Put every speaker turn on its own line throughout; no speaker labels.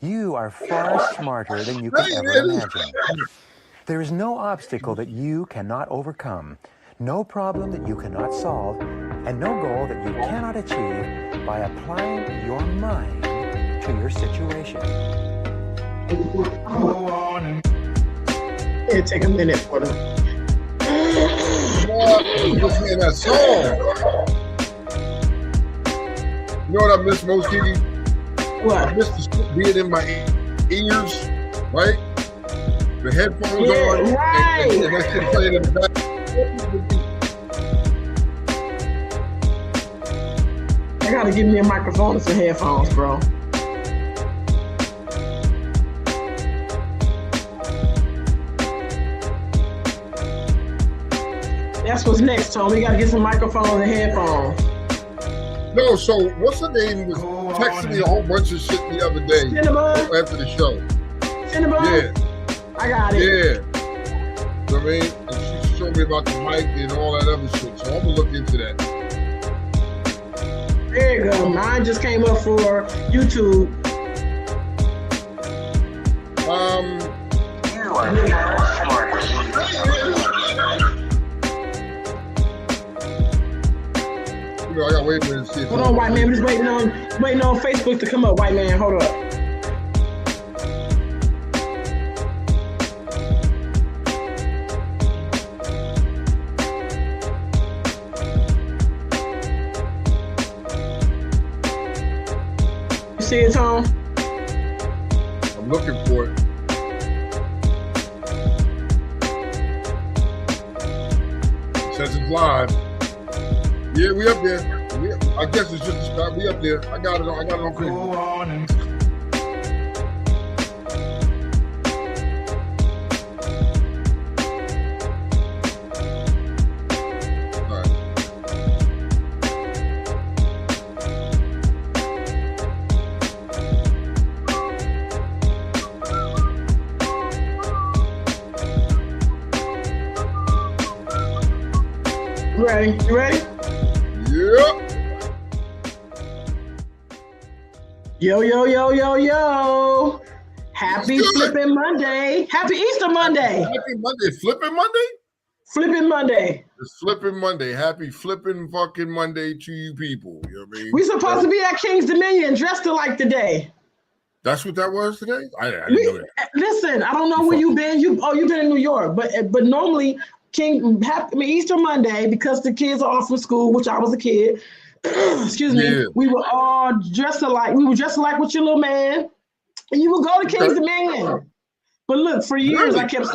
You are far smarter than you could ever imagine. There is no obstacle that you cannot overcome, no problem that you cannot solve, and no goal that you cannot achieve by applying your mind to your situation.
It'll take a minute for them.
Listening that song. You know what I miss most, Kiki?
What?
I miss the shit being in my ears, right? The headphones on,
right.
and that shit playing in the back.
I gotta give me a microphone and some headphones, bro. That's what's next, Tone. We gotta get some microphones and headphones.
No, so what's her name was texting me a whole bunch of shit the other day after the show.
Cinnabon?
Yeah.
I got it.
Yeah. You know what I mean? And she showed me about the mic and all that other shit. So I'm gonna look into that.
There you go. Mine just came up for YouTube.
You are far smarter.
You know, I gotta wait a minute to see.
Hold on, white man. We're just waiting on Facebook to come up, white man. Hold up. You see it, Tom?
I'm looking for it. It says it's live. Yeah, we up there. I guess it's just a start. We up there. I got it on Facebook.
Ready? You ready?
Yep.
Yo, yo, yo, yo, yo. Happy Flipping Monday. Happy Easter Monday.
Happy Monday. Flipping Monday?
Flipping Monday.
It's Flipping Monday. Happy flipping fucking Monday to you people. You know what I mean?
We supposed to be at King's Dominion dressed alike today.
That's what that was today? I didn't know that.
Listen, I don't know where you've been. You've been in New York, but normally Easter Monday, because the kids are off from school, which I was a kid. Excuse me.
Yeah.
We were all dressed alike. We were dressed alike with your little man, and you would go to King's Dominion. But look, for years I kept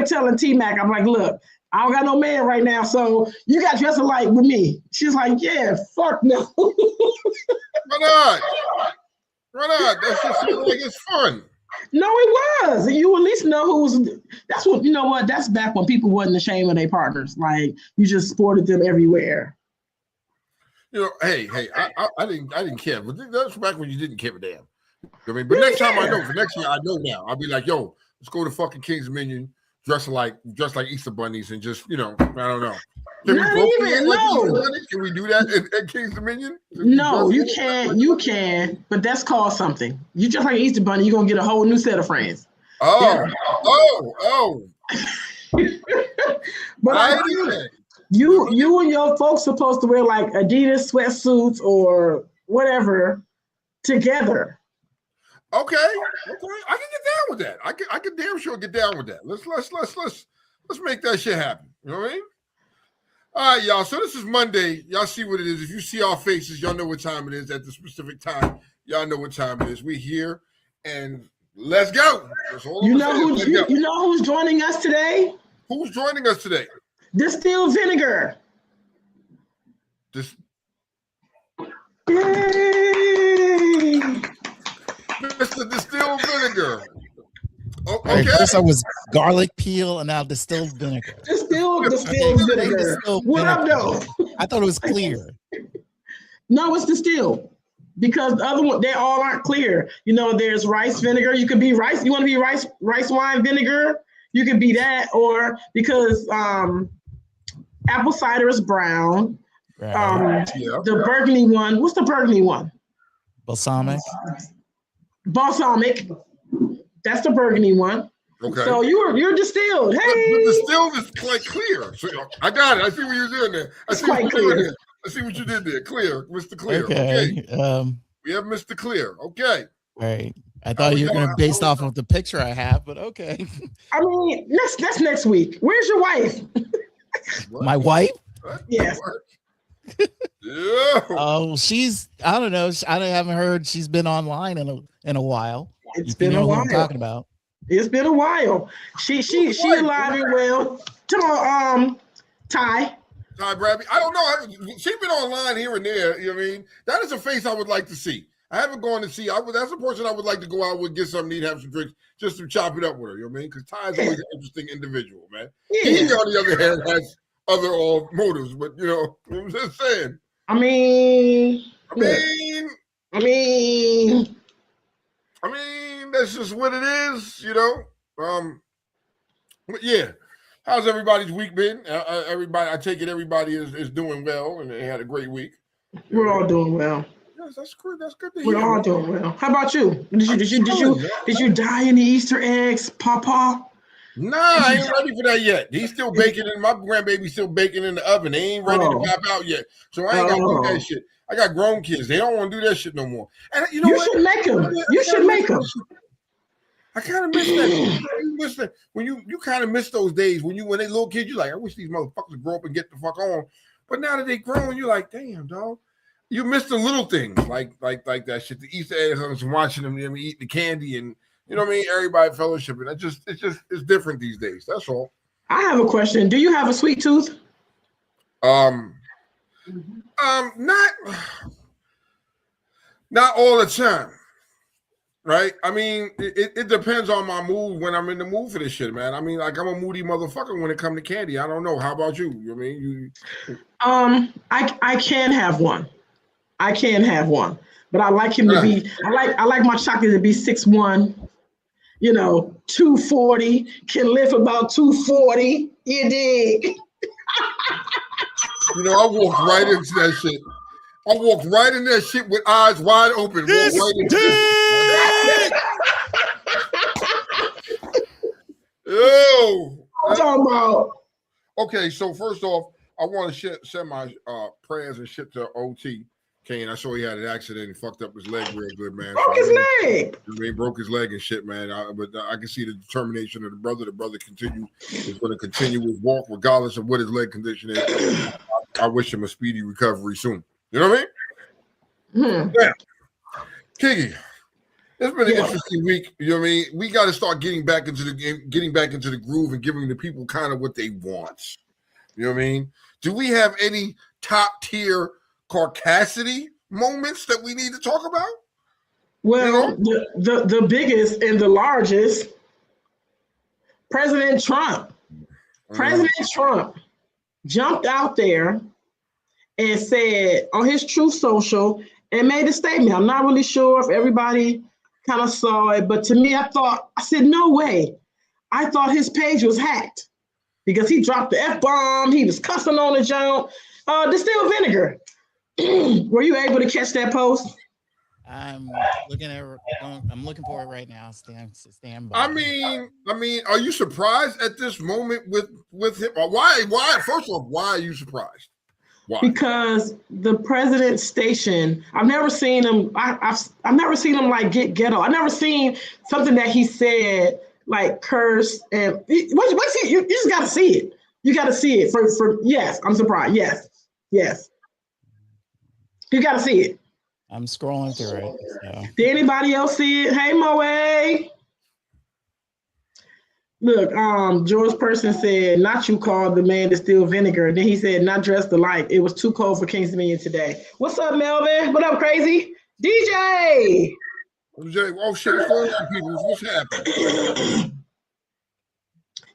telling T-Mac, I'm like, look, I don't got no man right now, so you got dressed alike with me. She's like, yeah, fuck no.
Why not? Why not? That's just like it's fun.
No, it was. You at least know who's. That's what you know. What that's back when people wasn't ashamed of their partners. Like you just sported them everywhere.
You know, hey, I didn't care. But that's back when you didn't give a damn. You know what I mean? But next time I know. For next year I know now. I'll be like, yo, let's go to fucking King's Dominion, dressed like Easter bunnies, and just I don't know. Can we do that at King's Dominion?
No, you can't. You can, but that's called something. You just like an Easter bunny, you're gonna get a whole new set of friends.
Oh.
But I do that. You and your folks supposed to wear like Adidas sweatsuits or whatever together.
Okay. I can get down with that. I can damn sure get down with that. Let's make that shit happen. You know what I mean? All right, y'all. So this is Monday. Y'all see what it is. If you see our faces, y'all know what time it is at the specific time. Y'all know what time it is. We here and let's go.
You know who's joining us today?
Who's joining us today?
Distilled vinegar.
Yay! Mr. Distilled vinegar. Oh, okay.
First I was garlic peel and now distilled vinegar.
Distilled vinegar. What up, though?
I thought it was clear.
No, it's distilled. Because the other one, they all aren't clear. You know, there's rice vinegar. You could be rice. You want to be rice wine vinegar? You could be that, or because apple cider is brown. The burgundy one. What's the burgundy one?
Balsamic.
Balsamic. That's the burgundy one.
Okay.
So you're distilled. Hey,
the distilled is like clear. So I got it. I see what you're doing there. I see what you're doing there. I see what you did there. Clear, Mr. Clear. Okay. We have Mr. Clear. Okay.
Right. I thought you were going to based off of the picture I have, but okay.
I mean, that's next week. Where's your wife?
My wife?
What?
Yes.
What? Yeah.
Oh, I don't know. I haven't heard she's been online in a while.
It's been a while.
What I'm talking about.
It's been a while. She alive and well. Ty
Bradley. I don't know. She's been online here and there. You know what I mean? That is a face I would like to see. I haven't gone to see. That's a person I would like to go out with, get something to eat, have some drinks, just to chop it up with her. You know what I mean? Because Ty's always an interesting individual, man. Yeah. He, on the other hand, has other motives, but you know what I'm just saying.
I mean,
that's just what it is, you know. But yeah, how's everybody's week been? Everybody, I take it everybody is doing well, and they had a great week.
We're all doing well.
Yes, that's good. That's good to hear.
We're all doing well. How about you? Did you die in the Easter eggs, Papa?
Nah, I ain't ready for that yet. He's still baking in. My grandbaby's still baking in the oven. They ain't ready to pop out yet. So I ain't got to do that shit. I got grown kids. They don't want to do that shit no more. And you know what?
Should make them. You should make them.
I kind of miss that. When you kind of miss those days when they little kids, you're like, I wish these motherfuckers grow up and get the fuck on. But now that they grown, you're like, damn, dog. You miss the little things like that shit. The Easter eggs, I was watching them, eating the candy, and you know what I mean. Everybody fellowshipping. It's different these days. That's all.
I have a question. Do you have a sweet tooth?
Not all the time, right? I mean, it depends on my mood when I'm in the mood for this shit, man. I mean, like I'm a moody motherfucker when it comes to candy. I don't know. How about you? You know what I mean?
I can have one. I can have one, but I like him to be. I like my chocolate to be 6'1", 240. Can lift about 240. You dig?
You know, I walked right into that shit. I walked right in that shit with eyes wide open.
This
Yo,
I'm talking about.
Okay, so first off, I want to send my prayers and shit to OT. Kane, I saw he had an accident and fucked up his leg real good, man.
Broke his leg.
He broke his leg and shit, man. But I can see the determination of the brother. The brother is going to continue his walk regardless of what his leg condition is. I wish him a speedy recovery soon. You know what I mean? Yeah. Kiki, it's been an interesting week. You know what I mean? We got to start getting back into the game, getting back into the groove, and giving the people kind of what they want. You know what I mean? Do we have any top tier Caucasity moments that we need to talk about?
Well, the biggest and the largest, President Trump. President Trump jumped out there and said on his Truth Social and made a statement. I'm not really sure if everybody kind of saw it, but to me, I said, no way. I thought his page was hacked because he dropped the F-bomb. He was cussing on the jump. Distilled vinegar. Were you able to catch that post?
I'm looking for it right now. Stand by.
I mean, are you surprised at this moment with him? Why? First of all, why are you surprised? Why? Because
the president's station, I've never seen him. I've never seen him like get ghetto. I've never seen something that he said like curse and what's he? You just got to see it. You got to see it for yes. I'm surprised. Yes. You got to see it.
I'm scrolling through it. So.
Did anybody else see it? Hey, Moe. Look, George Person said, not you called the man distilled vinegar. Then he said, not dressed alike. It was too cold for King's Dominion today. What's up, Melvin? What up, crazy? DJ.
Oh, shit. What's happening?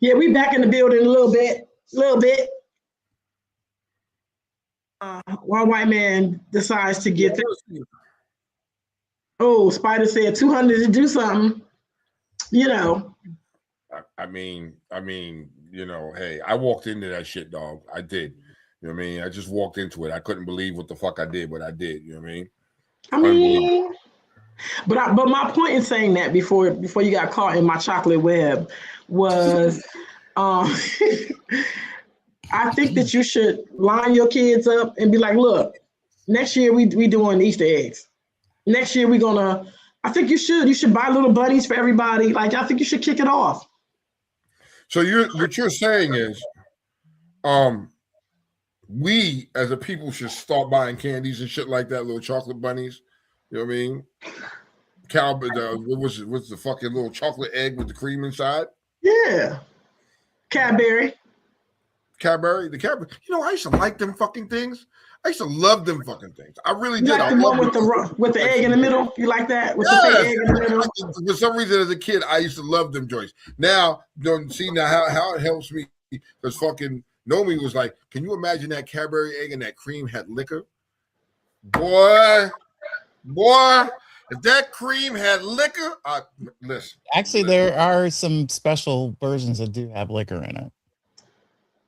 Yeah, we back in the building a little bit. One white man decides to get there. Oh, Spider said 200 to do something.
I mean, hey, I walked into that shit, dog. I did. You know what I mean? I just walked into it. I couldn't believe what the fuck I did, but I did. You know what I mean?
But my point in saying that before you got caught in my chocolate web was, um, I think that you should line your kids up and be like, look, next year we doing Easter eggs. Next year we're gonna. I think you should buy little bunnies for everybody. Like I think you should kick it off.
So what you're saying is, we as a people should start buying candies and shit like that, little chocolate bunnies. You know what I mean? What's the fucking little chocolate egg with the cream inside?
Yeah, Cadbury.
The Cadbury. You know, I used to like them fucking things. I used to love them fucking things. I really did.
Like the one with the egg in the middle. You like that? With the fake egg in the middle.
For some reason, as a kid, I used to love them joints. Now, don't see now how it helps me because fucking Nomi was like, "Can you imagine that Cadbury egg and that cream had liquor? Boy, if that cream had liquor, listen."
Actually, there are some special versions that do have liquor in it.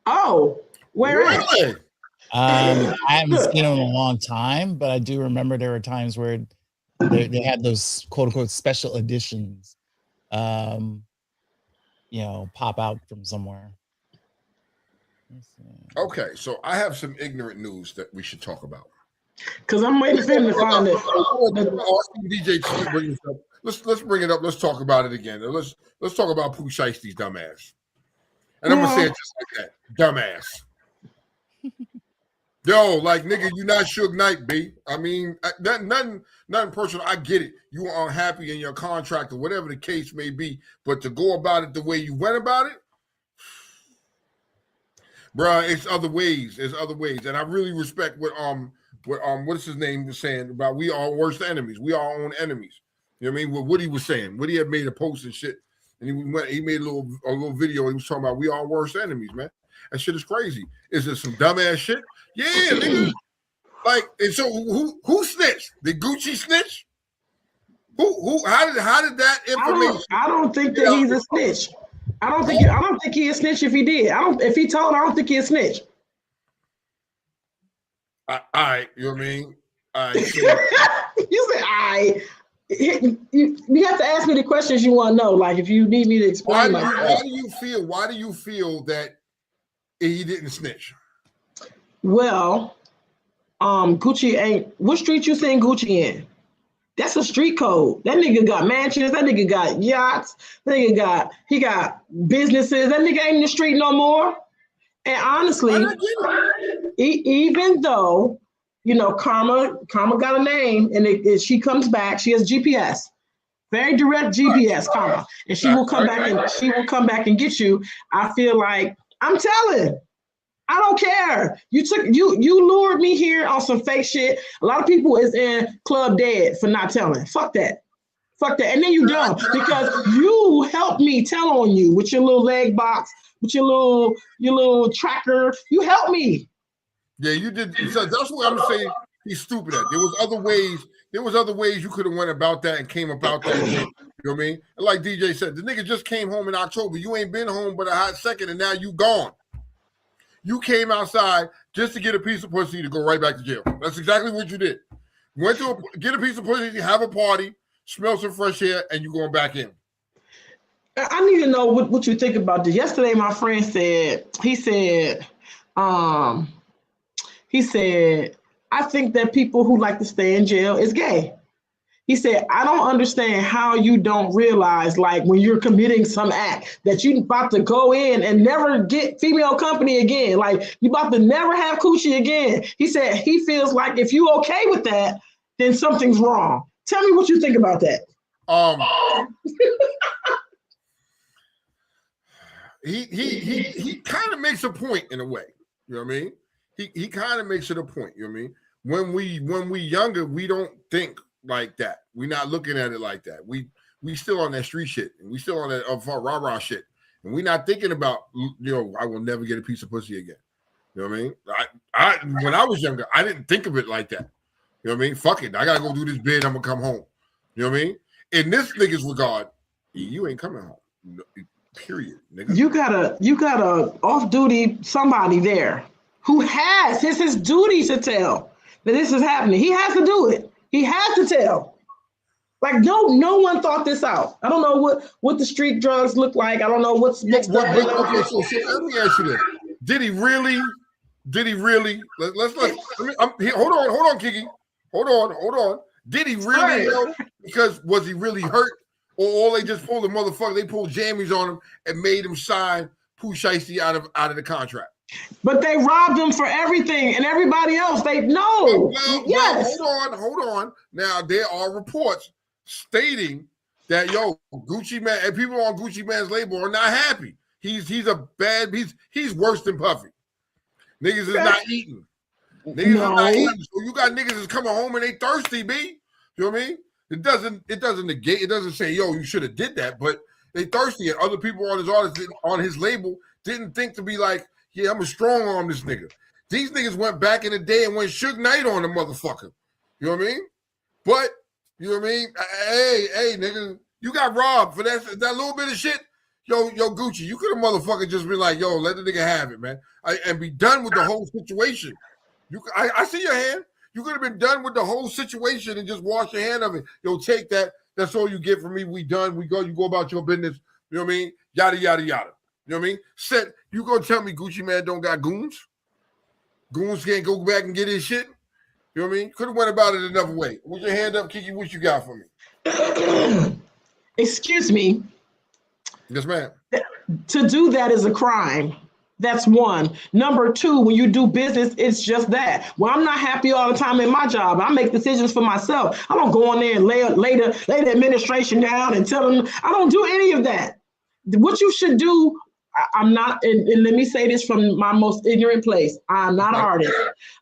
Oh, where
really?
I haven't seen them in a long time, but I do remember there were times where they had those quote unquote special editions, pop out from somewhere.
Okay, so I have some ignorant news that we should talk about.
Because I'm waiting for him to find it.
DJ, bring this up. Let's bring it up. Let's talk about it again. Let's talk about Pooh Shiesty's dumbass. And I'm gonna say it just like that, dumbass. Yo, like nigga, you not Suge Knight, B. I mean, nothing personal. I get it. You are unhappy in your contract or whatever the case may be, but to go about it the way you went about it, bruh, it's other ways. There's other ways, and I really respect what what's his name was saying about we are worst enemies. We are our own enemies. You know what I mean? What Woody was saying. Woody had made a post and shit, and he made a little video. He was talking about we are our worst enemies, man. That shit is crazy. Is it some dumbass shit? Yeah, nigga. Like, and so who snitched? Did Gucci snitch? Who? How did that information?
I don't think that he's a snitch. I don't think he a snitch if he did. If he told, I don't think he a snitch.
All right, you know what I mean? All right. So,
you said I. You have to ask me the questions you want to know. Like if you need me to explain.
Why do you feel that he didn't snitch?
Well, Gucci ain't. What street you saying Gucci in? That's a street code. That nigga got mansions. That nigga got yachts. That nigga got businesses. That nigga ain't in the street no more. And honestly, even though Karma got a name, and she comes back. She has GPS, very direct GPS, Karma, and she will come back and get you. I feel like I'm telling. I don't care. You lured me here on some fake shit. A lot of people is in Club Dead for not telling. Fuck that. And then you dumb because you helped me tell on you with your little leg box, with your little tracker. You helped me.
Yeah, you did. So that's what I'm saying. He's stupid at. There was other ways you could have went about that and came about that. You know what I mean? And like DJ said, the nigga just came home in October. You ain't been home but a hot second, and now you gone. You came outside just to get a piece of pussy to go right back to jail. That's exactly what you did. You went to get a piece of pussy, have a party, smell some fresh air, and you going back in.
I need to know what you think about this. Yesterday, my friend said, he said, I think that people who like to stay in jail is gay. He said, I don't understand how you don't realize, like, when you're committing some act that you about to go in and never get female company again. Like, you about to never have coochie again. He said he feels like if you okay with that, then something's wrong. Tell me what you think about that.
He kind of makes a point in a way. You know what I mean? He kind of makes it a point. You know what I mean? When we younger, we don't think like that. We're not looking at it like that. We still on that street shit, and we still on that rah-rah shit, and we're not thinking about I will never get a piece of pussy again. You know what I mean? I when I was younger, I didn't think of it like that. You know what I mean? Fuck it, I gotta go do this bid. I'm gonna come home. You know what I mean? In this nigga's regard, you ain't coming home. No, period, nigga.
You got a off-duty somebody there who has his duty to tell that this is happening. He has to do it. He has to tell. Like no one thought this out. I don't know what the street drugs look like. I don't know what's mixed up.
Okay, so let me ask you this: Did he really? Let's hold on, Kiki. Hold on. Did he really know? Because was he really hurt, or all they just pulled the motherfucker? They pulled jammies on him and made him sign Pooh Shiesty out of the contract.
But they robbed him for everything, and everybody else they know. Yes.
Well, hold on. Now there are reports stating that Gucci Man and people on Gucci Man's label are not happy. He's worse than Puffy. Niggas is not eating. Niggas is not eating. So you got niggas is coming home and they thirsty, B. You know what I mean? It doesn't negate. It doesn't say, you should have did that, but they thirsty. And other people on his label didn't think to be like, yeah, I'm a strong arm this nigga. These niggas went back in the day and went Suge Knight on the motherfucker. You know what I mean? But you know what I mean? Hey, nigga, you got robbed for that little bit of shit. Yo, Gucci, you could have motherfucker just been like, let the nigga have it, man, and be done with the whole situation. I see your hand. You could have been done with the whole situation and just wash your hand of it. Take that. That's all you get from me. We done. We go. You go about your business. You know what I mean? Yada yada yada. You know what I mean? Said you gonna tell me Gucci Man don't got goons? Goons can't go back and get his shit. You know what I mean? Could have went about it another way. With your hand up, Kiki, what you got for me?
Excuse me.
Yes, ma'am.
To do that is a crime. That's one. Number two, when you do business, it's just that. Well, I'm not happy all the time in my job. I make decisions for myself. I don't go in there and lay the administration down and tell them. I don't do any of that. What you should do, I'm not, and let me say this from my most ignorant place. I'm not an artist.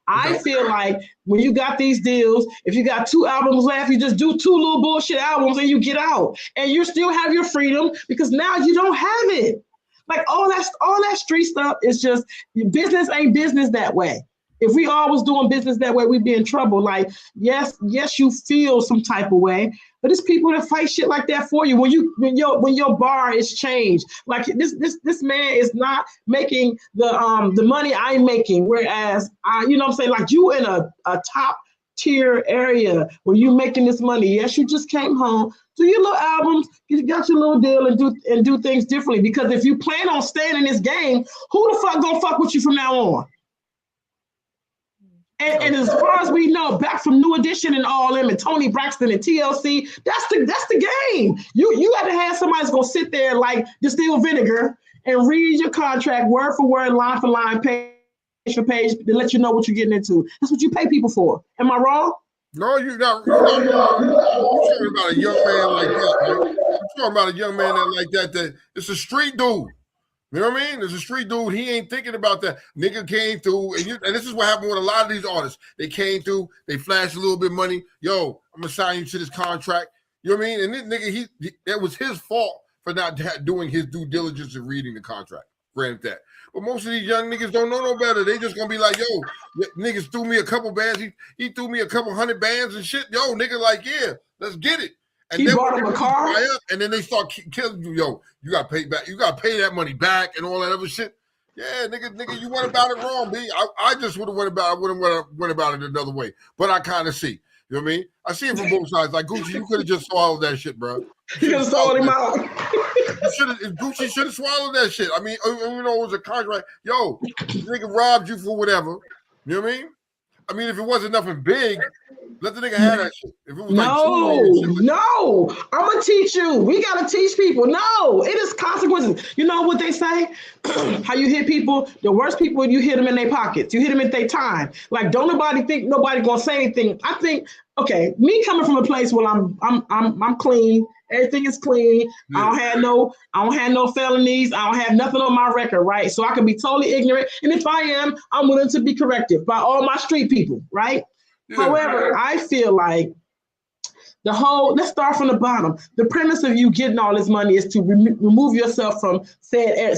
I feel like when you got these deals, if you got 2 albums left, you just do 2 little bullshit albums and you get out. And you still have your freedom because now you don't have it. Like all that street stuff is just, business ain't business that way. If we always doing business that way, we'd be in trouble. Like, yes, you feel some type of way, but it's people that fight shit like that for you. When your bar is changed, like this man is not making the money I'm making, whereas you know what I'm saying, like you in a top tier area where you making this money. Yes, you just came home, do your little albums, you got your little deal, and do things differently. Because if you plan on staying in this game, who the fuck gonna fuck with you from now on? And as far as we know, back from New Edition and all them, and Tony Braxton and TLC, that's the game. You got to have somebody that's gonna sit there like distilled vinegar and read your contract word for word, line for line, page for page, to let you know what you're getting into. That's what you pay people for. Am I wrong?
No, you're not. You're talking about a young man like that, man. You're talking about a young man like that. That it's a street dude. You know what I mean? There's a street dude. He ain't thinking about that. Nigga came through, and this is what happened with a lot of these artists. They came through, they flashed a little bit of money. Yo, I'm gonna sign you to this contract. You know what I mean? And this nigga, that was his fault for not doing his due diligence and reading the contract. Granted that. But most of these young niggas don't know no better. They just gonna be like, yo, niggas threw me a couple bands. He threw me a couple 100 bands and shit. Yo, nigga, like, yeah, let's get it. And
he bought him a car,
and then they start killing you. Yo, you gotta pay back. You gotta pay that money back and all that other shit. Yeah, nigga, you went about it wrong, B. I just would have went about. I would have went about it another way. But I kind of see. You know what I mean? I see it from both sides. Like Gucci, you could have just swallowed that shit, bro.
You could have swallowed him out.
Gucci should have swallowed that shit. I mean, you know, it was a contract. Yo, nigga robbed you for whatever. You know what I mean? I mean, if it wasn't nothing big, let the nigga have that shit. If it was
no, I'm gonna teach you. We gotta teach people. No, it is consequences. You know what they say? How you hit people? The worst people, you hit them in their pockets. You hit them at their time. Like, don't nobody think nobody gonna say anything. I think, okay, me coming from a place where I'm clean. Everything is clean. Yeah. I don't have no felonies. I don't have nothing on my record, right? So I can be totally ignorant. And if I am, I'm willing to be corrected by all my street people, right? Yeah. However, I feel like let's start from the bottom. The premise of you getting all this money is to remove yourself from said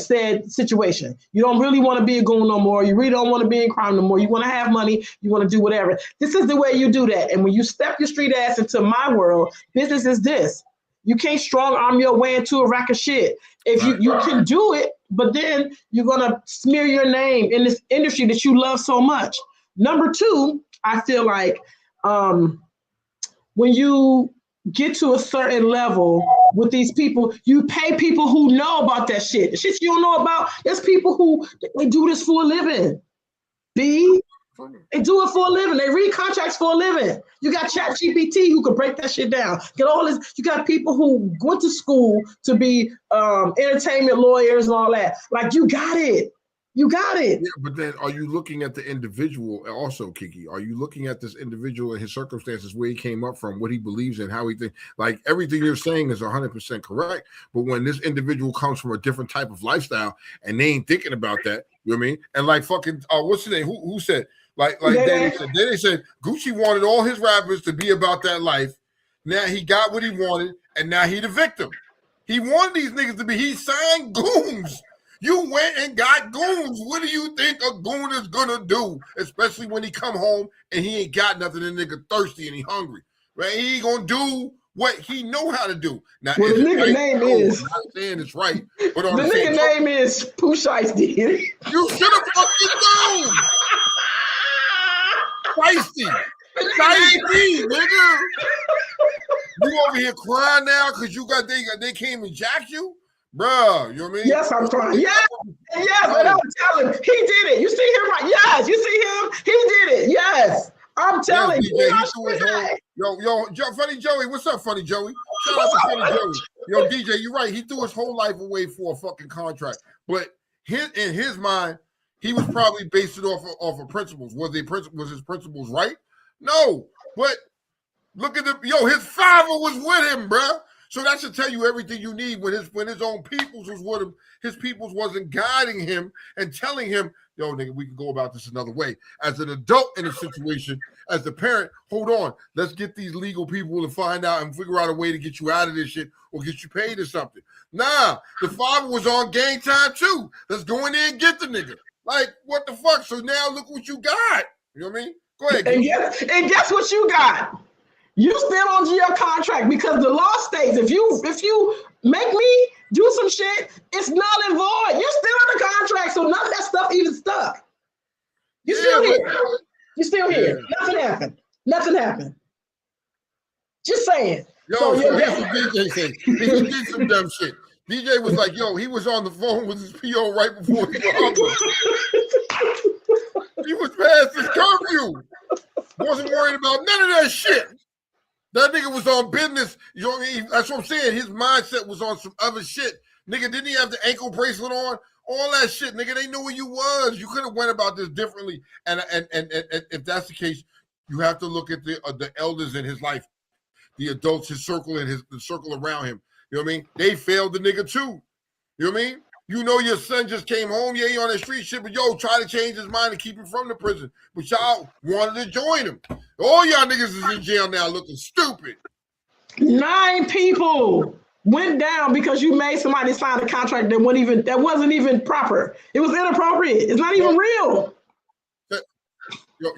situation. You don't really want to be a goon no more. You really don't want to be in crime no more. You want to have money. You want to do whatever. This is the way you do that. And when you step your street ass into my world, business is this. You can't strong arm your way into a rack of shit. If you can do it, but then you're gonna smear your name in this industry that you love so much. Number two, I feel like when you get to a certain level with these people, you pay people who know about that shit. The shit you don't know about, there's people who they do this for a living. B. They do it for a living. They read contracts for a living. You got ChatGPT who can break that shit down. Get all this. You got people who went to school to be entertainment lawyers and all that. Like, you got it. You got it.
Yeah, but then are you looking at the individual also, Kiki? Are you looking at this individual and his circumstances, where he came up from, what he believes in, how he thinks? Like, everything you're saying is 100% correct. But when this individual comes from a different type of lifestyle and they ain't thinking about that, you know what I mean? And like fucking, what's the name? Who said, they said Gucci wanted all his rappers to be about that life. Now he got what he wanted, and now he the victim. He wanted these niggas to be, he signed goons. You went and got goons. What do you think a goon is gonna do? Especially when he come home and he ain't got nothing, and nigga thirsty and he hungry. Right? He ain't gonna do what he know how to do. Now,
well, the nigga name is.
I'm not saying it's right, but on
the nigga name is Pooh Shiesty.
You should have fucking known. Shiesty, nigga. You over here crying now because they came and jacked you? Bro, you know what I mean?
Yes, I'm crying. Yes, and I'm telling him, he did it. You see him right? Yes, you see him? He did it. Yes, I'm telling you.
Yo, Funny Joey, what's up, Funny Joey? Shout out to Funny Joey. Yo, DJ, you're right. He threw his whole life away for a fucking contract. But in his mind, he was probably based it off of principles. Was his principles right? No. But look at his father was with him, bro. So that should tell you everything you need when his own peoples was with him. His peoples wasn't guiding him and telling him, yo, nigga, we can go about this another way. As an adult in a situation, as the parent, hold on, let's get these legal people to find out and figure out a way to get you out of this shit or get you paid or something. Nah, the father was on game time too. Let's go in there and get the nigga. Like, what the fuck? So now look what you got. You know what I mean? Go ahead.
And guess what you got? You still on your contract because the law states if you make me do some shit, it's null and void. You're still on the contract, so none of that stuff even stuck. You're still here. You're still here. Nothing happened. Just saying.
Yo, so here's what DJ said. He did some dumb shit. DJ was like, yo, he was on the phone with his PO right before he He was past his curfew. Wasn't worried about none of that shit. That nigga was on business. You know what I mean? That's what I'm saying. His mindset was on some other shit. Nigga, didn't he have the ankle bracelet on? All that shit, nigga. They knew where you was. You could have went about this differently. And if that's the case, you have to look at the elders in his life, the adults, his circle, and the circle around him. You know what I mean? They failed the nigga too. You know what I mean? You know your son just came home, yeah, he on that street shit, but yo, try to change his mind and keep him from the prison. But y'all wanted to join him. All y'all niggas is in jail now looking stupid.
9 people went down because you made somebody sign a contract that wasn't even proper. It was inappropriate. It's not even real.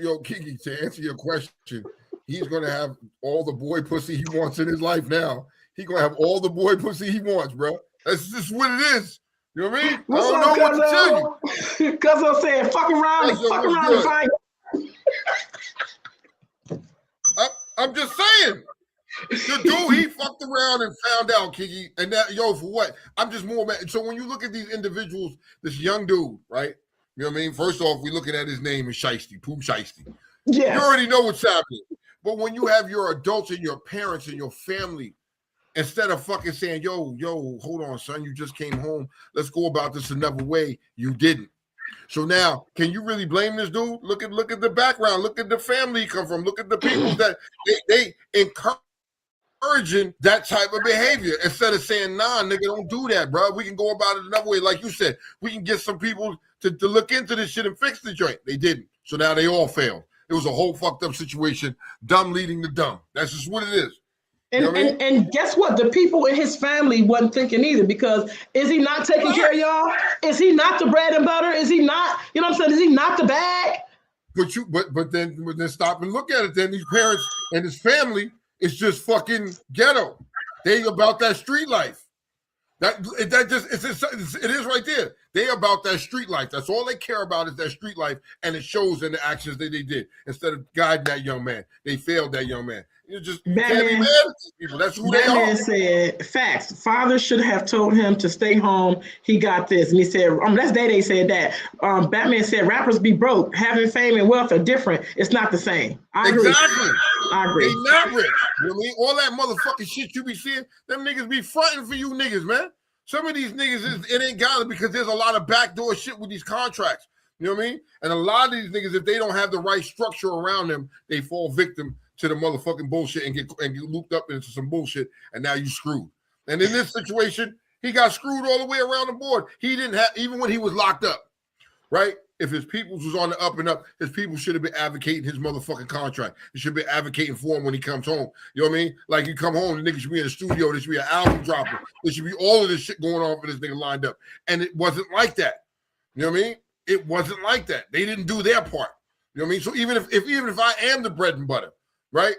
Yo, Kiki, to answer your question, he's gonna have all the boy pussy he wants in his life now. He's gonna have all the boy pussy he wants, bro. That's just what it is. You know what I mean? I don't know what to tell you.
Because I'm saying, fuck around and find.
I'm just saying. The dude, he fucked around and found out, Kiki. And that, yo, for what? I'm just more mad. So when you look at these individuals, this young dude, right? You know what I mean? First off, we're looking at his name is Shiesty, Pooh Shiesty.
Yeah.
You already know what's happening. But when you have your adults and your parents and your family, instead of fucking saying, yo, hold on, son, you just came home. Let's go about this another way. You didn't. So now, can you really blame this dude? Look at the background. Look at the family he come from. Look at the people that they encouraging that type of behavior instead of saying, nah, nigga, don't do that, bro. We can go about it another way. Like you said, we can get some people to look into this shit and fix the joint. They didn't. So now they all failed. It was a whole fucked up situation. Dumb leading the dumb. That's just what it is.
And guess what? The people in his family wasn't thinking either, because is he not taking care of y'all? Is he not the bread and butter? Is he not, you know what I'm saying? Is he not the bag?
But then stop and look at it. Then these parents and his family is just fucking ghetto. They about that street life. It is right there. They about that street life. That's all they care about is that street life, and it shows in the actions that they did. Instead of guiding that young man, they failed that young man. You just can't be mad at these people. That's who they are.
Batman said, facts. Father should have told him to stay home. He got this. And he said, that's Day said that. Batman said, rappers be broke. Having fame and wealth are different. It's not the same. I agree.
Exactly.
I agree.
They not rich. You know what I mean? All that motherfucking shit you be seeing, them niggas be fronting for you niggas, man. Some of these niggas, it ain't got it because there's a lot of backdoor shit with these contracts. You know what I mean? And a lot of these niggas, if they don't have the right structure around them, they fall victim to the motherfucking bullshit and get looped up into some bullshit, and now you screwed. And in this situation, he got screwed all the way around the board. He didn't have, even when he was locked up, right? If his peoples was on the up and up, his people should have been advocating his motherfucking contract. They should be advocating for him when he comes home. You know what I mean? Like you come home, the nigga should be in the studio. There should be an album dropping. There should be all of this shit going on for this nigga lined up. And it wasn't like that. You know what I mean? It wasn't like that. They didn't do their part. You know what I mean? So even if I am the bread and butter, right?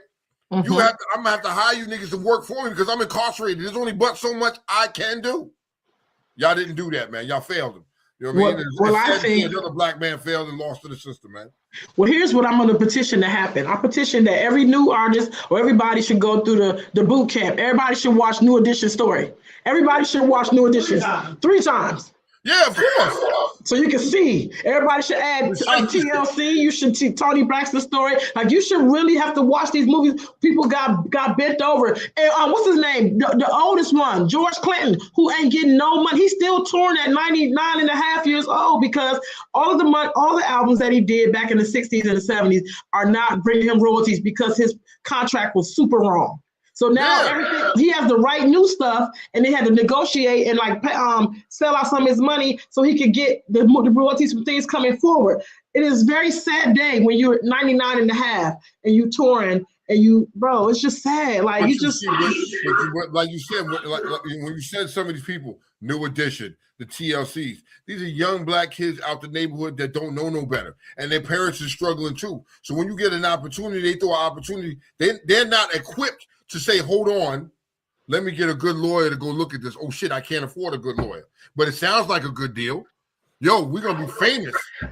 I'm gonna have to hire you niggas to work for me because I'm incarcerated. There's only but so much I can do. Y'all didn't do that, man. Y'all failed him. You know what I mean?
Well, I think
another black man failed and lost to the system, man.
Well, here's what I'm going to petition to happen. I petition that every new artist or everybody should go through the boot camp. Everybody should watch New Edition's story. Everybody should watch New Edition 3 times.
Yeah, of course.
So you can see. Everybody should add TLC. You should see Tony Braxton's story. Like you should really have to watch these movies. People got bent over. And what's his name? The oldest one, George Clinton, who ain't getting no money. He's still touring at 99 and a half years old because all of the money, all the albums that he did back in the 60s and the 70s are not bringing him royalties because his contract was super wrong. So now everything, he has the right new stuff, and they had to negotiate and like sell out some of his money so he could get the royalties from things coming forward. It is a very sad day when you're 99 and a half and you touring and bro, it's just sad. Like like you
said, when you said some of these people, New Edition, the TLCs, these are young black kids out the neighborhood that don't know no better, and their parents are struggling too. So when you get an opportunity, they throw an opportunity. They're not equipped to say, hold on, let me get a good lawyer to go look at this. Oh shit, I can't afford a good lawyer. But it sounds like a good deal. Yo, we're gonna be famous. You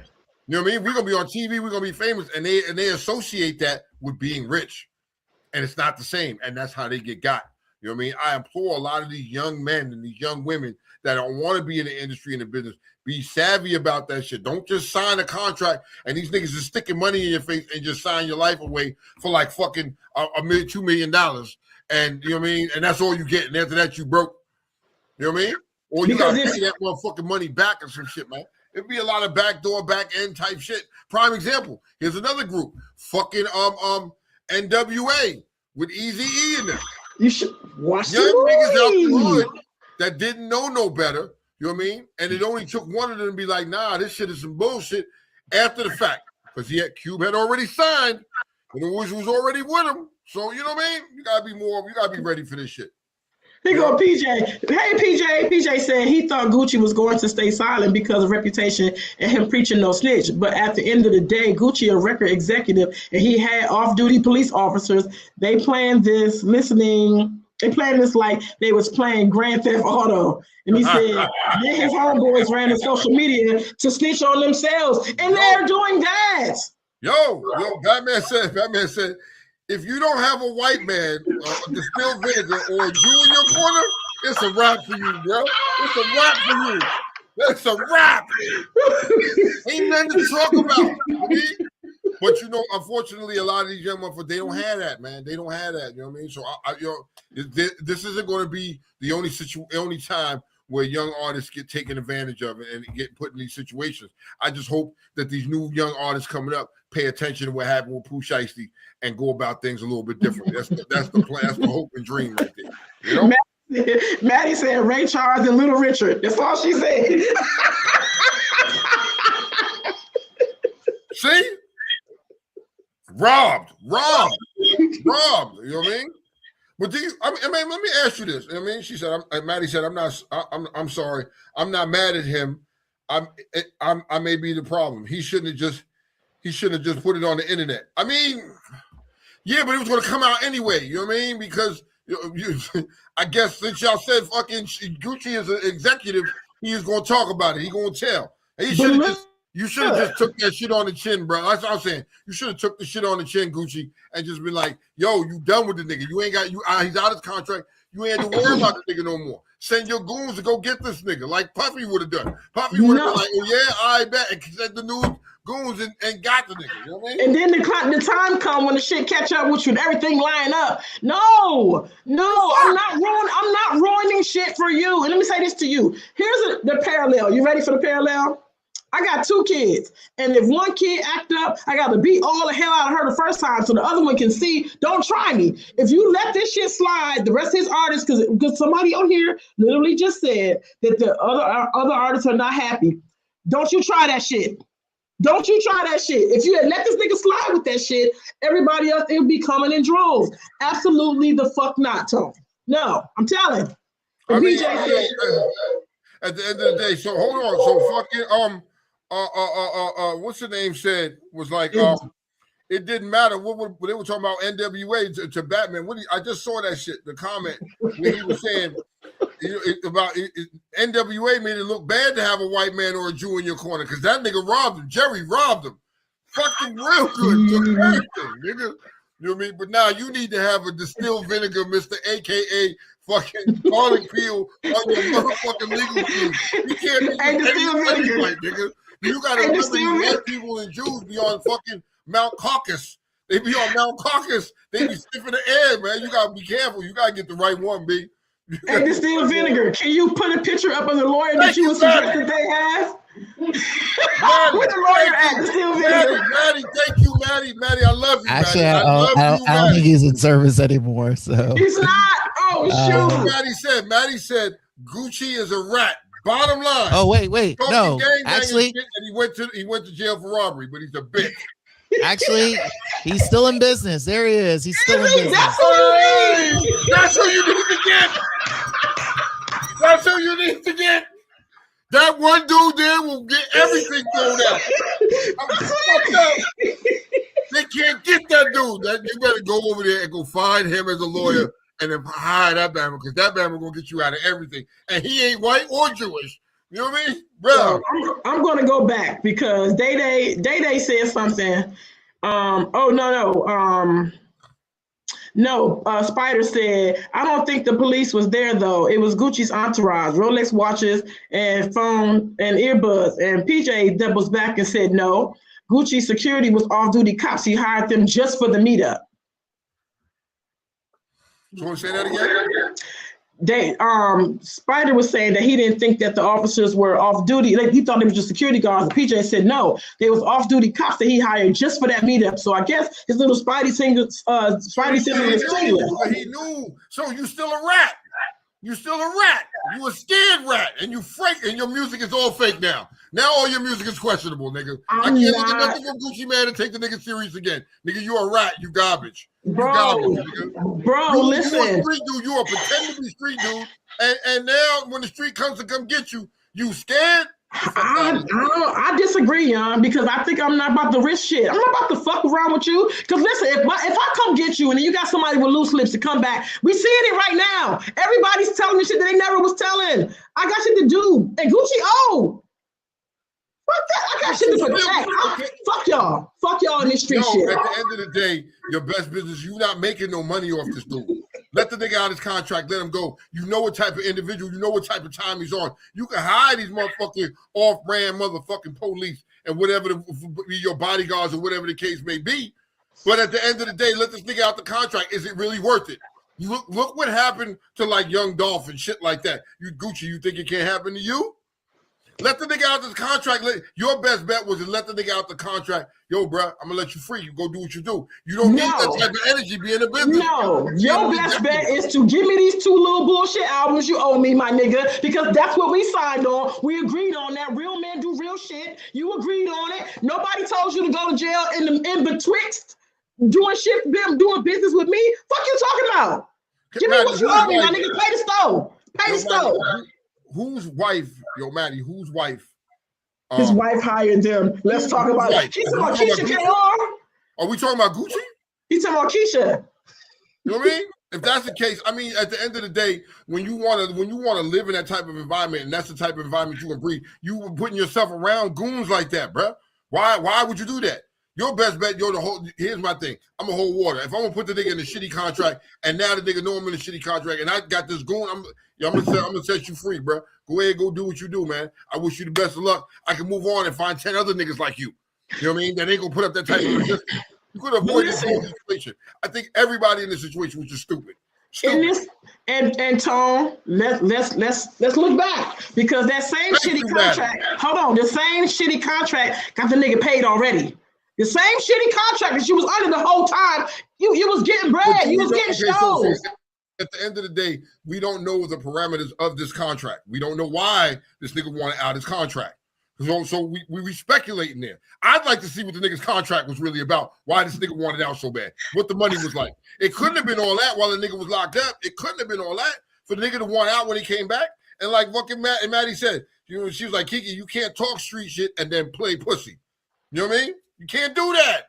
know what I mean? We're gonna be on TV, we're gonna be famous, and they associate that with being rich. And it's not the same. And that's how they get got. You know what I mean? I implore a lot of these young men and these young women that don't want to be in the industry and the business, be savvy about that shit. Don't just sign a contract and these niggas is sticking money in your face and just sign your life away for like fucking $2 million. And you know what I mean? And that's all you get. And after that, you broke. You know what I mean? Or you gotta pay that motherfucking money back or some shit, man. It'd be a lot of backdoor, back end type shit. Prime example. Here's another group. Fucking NWA with Eazy-E in them.
You should watch
young niggas out the hood that didn't know no better. You know what I mean? And it only took one of them to be like, nah, this shit is some bullshit after the fact. Because Cube had already signed and the Wiz was already with him. So you know what I mean? You gotta be ready for this shit.
Here go PJ. Hey, PJ. PJ said he thought Gucci was going to stay silent because of reputation and him preaching no snitch. But at the end of the day, Gucci a record executive and he had off-duty police officers. They planned this like they was playing Grand Theft Auto. And he said then his homeboys ran to social media to snitch on themselves. And they're doing that.
Yo, Batman said, if you don't have a white man, distilled vinegar, or you in your corner, it's a wrap for you, bro. It's a wrap for you. It's a wrap. Ain't nothing to talk about. Okay? But you know, unfortunately, a lot of these young motherfuckers, they don't have that, man. They don't have that. You know what I mean? So, this isn't going to be the only time where young artists get taken advantage of and get put in these situations. I just hope that these new young artists coming up pay attention to what happened with Pooh Shiesty and go about things a little bit different. That's the plan. That's the hope and dream right there. You know?
Maddie said Ray Charles and Little Richard. That's all she said.
See? Robbed. You know what I mean? But let me ask you this. I mean, she said, Maddie said, I'm sorry. I'm not mad at him. I may be the problem. He shouldn't have just put it on the internet. I mean, yeah, but it was going to come out anyway. You know what I mean? Because I guess since y'all said fucking Gucci is an executive, he is gonna talk about it. He gonna tell. And he should have just. You should have just took that shit on the chin, bro. That's what I'm saying. You should have took the shit on the chin, Gucci, and just been like, "Yo, you done with the nigga? You ain't got you. He's out of contract. You ain't had to worry about the nigga no more. Send your goons to go get this nigga, like Puffy would have done. Puffy would have been like, "Oh yeah, I bet," and sent the new goons and got the nigga. You know what I mean?
And then the time come when the shit catch up with you and everything line up. No, I'm not ruining shit for you. And let me say this to you. Here's the parallel. You ready for the parallel? I got 2 kids, and if one kid act up, I got to beat all the hell out of her the first time so the other one can see, don't try me. If you let this shit slide, the rest of his artists, because somebody on here literally just said that the other artists are not happy. Don't you try that shit. Don't you try that shit. If you had let this nigga slide with that shit, everybody else, it would be coming in droves. Absolutely the fuck not, Tone. No, I'm telling.
I mean, at the end of the day, so hold on. So fucking what's the name said was like it didn't matter what they were talking about NWA to Batman. I just saw that shit, the comment where he was saying about NWA made it look bad to have a white man or a Jew in your corner because that nigga robbed him. Jerry robbed him. Fucked him real good. Took everything, nigga. You know what I mean? But now you need to have a distilled vinegar, Mr. AKA fucking garlic peel on your motherfucking legal team. You can't be anything right, nigga. You gotta remember white people and Jews be on fucking Mount Caucasus. They be on Mount Caucasus. They be sniffing the air, man. You gotta be careful. You gotta get the right one, B.
And distilled vinegar. Can you put a picture up of the lawyer that you would suggest that they have? Where the lawyer at? Distilled vinegar.
Maddie, thank you, Maddie. I love you.
Actually,
Maddie.
I don't think he's in service anymore. So
he's not. Oh
shoot. Maddie said Gucci is a rat. Bottom line.
Oh wait. No, actually,
and he went to jail for robbery, but he's a bitch.
Actually, he's still in business. There he is. He's still in business.
That's who you need to get. That's who you need to get. That one dude there will get everything thrown out. They can't get that dude. You better go over there and go find him as a lawyer. And then hire that Bama because that Bama gonna get you out of everything, and he ain't white or Jewish. You know what I mean, bro?
So I'm gonna go back because Day said something. Spider said, I don't think the police was there though. It was Gucci's entourage, Rolex watches and phone and earbuds. And PJ doubles back and said, no, Gucci security was off-duty cops. He hired them just for the meetup.
You want to say that again?
Spider was saying that he didn't think that the officers were off duty. Like, he thought they were just security guards. And PJ said no, they was off duty cops that he hired just for that meetup. So I guess his little Spidey singers was clueless.
But he knew. So you still a rat. You still a rat. You a scared rat, and you fake, and your music is all fake now. Now all your music is questionable, nigga. I can't look at nothing from Gucci Man and take the nigga serious again. Nigga, you a rat. You garbage.
Bro, listen.
You a street dude. You a pretend to be street dude. And now when the street comes to come get you, you scared?
I disagree, young, because I think I'm not about to risk shit. I'm not about to fuck around with you. Because listen, if I come get you and then you got somebody with loose lips to come back, we seeing it right now. Everybody's telling me shit that they never was telling. I got shit to do. And Gucci, fuck that. I got shit to protect. Fuck y'all. Fuck y'all in this street shit.
At the end of the day, your best business, you not making no money off this dude. Let the nigga out his contract. Let him go. You know what type of individual. You know what type of time he's on. You can hire these motherfucking off-brand motherfucking police and whatever your bodyguards or whatever the case may be. But at the end of the day, let this nigga out the contract. Is it really worth it? Look what happened to like Young Dolph and shit like that. You Gucci, you think it can't happen to you? Let the nigga out the contract. Your best bet was to let the nigga out the contract. Yo, bro, I'm gonna let you free. You go do what you do. You don't need that type of energy being a business.
No, your best bet is to give me these 2 little bullshit albums you owe me, my nigga, because that's what we signed on. We agreed on that. Real men do real shit. You agreed on it. Nobody told you to go to jail in betwixt doing shit, doing business with me. Fuck you talking about? Give me what you owe me, my nigga. Pay the stove. Pay the stove.
Whose wife, Maddie, whose wife?
His wife hired them. Let's talk about it. He's talking about Keisha KR.
Are we talking about Gucci?
He's talking about Keisha.
You know what I mean? If that's the case, I mean, at the end of the day, when you want to live in that type of environment, and that's the type of environment you can breathe, you were putting yourself around goons like that, bro. Why would you do that? Your best bet, here's my thing. I'm gonna hold water. If I'm gonna put the nigga in a shitty contract, and now the nigga know I'm in a shitty contract, and I got this goon, I'm gonna set you free, bro. Go ahead, go do what you do, man. I wish you the best of luck. I can move on and find 10 other niggas like you. You know what I mean? That ain't gonna put up that type of resistance. You could avoid this whole situation. I think everybody in this situation was just stupid.
And Tone, let's look back, because that same shitty contract. Hold on, the same shitty contract got the nigga paid already. The same shitty contract that you was under the whole time. You was getting bread. You was getting shows.
So at the end of the day, we don't know the parameters of this contract. We don't know why this nigga wanted out his contract. So we speculating there. I'd like to see what the nigga's contract was really about. Why this nigga wanted out so bad. What the money was like. It couldn't have been all that while the nigga was locked up. It couldn't have been all that for the nigga to want out when he came back. And like fucking Maddie said, she was like, Kiki, you can't talk street shit and then play pussy. You know what I mean? You can't do that.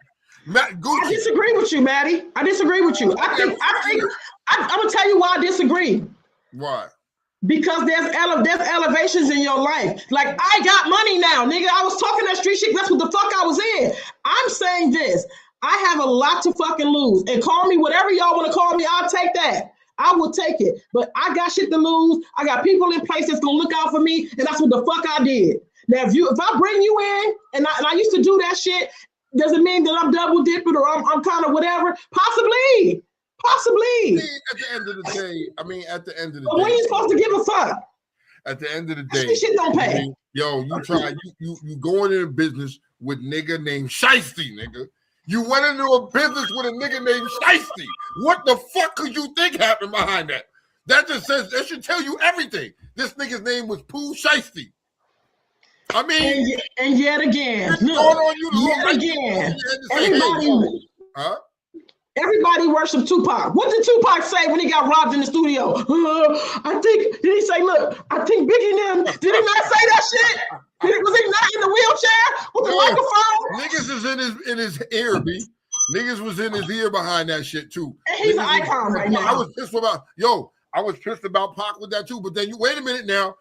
I disagree with you, Maddie. I disagree with you. I'm gonna tell you why I disagree.
Why?
Because there's elevations in your life. Like, I got money now, nigga. I was talking that street shit. That's what the fuck I was in. I'm saying this. I have a lot to fucking lose. And call me whatever y'all want to call me. I'll take that. I will take it. But I got shit to lose. I got people in place that's gonna look out for me. And that's what the fuck I did. Now, if I bring you in, and I used to do that shit, doesn't mean that I'm double dipping or I'm kind of whatever. Possibly.
At the end of the day,
but when you supposed to give a fuck?
At the end of the day,
that shit don't pay.
You going into business with nigga named Shiesty, nigga. You went into a business with a nigga named Shiesty. What the fuck could you think happened behind that? That should tell you everything. This nigga's name was Pooh Shiesty. I mean,
and yet again, everybody worshipped Tupac. What did Tupac say when he got robbed in the studio? Did he say, look, I think Biggie and them, did he not say that shit? Was he not in the wheelchair with the microphone?
Niggas is in his ear, B. Niggas was in his ear behind that shit too.
And he's an icon right now.
I was pissed about Pac with that too, but then wait a minute now.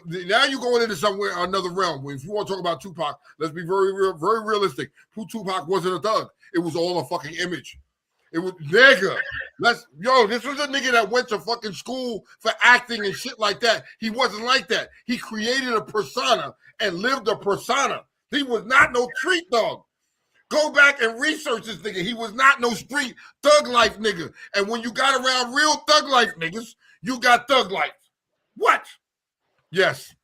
Now you're going into somewhere, another realm. If you want to talk about Tupac, let's be very realistic. Tupac wasn't a thug. It was all a fucking image. It was nigga. This was a nigga that went to fucking school for acting and shit like that. He wasn't like that. He created a persona and lived a persona. He was not no street thug. Go back and research this nigga. He was not no street thug life nigga. And when you got around real thug life niggas, you got thug life. What? Yes.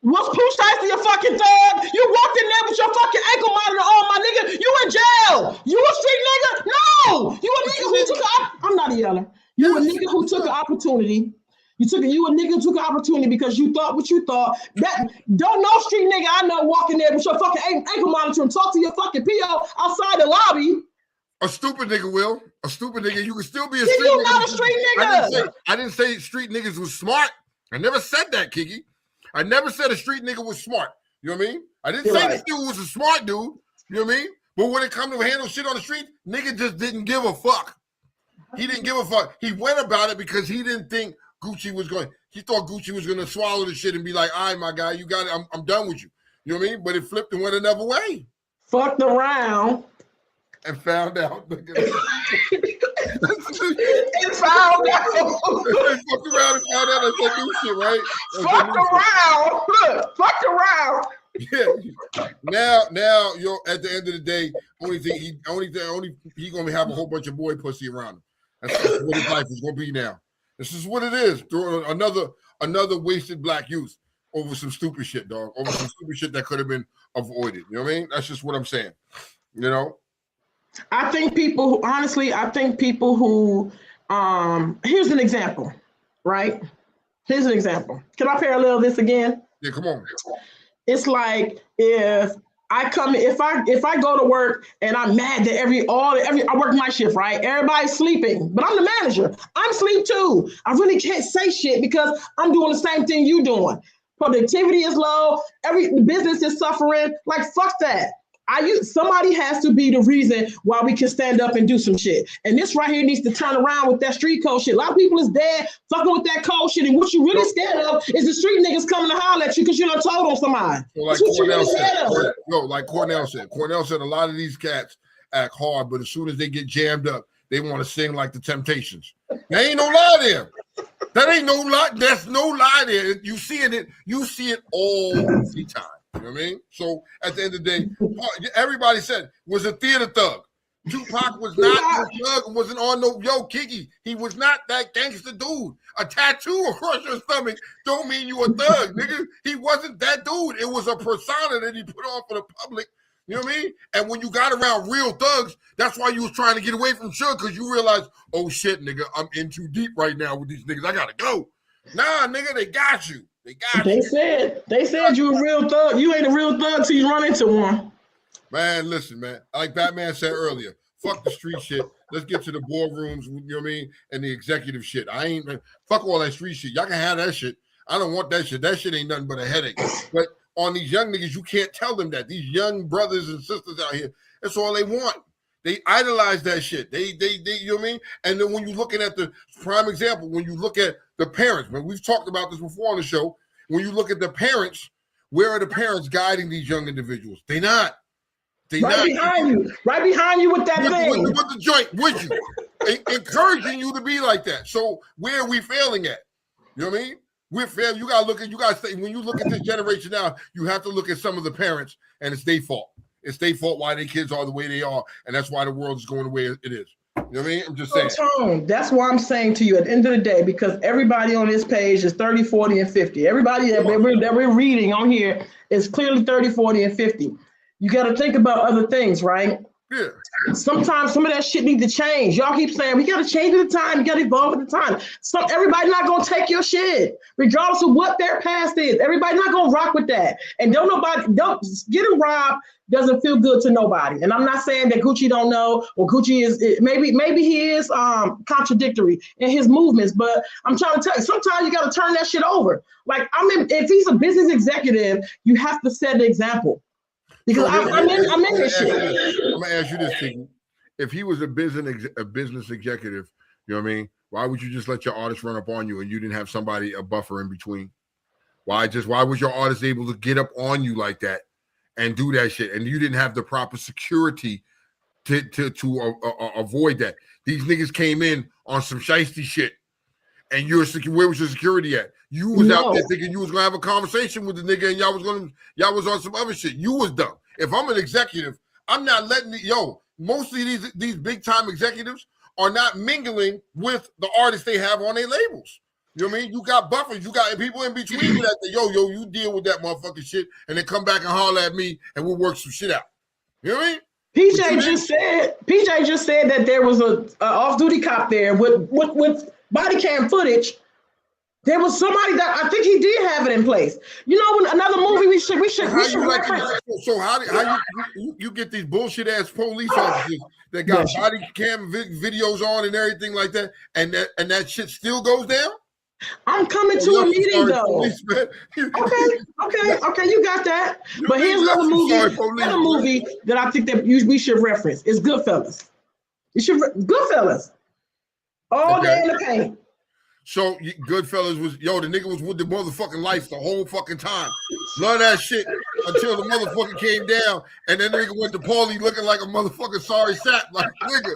Was Pooh Shiesty a fucking thug? You walked in there with your fucking ankle monitor on, my nigga. You in jail. You a street nigga? No. You a nigga who took I'm not a yeller. You a nigga who took an opportunity. You a nigga who took an opportunity because you thought what you thought. That don't no street nigga I know walking there with your fucking ankle monitor and talk to your fucking PO outside the lobby.
A stupid nigga will. A stupid nigga. You can still be a street nigga.
You not a street nigga.
I didn't say street niggas was smart. I never said that, Kiki. I never said a street nigga was smart. You know what I mean? I didn't say this dude was a smart dude. You know what I mean? But when it comes to handle shit on the street, nigga just didn't give a fuck. He didn't give a fuck. He went about it because he didn't think Gucci was going. He thought Gucci was going to swallow the shit and be like, all right, my guy, you got it. I'm done with you. You know what I mean? But it flipped and went another way.
Fucked around.
And found out.
And found out.
Fucked around and found out that's that new shit, right?
Fucked around. Look, fucked around.
Yeah. Now, at the end of the day, he gonna have a whole bunch of boy pussy around him. That's what his life is gonna be now. This is what it is. Another wasted black youth over some stupid shit, dog. Over some stupid shit that could have been avoided. You know what I mean? That's just what I'm saying. You know.
I think people who here's an example, right? Here's an example. Can I parallel this again?
Yeah, come on.
It's like if I go to work and I'm mad that I work night shift, right? Everybody's sleeping, but I'm the manager. I'm asleep too. I really can't say shit because I'm doing the same thing you doing. Productivity is low. The business is suffering. Like, fuck that. Somebody has to be the reason why we can stand up and do some shit. And this right here needs to turn around with that street code shit. A lot of people is dead fucking with that code shit. And what you really scared of is the street niggas coming to holler at you because you done told on somebody.
So like Cornell said, like Cornell said, a lot of these cats act hard, but as soon as they get jammed up, they want to sing like the Temptations. There ain't no lie there. That ain't no lie. There's no lie there. You see it all the time. You know what I mean? So at the end of the day, everybody said was a theater thug. Tupac was not a thug, wasn't on no Kiki. He was not that gangster dude. A tattoo across your stomach don't mean you a thug, nigga. He wasn't that dude. It was a persona that he put on for the public. You know what I mean? And when you got around real thugs, that's why you was trying to get away from Suge, because you realized, oh shit, nigga, I'm in too deep right now with these niggas. I gotta go. Nah, nigga, they got you. They
said you a real thug. You ain't a real thug till you run into one.
Man, listen, man. Like Batman said earlier, fuck the street shit. Let's get to the boardrooms, you know what I mean, and the executive shit. Fuck all that street shit. Y'all can have that shit. I don't want that shit. That shit ain't nothing but a headache. But on these young niggas, you can't tell them that. These young brothers and sisters out here, that's all they want. They idolize that shit. They you know what I mean? And then when you're looking at the prime example, when you look at the parents, man, we've talked about this before on the show. When you look at the parents, where are the parents guiding these young individuals? They not.
Right behind you with that thing.
With the joint, with you. Encouraging you to be like that. So where are we failing at? You know what I mean? We're failing. You gotta say, when you look at this generation now, you have to look at some of the parents, and it's their fault. It's their fault why their kids are the way they are, and that's why the world is going the way it is. You know what I mean? I'm just saying.
Tone, that's why I'm saying to you at the end of the day, because everybody on this page is 30, 40, and 50. Everybody that we're reading on here is clearly 30, 40, and 50. You got to think about other things, right?
Yeah.
Sometimes some of that shit needs to change. Y'all keep saying we got to change at the time. You got to evolve at the time. Everybody not gonna take your shit, regardless of what their past is. Everybody not gonna rock with that. And don't getting robbed doesn't feel good to nobody. And I'm not saying that Gucci don't know, or Gucci is maybe he is contradictory in his movements. But I'm trying to tell you, sometimes you got to turn that shit over. Like if he's a business executive, you have to set the example. Because I'm in this shit.
I'm gonna ask you this, Kiki. If he was a business executive, you know what I mean? Why would you just let your artist run up on you and you didn't have somebody, a buffer in between? Why was your artist able to get up on you like that and do that shit, and you didn't have the proper security to avoid that? These niggas came in on some shiesty shit, and where was your security at? You was out there thinking you was gonna have a conversation with the nigga, and y'all was on some other shit. You was dumb. If I'm an executive, I'm not letting most of these big time executives are not mingling with the artists they have on their labels. You know what I mean? You got buffers, you got people in between that you deal with that motherfucking shit, and then come back and holler at me, and we'll work some shit out. You know what I mean?
PJ just said that there was a off-duty cop there with body cam footage. There was somebody that I think he did have it in place. You know, when another movie we should reference.
So how you get these bullshit ass police officers that got body cam videos on and everything like that, and that shit still goes down?
I'm coming to a meeting though. Okay, you got that. But here's another movie that I think that we should reference. It's Goodfellas. Goodfellas. All day in the paint.
So Goodfellas was, the nigga was with the motherfucking life the whole fucking time. Love that shit until the motherfucker came down, and then nigga went to Paulie looking like a motherfucking sorry sap. Like, nigga,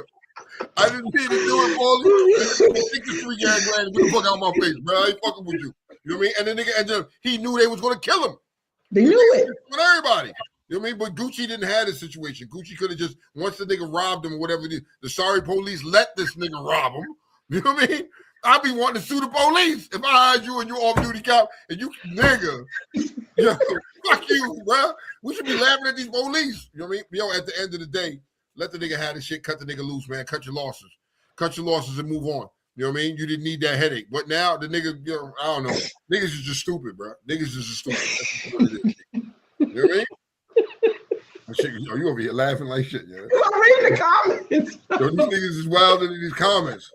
I didn't mean to do it, Paulie. Take the $3 grand and get the fuck out of my face, bro. I ain't fucking with you. You know what I mean? And the nigga, he knew they was gonna kill him.
They knew it.
With everybody. You know what I mean? But Gucci didn't have this situation. Gucci could have just, once the nigga robbed him or whatever, the sorry police let this nigga rob him. You know what I mean? I'd be wanting to sue the police if I hired you and you off-duty cop and you, nigga, fuck you, bro. We should be laughing at these police. You know what I mean? At the end of the day, let the nigga have the shit, cut the nigga loose, man. Cut your losses. Cut your losses and move on. You know what I mean? You didn't need that headache. But now the nigga, I don't know. Niggas is just stupid, bro. Niggas is just stupid. That's what it is. You know what I mean? Shit, you over here laughing like shit, yeah.
I'm reading the comments.
These niggas is wilder than these comments.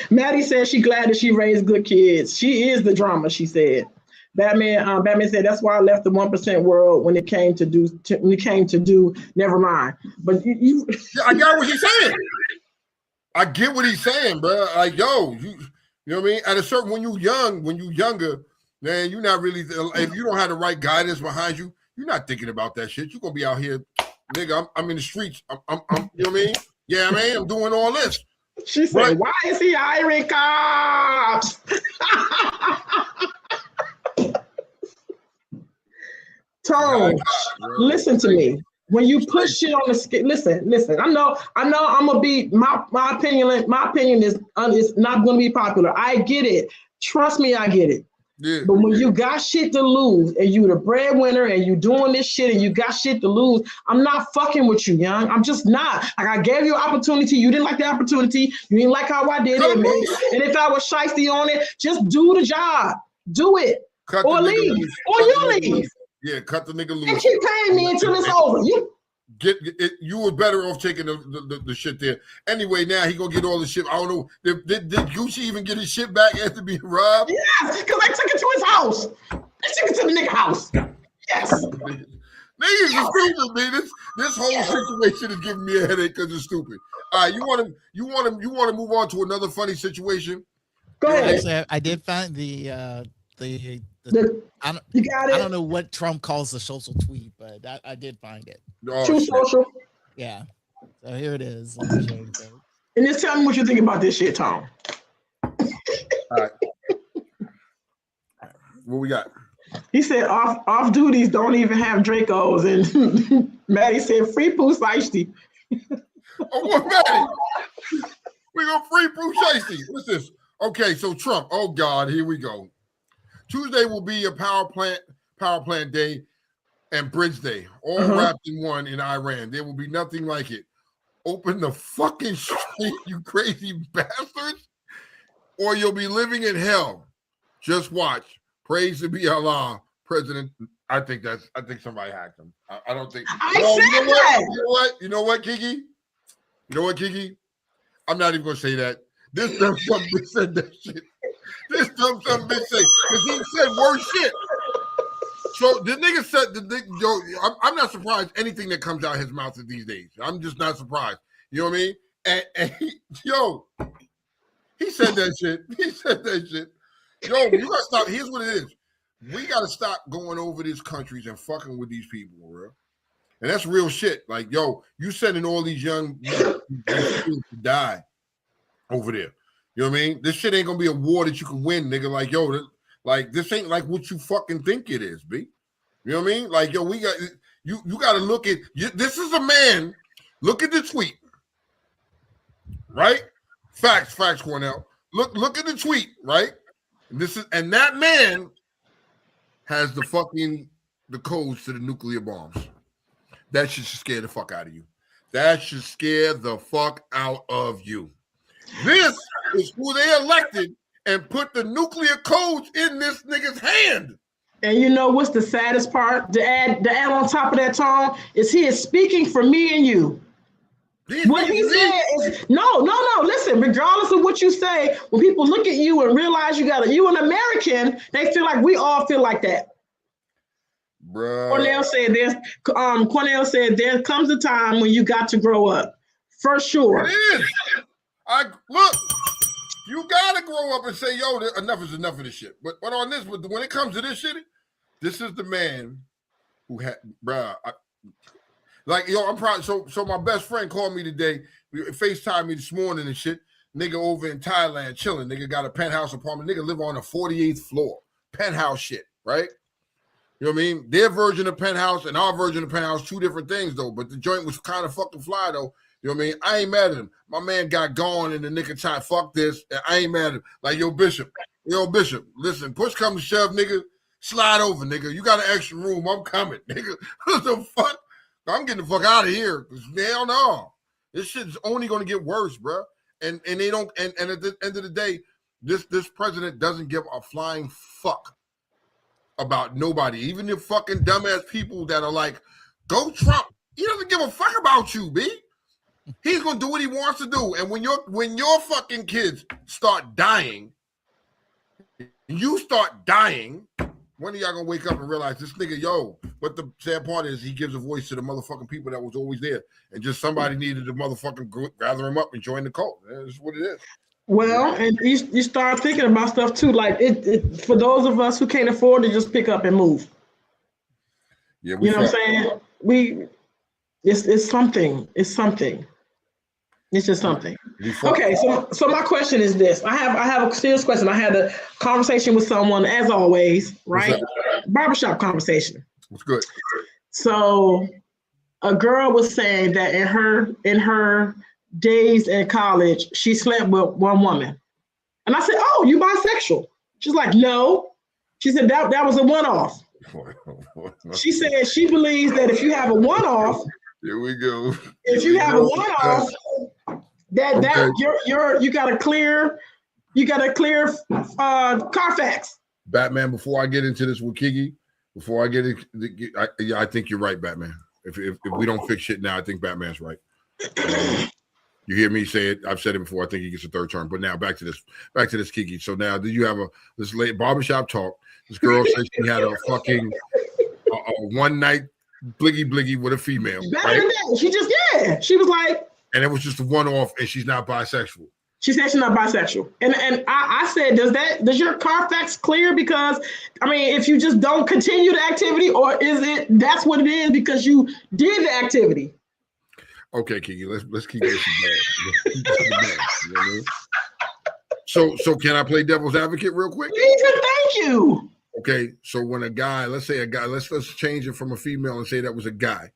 Maddie said she glad that she raised good kids. She is the drama, she said. Batman said that's why I left the 1% world when it came to do. Never mind. But you
yeah, I got what he's saying. I get what he's saying, bro. Like, yo, you know what I mean? At a certain when you younger, man, you're not really. If you don't have the right guidance behind you, you're not thinking about that shit. You're gonna be out here, nigga. I'm in the streets. I'm you know what I mean? Yeah, man, I'm doing all this.
She said, "Why is he hiring cops?" Tone, listen to me. When you put shit on the skin, listen. I know. I'm gonna be my opinion. My opinion is not gonna be popular. I get it. Trust me, I get it.
Yeah.
But when you got shit to lose and you the breadwinner and you doing this shit and you got shit to lose, I'm not fucking with you, young. I'm just not. Like, I gave you an opportunity. You didn't like the opportunity. You didn't like how I did it, man. And if I was shiesty on it, just do the job. Do it. Or leave. Or you leave.
Yeah, cut the nigga loose.
And keep paying me until it's over.
You were better off taking the shit there. Anyway, now he gonna get all the shit. I don't know. Did Gucci even get his shit back after being robbed?
Yes, because I took it to his house. I took it to the nigga house. Yes.
Niggas are stupid, man. This whole situation is giving me a headache because it's stupid. All right, you want to move on to another funny situation?
Go ahead.
Actually, I did find the
you got it.
I don't know what Trump calls the social tweet, but I did find it.
Oh,
True
shit.
social.
Yeah. So here it is. Let me show you folks.
And just tell me what you think about this shit, Tom.
All right. What we got?
He said off duties don't even have Dracos, and Maddie said free Pooh Shiesty.
Oh, what, Maddie? We gonna free Pooh Shiesty. What's this? Okay, so Trump. Oh God, here we go. Tuesday will be a power plant day and bridge day, all wrapped in one in Iran. There will be nothing like it. Open the fucking street, you crazy bastards, or you'll be living in hell. Just watch. Praise to be Allah, President. I think somebody hacked him. I don't think. You know what, Kiki? You know what, Kiki? I'm not even gonna say that. This dumb son bitch said that shit. This dumb son bitch said, because he said worse shit. So the nigga said, I'm not surprised anything that comes out his mouth these days. I'm just not surprised. You know what I mean? And he said that shit. He said that shit. Yo, you gotta stop. Here's what it is. We gotta stop going over these countries and fucking with these people, bro. And that's real shit. Like, yo, you sending all these young people to die over there. You know what I mean? This shit ain't gonna be a war that you can win, nigga. Like, yo, like this ain't like what you fucking think it is, B. You know what I mean? Like, yo, we got you gotta look at this is a man. Look at the tweet. Right? Facts, Cornell. Look at the tweet, right? And that man has the codes to the nuclear bombs. That should scare the fuck out of you. That should scare the fuck out of you. This is who they elected and put the nuclear codes in this nigga's hand.
And you know what's the saddest part? To add on top of that, Tom, is he is speaking for me and you. What he said is no. Listen, regardless of what you say, when people look at you and realize you an American, they feel like we all feel like that.
Bruh.
Cornell said there comes a time when you got to grow up. For sure.
It is. Look, you gotta grow up and say, yo, enough is enough of this shit. But on this, when it comes to this shit, this is the man who had, bruh. Like, yo, I'm proud. So my best friend called me today, FaceTimed me this morning and shit. Nigga over in Thailand chilling. Nigga got a penthouse apartment. Nigga live on the 48th floor. Penthouse shit, right? You know what I mean? Their version of penthouse and our version of penthouse, two different things though. But the joint was kind of fucking fly though. You know what I mean? I ain't mad at him. My man got gone in the nick of time. Fuck this. And I ain't mad at him. Like, yo, Bishop, listen, push come to shove, nigga. Slide over, nigga. You got an extra room. I'm coming, nigga. What the fuck? I'm getting the fuck out of here. Hell no. This shit's only going to get worse, bro. And they don't, and at the end of the day, this president doesn't give a flying fuck about nobody. Even the fucking dumbass people that are like, go Trump. He doesn't give a fuck about you, B. He's going to do what he wants to do. And when your fucking kids start dying, you start dying, When are y'all gonna wake up and realize this nigga, yo? But the sad part is he gives a voice to the motherfucking people that was always there, and just somebody needed to motherfucking gather him up and join the cult. That's what it is.
Well, and you start thinking about stuff too, like it for those of us who can't afford to just pick up and move.
Yeah,
you know what I'm saying? It's something. It's something. It's just something. Okay, so my question is this. I have a serious question. I had a conversation with someone, as always, right? Barbershop conversation.
What's good?
So a girl was saying that in her days in college, she slept with one woman. And I said, "Oh, you bisexual?" She's like, "No." She said that was a one-off. She said she believes that if you have a one-off,
here we go.
If you have a one-off, you got a clear Carfax.
Batman, before I get into this with Kiki, before I get it, I think you're right, Batman. If we don't fix shit now, I think Batman's right. You hear me say it? I've said it before. I think he gets a third term. But now back to this, Kiki. So now, do you have this late barbershop talk? This girl said she had a fucking one night bliggy with a female.
Right? She was like,
and it was just a one off, and she's not bisexual.
She said she's not bisexual, and I said, does your Carfax clear? Because I mean, if you just don't continue the activity, or is it that's what it is because you did the activity?
Okay, Kiki, let's keep this going. You know what I mean? So can I play devil's advocate real quick?
Thank you.
Okay, so when let's change it from a female and say that was a guy,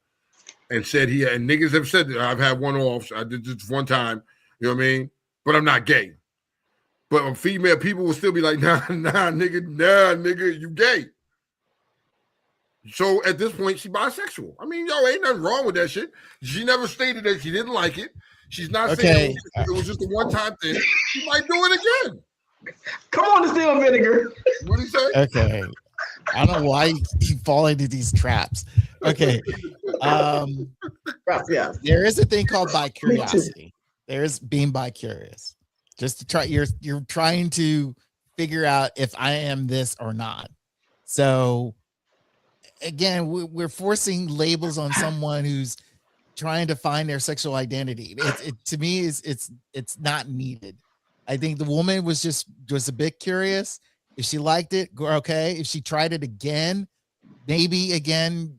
and said and niggas have said that I've had one-offs, I did this one time, you know what I mean? But I'm not gay. But female people will still be like, nah, nigga, you gay. So at this point, she's bisexual. I mean, ain't nothing wrong with that shit. She never stated that she didn't like it. She's not saying it was just a one-time thing. She might do it again.
Come on, Distill Vinegar.
What did he say?
Okay. I don't know why you fall into these traps. Okay.
Yeah.
There is a thing called bi-curiosity. There's being bi-curious. Just to try, you're trying to figure out if I am this or not. So again, we're forcing labels on someone who's trying to find their sexual identity. To me, it's not needed. I think the woman was a bit curious. If she liked it, okay. If she tried it again, maybe again,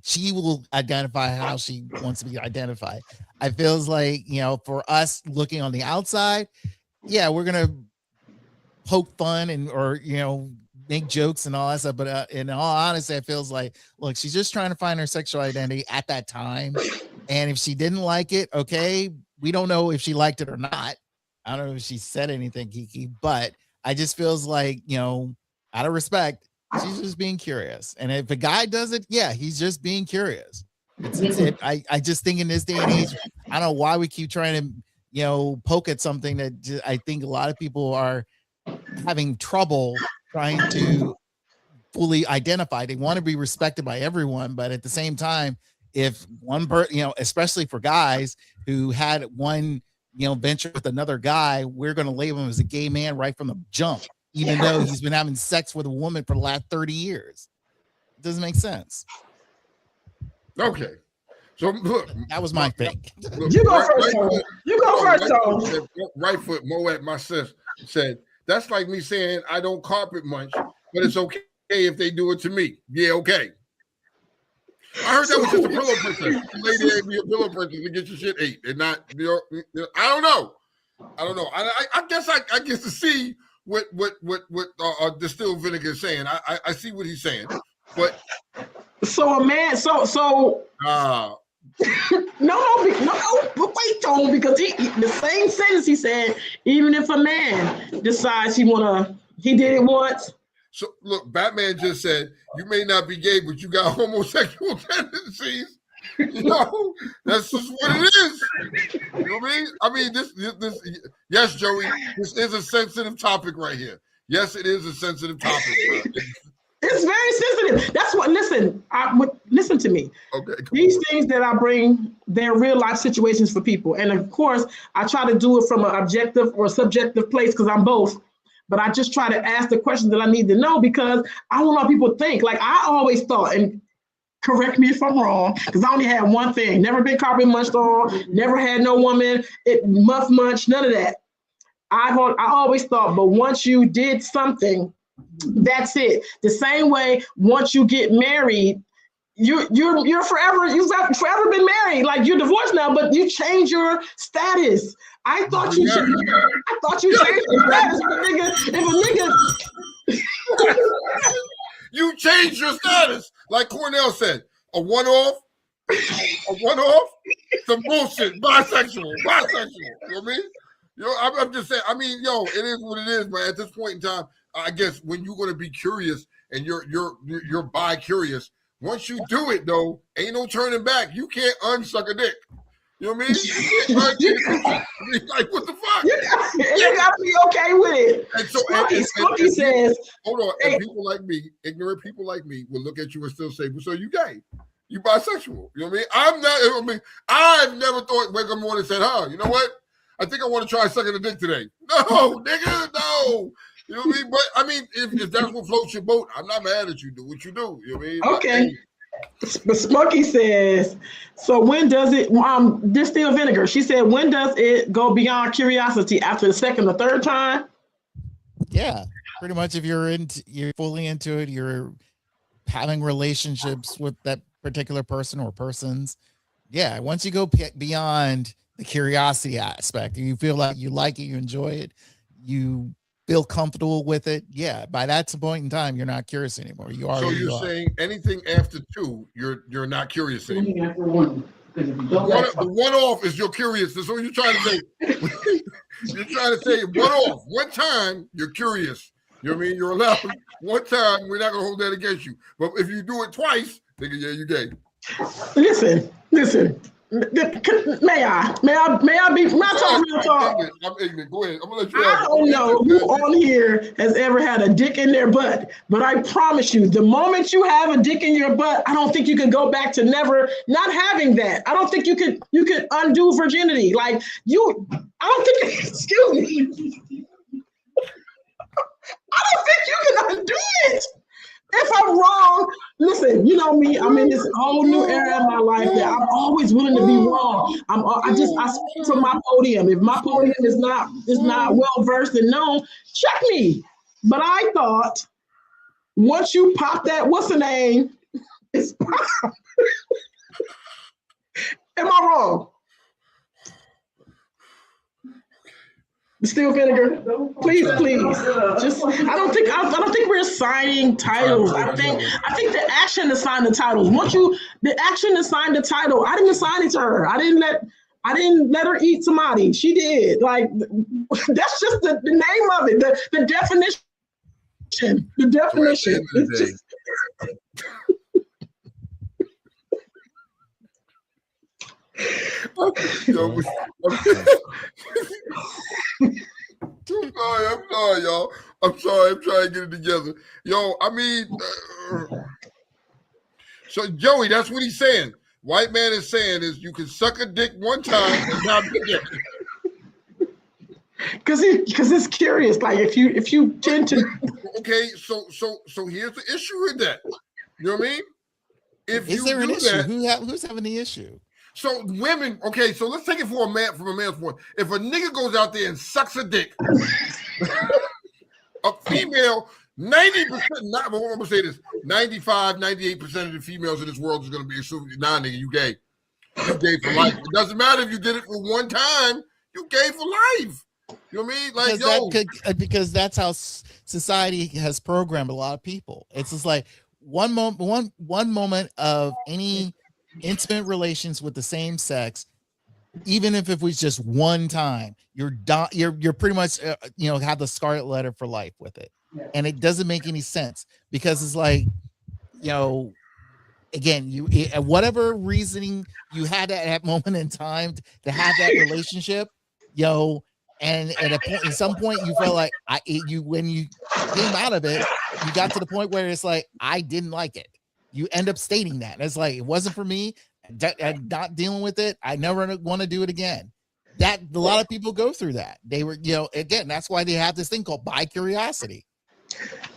she will identify how she wants to be identified. I feels like, for us looking on the outside, yeah, we're gonna poke fun or make jokes and all that stuff. But in all honesty, it feels like, look, she's just trying to find her sexual identity at that time. And if she didn't like it, okay, we don't know if she liked it or not. I don't know if she said anything, Kiki, but I just feels like, out of respect, she's just being curious. And if a guy does it, yeah, he's just being curious. I just think in this day and age, I don't know why we keep trying to, poke at something that I think a lot of people are having trouble trying to fully identify. They want to be respected by everyone, but at the same time, if one person, especially for guys who had one, venture with another guy, we're going to label him as a gay man right from the jump, even though he's been having sex with a woman for the last 30 years. It doesn't make sense.
Okay. So look,
that was my thing.
Look, you go first, Tone. You go first, Tone.
Right foot, Moet, my sis, said, that's like me saying I don't carpet much, but it's okay if they do it to me. Yeah, okay. I heard that was just a pillow princess. The lady ate me a pillow princess to get your shit ate, and not I don't know. I guess I get to see what Distill Vinegar is saying. I see what he's saying, but
so a man, no, but wait, Tone, because the same sentence he said, even if a man decides he did it once.
So look, Batman just said, you may not be gay, but you got homosexual tendencies. That's just what it is. You know what I mean? I mean, this yes, Joey, this is a sensitive topic right here. Yes, it is a sensitive topic, bro.
It's very sensitive. That's what, listen to me.
Okay.
These things that I bring, they're real life situations for people. And of course, I try to do it from an objective or subjective place because I'm both. but I just try to ask the questions that I need to know because I don't know how people think. Like I always thought, and correct me if I'm wrong, because I only had one thing: never been carpet munched on, never had no woman, muff munch, none of that. I always thought, but once you did something, that's it. The same way, once you get married, you're forever. You've forever been married. Like you're divorced now, but you change your status. I thought you changed your status. If a nigga,
you change your status, like Cornell said. A one-off, some bullshit. Bisexual. You know what I mean? I'm just saying. I mean, it is what it is, man. At this point in time, I guess when you're going to be curious and you're bi-curious, once you do it, though, ain't no turning back. You can't unsuck a dick. You know what I mean? Like, what the fuck?
You got to be okay with it. And so, Smokey says,
hold on. And people like me, ignorant people like me, will look at you and still say, well, so you gay. You bisexual. You know what I mean? I've never thought, wake up in the morning and said, you know what? I think I want to try sucking a dick today. No, nigga, no. You know what I mean? But I mean, if that's what floats your boat, I'm not mad at you. Do what you do. You know what I mean?
Okay. But Smokey says, so when does it distill vinegar? She said, when does it go beyond curiosity? After the second or third time?
Yeah, pretty much. If you're fully into it, you're having relationships with that particular person or persons. Yeah, once you go beyond the curiosity aspect, and you feel like you like it, you enjoy it, you feel comfortable with it. Yeah, by that point in time, you're not curious anymore. So
you're saying anything after 2, you're not curious anymore. The one-off is you're curious. That's what you're trying to say. You're trying to say one-off. One time, you're curious. You know what I mean? You're allowed one time. We're not gonna hold that against you. But if you do it twice, nigga, yeah, you gay.
Listen. May I be? May I talk real talk?
I'm ignorant. Go ahead. I'm gonna let you.
I don't know who on here has ever had a dick in their butt, but I promise you, the moment you have a dick in your butt, I don't think you can go back to never not having that. I don't think you could undo virginity. Like you, I don't think. Excuse me. I don't think you can undo it. If I'm wrong, listen, you know me, I'm in this whole new era of my life that I'm always willing to be wrong. I speak from my podium. If my podium is not well versed and known, check me. But I thought once you pop that, what's the name? It's pop. Am I wrong? Still vinegar, please. Just I don't think we're assigning titles. I think the action assigned the titles. The action assigned the title. I didn't assign it to her. I didn't let her eat somebody. She did. Like that's just the name of it. The definition. The definition. It's just,
I'm sorry, y'all. I'm sorry. I'm trying to get it together. Yo, I mean, so Joey, that's what he's saying. White man is saying is you can suck a dick one time and not be gay.
Because it's curious. Like if you tend to.
Okay, so here's the issue with that. You know what I mean?
Is there an issue? Who's having the issue?
So women, okay, so let's take it from a man's point. If a nigga goes out there and sucks a dick, a female, 90%, I'm gonna say this, 95, 98% of the females in this world is gonna be assuming, nah, nigga, you gay. You gay for life. It doesn't matter if you did it for one time, you gay for life. You know what I mean? Like,
because that's how society has programmed a lot of people. It's just like one moment of any intimate relations with the same sex, even if it was just one time, you're pretty much have the scarlet letter for life with it. And it doesn't make any sense because it's like, again, whatever reasoning you had at that moment in time to have that relationship, and at some point you felt like when you came out of it, you got to the point where it's like, I didn't like it. You end up stating that. It's like, it wasn't for me. I'm not dealing with it. I never want to do it again. that a lot of people go through that. They were, again, that's why they have this thing called bi curiosity.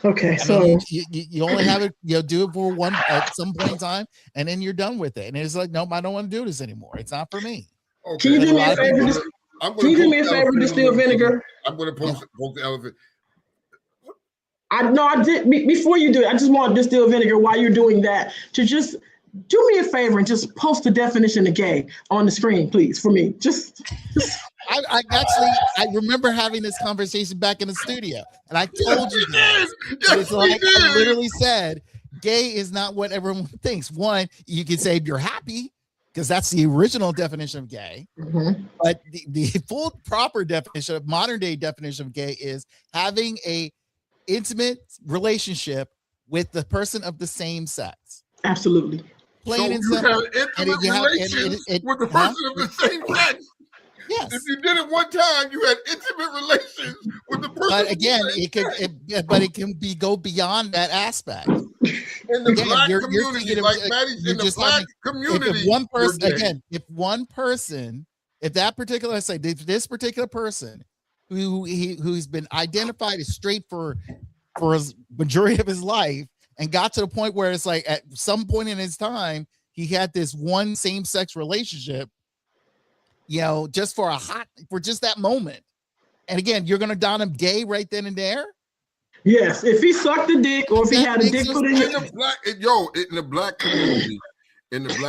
Okay,
I mean, you only have it, do it for one at some point in time, and then you're done with it. And it's like, nope, I don't want to do this anymore. It's not for me.
Okay.
Can you do me a favor? Can you do me a favor, distill vinegar?
I'm going to post the elephant.
I did. Before you do it, I just want distill vinegar while you're doing that to just do me a favor and just post the definition of gay on the screen, please, for me.
I remember having this conversation back in the studio, and I told you guys, it's like I literally said, gay is not what everyone thinks. One, you can say you're happy because that's the original definition of gay, but the full proper definition of modern day definition of gay is having a intimate relationship with the person of the same sex.
Absolutely.
Plain and simple. Intimate relations with the person of the same sex.
Yes.
If you did it one time, you had intimate relations with the person.
But again, it can go beyond that aspect.
In the black community, like Maddie's in the black community. If that particular, this particular person who's been identified as straight for his majority of his life, and got to the point where it's like at some point in his time, he had this one same-sex relationship, just for just that moment. And again, you're going to don him gay right then and there?
Yes. If he sucked a dick or if he had a dick put in
in the black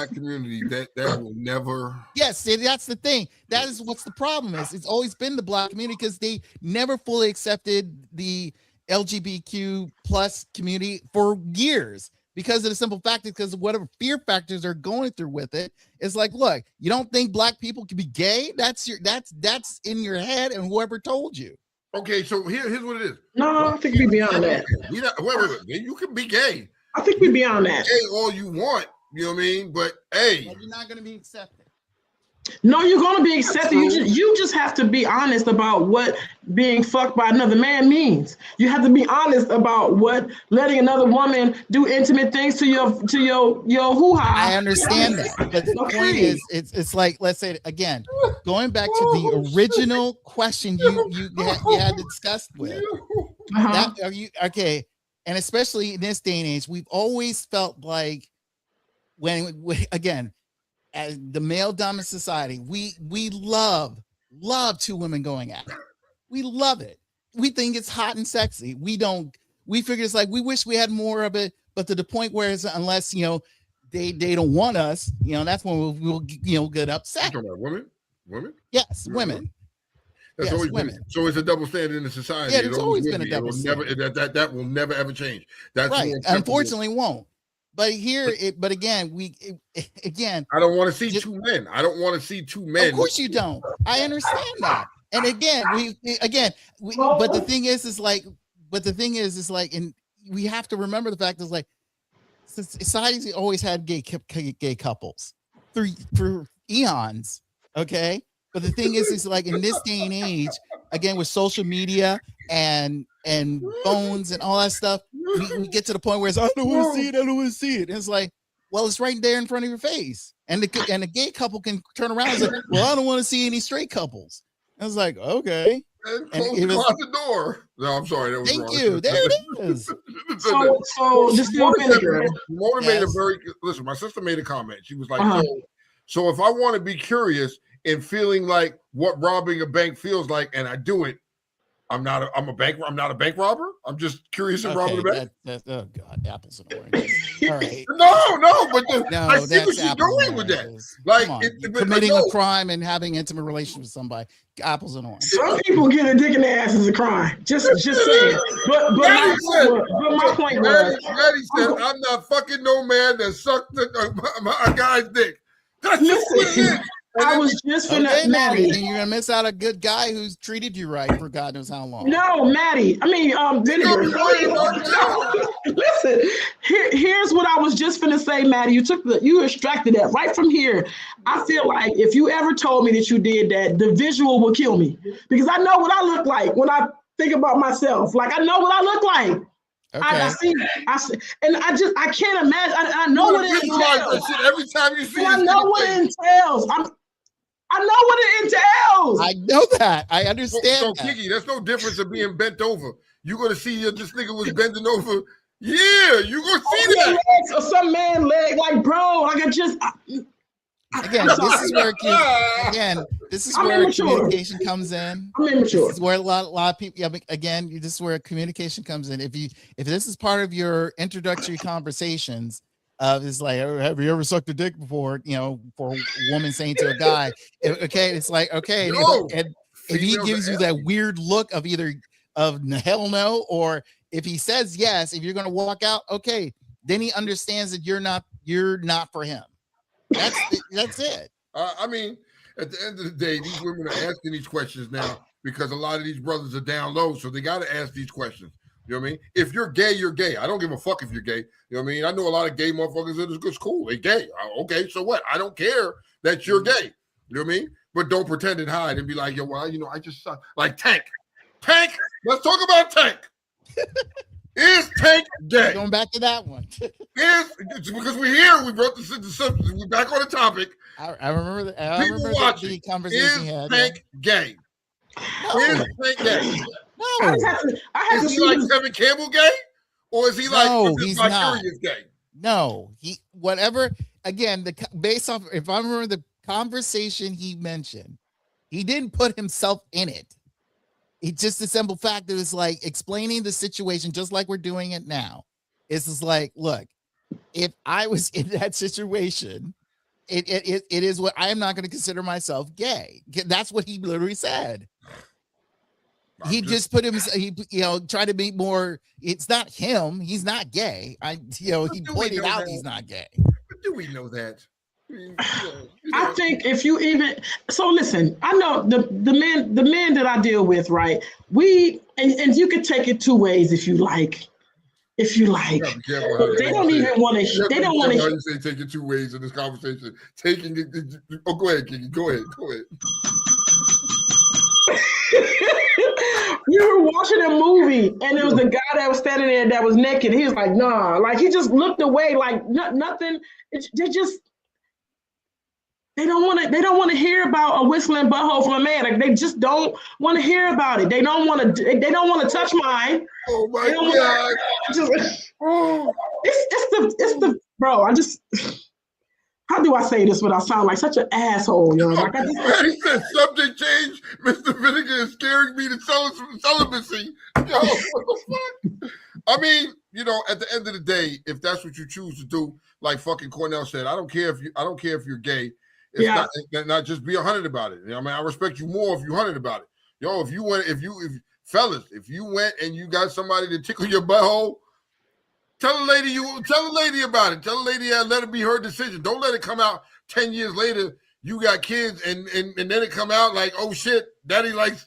community, that will never.
Yes, that's the thing. That is what's the problem is. It's always been the black community because they never fully accepted the LGBTQ plus community for years because of the simple fact because of whatever fear factors they're going through with it. It's like, look, you don't think black people can be gay? That's in your head and whoever told you.
Okay, so here's what it is.
No, I think we're beyond that.
Wait. You can be gay.
I think we're beyond that.
Gay all you want, you know what I mean? But hey,
you're not going to be accepted.
No, you're going to be accepted. You just have to be honest about what being fucked by another man means. You have to be honest about what letting another woman do intimate things to your hoo-ha.
I understand that, but the point is, it's like, let's say again, going back to the original question you had discussed with. Are you okay? And especially in this day and age, we've always felt like when again. As the male dominant society, we love two women going at it. We love it. We think it's hot and sexy. We figure it's like we wish we had more of it, but to the point where it's unless they don't want us, that's when we'll get upset.
You're talking about women?
Yes, women.
That's always women. So it's a double standard in the society.
Yeah, it's always been a double standard.
That will never ever change. That's
right. Unfortunately, won't. But here, again, I
don't want to see two men. I don't want to see two men.
Of course you don't. I understand that. And again, but the thing is like, and we have to remember the fact is like, society's always had gay couples for eons. Okay. But the thing is like in this day and age, again, with social media and phones and all that stuff, we get to the point where it's, I don't want to see it. And it's like, well, it's right there in front of your face. And the gay couple can turn around and say, well, I don't want to see any straight couples. And it's like, okay.
And close the door. No, I'm sorry. That was
thank
wrong.
you. There it is.
So just
motivated very. Listen, my sister made a comment. She was like, so if I want to be curious and feeling like what robbing a bank feels like, and I do it, I'm not a bank robber. I'm just curious and robbing a bank.
Oh God, apples and oranges. All right.
I see what you're doing with that. Like
committing a crime and having intimate relations with somebody. Apples and oranges.
Some people get a dick in the ass as a crime. Just saying. But my point was,
Maddie said, I'm not fucking no man that sucked a guy's dick. That's just what it is.
I was just finna, Maddie.
And you're gonna miss out a good guy who's treated you right for God knows how long.
No, Maddie. I mean, Vinegar. Listen, here's what I was just finna say, Maddie. You extracted that right from here. I feel like if you ever told me that you did that, the visual will kill me because I know what I look like when I think about myself. Like I know what I look like. Okay. I see, and I can't imagine. I know what it entails.
Every time you see,
I know what it entails. I know what it entails.
I know that. I understand.
So Kiki, there's no difference of being bent over. You're gonna see this nigga was bending over. Yeah, you gonna see that.
Legs or some man leg, like bro, like I just.
Again, this is where communication comes in.
I'm immature.
This is where a lot of people. Again, this is where communication comes in. If this is part of your introductory conversations, it's like, have you ever sucked a dick before? You know, for a woman saying to a guy, okay, it's like, okay, and if he gives you that weird look of either of hell no, or if he says yes, if you're gonna walk out, okay, then he understands that you're not for him. That's it.
I mean, at the end of the day, these women are asking these questions now because a lot of these brothers are down low, so they got to ask these questions. You know what I mean? If you're gay, you're gay. I don't give a fuck if you're gay. You know what I mean? I know a lot of gay motherfuckers that is cool. They gay. Okay, so what? I don't care that you're gay. You know what I mean? But don't pretend and hide and be like, yo, well, I just saw like Tank. Tank. Let's talk about Tank. Is Tank gay?
Going back to that one.
It's because we're here. We brought this into substance. We're back on the topic.
I remember that. I
People
remember
watching.
the conversation he had.
Is Tank gay?
No.
Is Tank gay?
No.
Is he like Kevin Campbell gay? Or is he like
he's not
gay?
No, whatever. Again, based off, if I remember the conversation he mentioned, he didn't put himself in it. It's just a simple fact that it's like explaining the situation, just like we're doing it now. It's just like, look, if I was in that situation, it is what I am not going to consider myself gay. That's what he literally said. He just put him, try to be more. It's not him. He's not gay. He pointed out he's not gay.
But do we know that?
I think if you even listen, I know the men that I deal with, right? And you can take it two ways if you like. They don't even want to. They don't want to.
You say take it two ways in this conversation. Taking it. Oh, go ahead, Kiki. Go ahead.
We were watching a movie, and there was a guy that was standing there that was naked. He was like, "Nah," like he just looked away, like nothing. They don't want to hear about a whistling butthole from a man. Like they just don't want to hear about it. They don't want to touch mine.
Oh my God!
It's the bro. How do I say this without sounding like such an asshole? Yo? Like
he said subject change. Mr. Vinegar is scaring me to celibacy. Yo, what the fuck? I mean, at the end of the day, if that's what you choose to do, like fucking Cornell said, I don't care if you're gay. It's not just be 100 about it. I mean, I respect you more if you're 100 about it. Yo, if you went and you got somebody to tickle your butthole, tell the lady about it. Tell the lady let it be her decision. Don't let it come out 10 years later. You got kids and then it come out like, oh shit, daddy was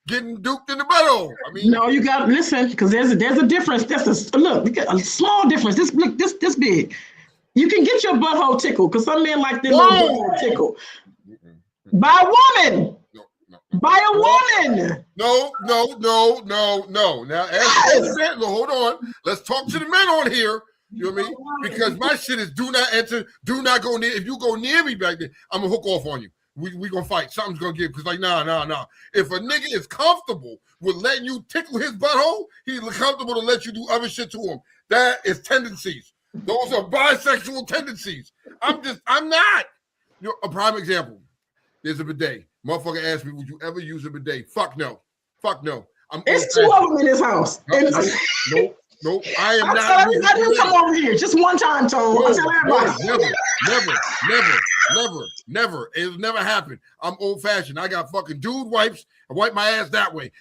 getting duped in the butthole. I mean,
no, you got to listen because there's a difference. That's a small difference. This big. You can get your butthole tickled because some men like their little butthole tickled by a woman. By a woman.
No. Now, hold on. Let's talk to the men on here. You know what I mean? Because my shit is do not enter, do not go near. If you go near me back there, I'm gonna hook off on you. We gonna fight. Something's gonna give. Because nah. If a nigga is comfortable with letting you tickle his butthole, he's comfortable to let you do other shit to him. That is tendencies. Those are bisexual tendencies. I'm not. A prime example. There's a bidet. Motherfucker asked me, would you ever use a bidet? Fuck no.
It's two of them in this house.
Nope. I am not.
I didn't come over here just one time, Tone.
Never. It'll never happen. I'm old fashioned. I got fucking dude wipes. I wipe my ass that way.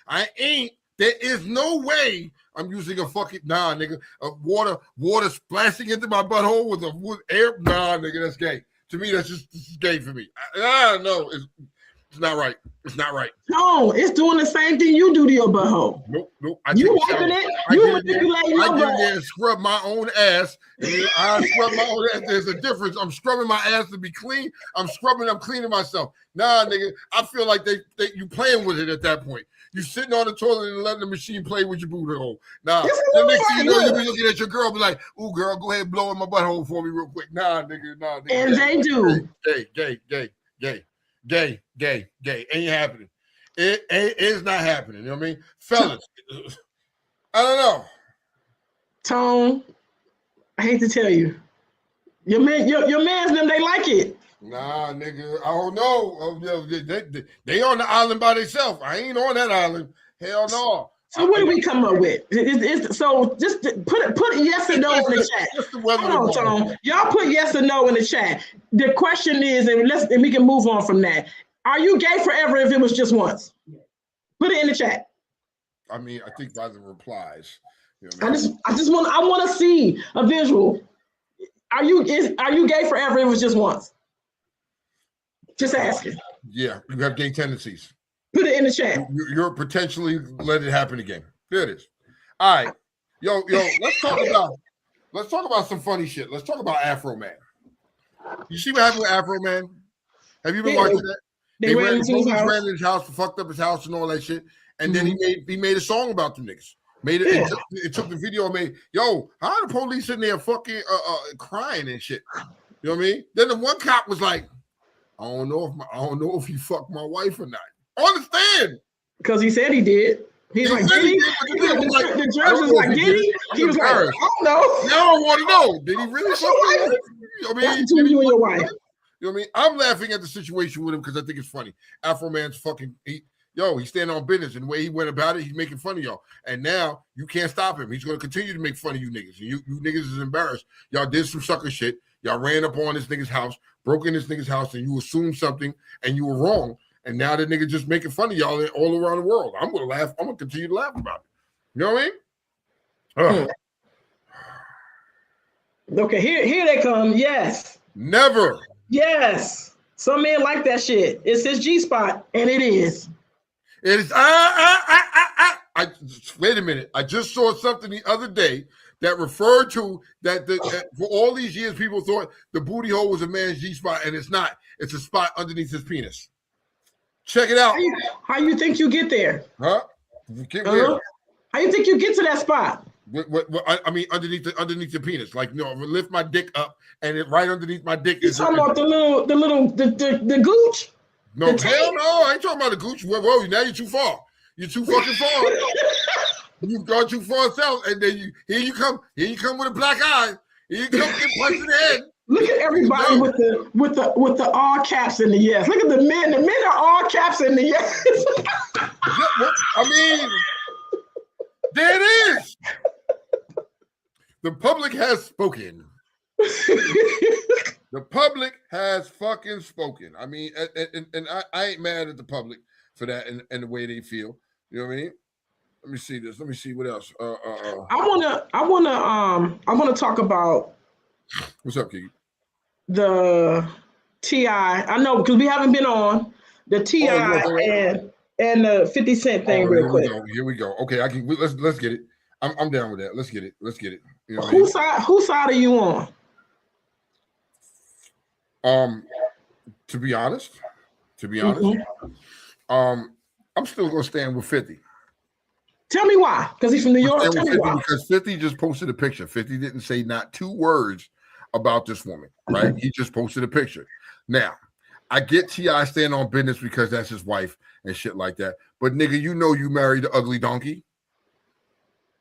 There is no way I'm using a fucking nigga. Water splashing into my butthole with air. Nah, nigga, that's gay. To me, this is gay for me. No, it's not right. It's not right.
No, it's doing the same thing you do to your butthole.
Nope.
You wiping it. You manipulating your butt.
I get there and scrub my own ass. I scrub my own ass. There's a difference. I'm scrubbing my ass to be clean. I'm cleaning myself. Nah, nigga, I feel like you playing with it at that point. You sitting on the toilet and letting the machine play with your booty hole. Nah, the next thing you know, you be looking at your girl, be like, "Ooh, girl, go ahead and blow in my butthole for me real quick." Nah, nigga.
And they do.
Gay. Gay. Ain't happening. It is not happening. You know what I mean? Fellas, I don't know.
Tone, I hate to tell you. Your man's them, they like it.
Nah, nigga, I don't know. They on the island by themselves. I ain't on that island. Hell no.
So what do we come up with? So just put yes or no in the chat. Hold on, Tone. Y'all put yes or no in the chat. The question is, and we can move on from that. Are you gay forever if it was just once? Put it in the chat.
I mean, I think by the replies. You know
what I mean? I want to see a visual. Are you gay forever if it was just once? Just asking.
Yeah, you have gay tendencies.
Put it in the chat.
You're potentially let it happen again. There it is. All right. Yo, let's talk about some funny shit. Let's talk about Afro Man. You see what happened with Afro Man? Have you been watching that? They ran into his house, fucked up his house and all that shit. And then he made a song about them niggas. It took the video and made, how the police in there fucking crying and shit. You know what I mean? Then the one cop was like, I don't know if he fucked my wife or not. Understand?
Because he said he did. He's like, did he? The judge was like, did he? He was like, I don't know.
I don't want to know. Did he really fuck my wife? You know what I mean?
You and your wife.
You know what I mean? I'm laughing at the situation with him because I think it's funny. Afro Man's fucking, he's standing on business, and the way he went about it, he's making fun of y'all. And now you can't stop him. He's going to continue to make fun of you niggas. And you niggas is embarrassed. Y'all did some sucker shit. Y'all ran up on this nigga's house, broke in this nigga's house, and you assumed something, and you were wrong. And now the nigga just making fun of y'all all around the world. I'm going to laugh. I'm going to continue to laugh about it. You know what I mean?
Okay, here they come. Yes.
Never.
Yes. Some men like that shit. It's his G-spot, and it is.
It is. Wait a minute. I just saw something the other day that referred to that for all these years people thought the booty hole was a man's G-spot, and it's not. It's a spot underneath his penis. Check it out.
How you think you get there?
Huh? Get where?
How you think you get to that spot?
What, I mean, underneath the penis. Like, lift my dick up, and it right underneath my dick.
You talking about the gooch?
No, hell no. I ain't talking about the gooch. Whoa, now you're too far. You're too fucking far. You've gone too far south, and then here you come with a black eye. Here you come get punched in the head.
Look at everybody with the all caps in the yes. Look at the men. The men are all caps in the yes.
I mean, there it is. The public has spoken. The public has fucking spoken. I mean, and I ain't mad at the public for that and the way they feel. You know what I mean? Let me see this. Let me see what else.
I wanna talk about.
What's up, Kiki?
The T.I. I know because we haven't been on the T.I. and the 50 Cent thing real quick.
Here we go. Okay, let's get it. I'm down with that. Let's get it. You know
whose side are you on?
To be honest, I'm still gonna stand with 50.
Tell me why. Because he's from New York. Tell me why.
Because 50 just posted a picture. 50 didn't say not two words about this woman, right? He just posted a picture. Now, I get T.I. staying on business because that's his wife and shit like that. But nigga, you married the ugly donkey.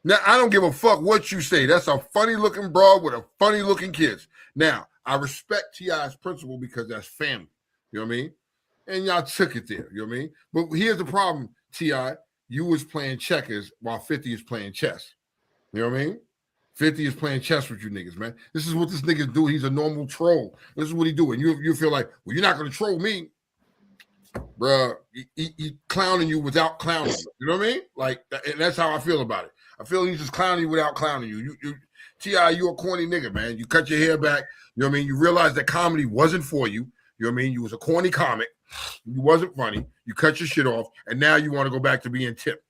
Now, I don't give a fuck what you say. That's a funny looking broad with a funny looking kids. Now, I respect T.I.'s principle because that's family. You know what I mean? And y'all took it there. You know what I mean? But here's the problem, T.I. You was playing checkers while 50 is playing chess. You know what I mean? 50 is playing chess with you niggas, man. This is what this nigga do. He's a normal troll. This is what he do. And you feel like, well, you're not going to troll me. Bruh, he clowning you without clowning you. You know what I mean? Like, and that's how I feel about it. I feel he's just clowning you without clowning you. T.I., you a corny nigga, man. You cut your hair back. You know what I mean? You realize that comedy wasn't for you. You know what I mean? You was a corny comic. You wasn't funny. You cut your shit off. And now you want to go back to being tip.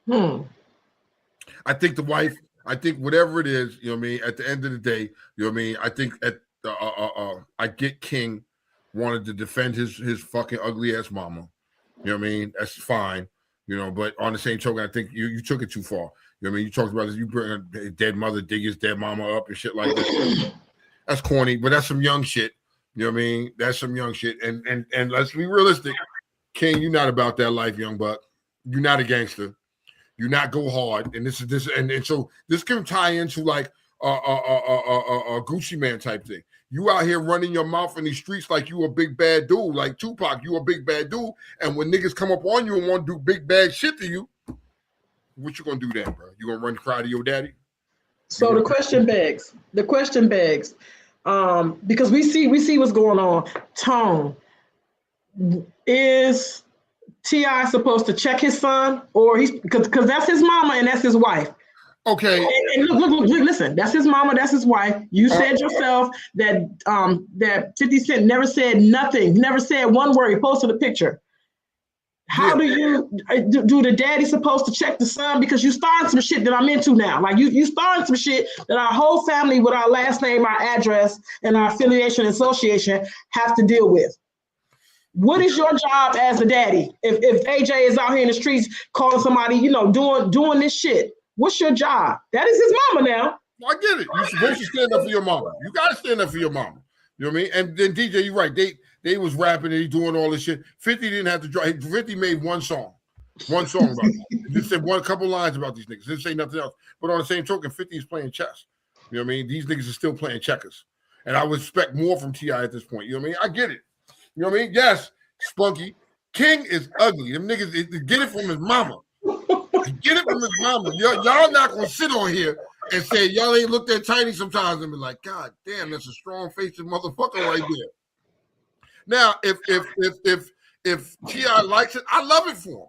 I think the wife, I think whatever it is, you know what I mean? At the end of the day, you know what I mean? I think I get King wanted to defend his fucking ugly ass mama. You know what I mean? That's fine. You know, but on the same token, I think you took it too far. You know what I mean? You talked about this, you bring a dead mother, dig his dead mama up and shit like that. That's corny, but that's some young shit. You know what I mean? That's some young shit. And let's be realistic. King, you're not about that life, young buck. You're not a gangster. You're not go hard. And so this can tie into like a Gucci Man type thing. You out here running your mouth in these streets like you a big bad dude, like Tupac, you a big bad dude. And when niggas come up on you and want to do big bad shit to you, what you gonna do then, bro? You gonna run cry to your daddy?
So the question begs, because we see what's going on. Tone, is T.I. supposed to check his son, or he's because that's his mama and that's his wife?
Okay.
And look, listen, that's his mama, that's his wife. You said yourself that that 50 Cent never said nothing, never said one word. He posted a picture. How do you do the daddy supposed to check the son? Because you starting some shit that I'm into now. Like you starting some shit that our whole family with our last name, our address, and our affiliation association have to deal with. What is your job as a daddy? If AJ is out here in the streets calling somebody, doing this shit, what's your job? That is his mama now.
I get it. You're supposed to stand up for your mama. You got to stand up for your mama. You know what I mean? And then DJ, you're right. They was rapping and he doing all this shit. 50 didn't have to drive. 50 made one song about it. He just said one couple lines about these niggas. Didn't say nothing else. But on the same token, 50 is playing chess. You know what I mean? These niggas are still playing checkers. And I would expect more from T.I. at this point. You know what I mean? I get it. You know what I mean? Yes, Spunky. King is ugly. Them niggas get it from his mama. Get it from his mama. Y'all not gonna sit on here and say y'all ain't looked at Tiny sometimes and be like, God damn, that's a strong faced motherfucker right there. Now, if T.I. likes it, I love it for him.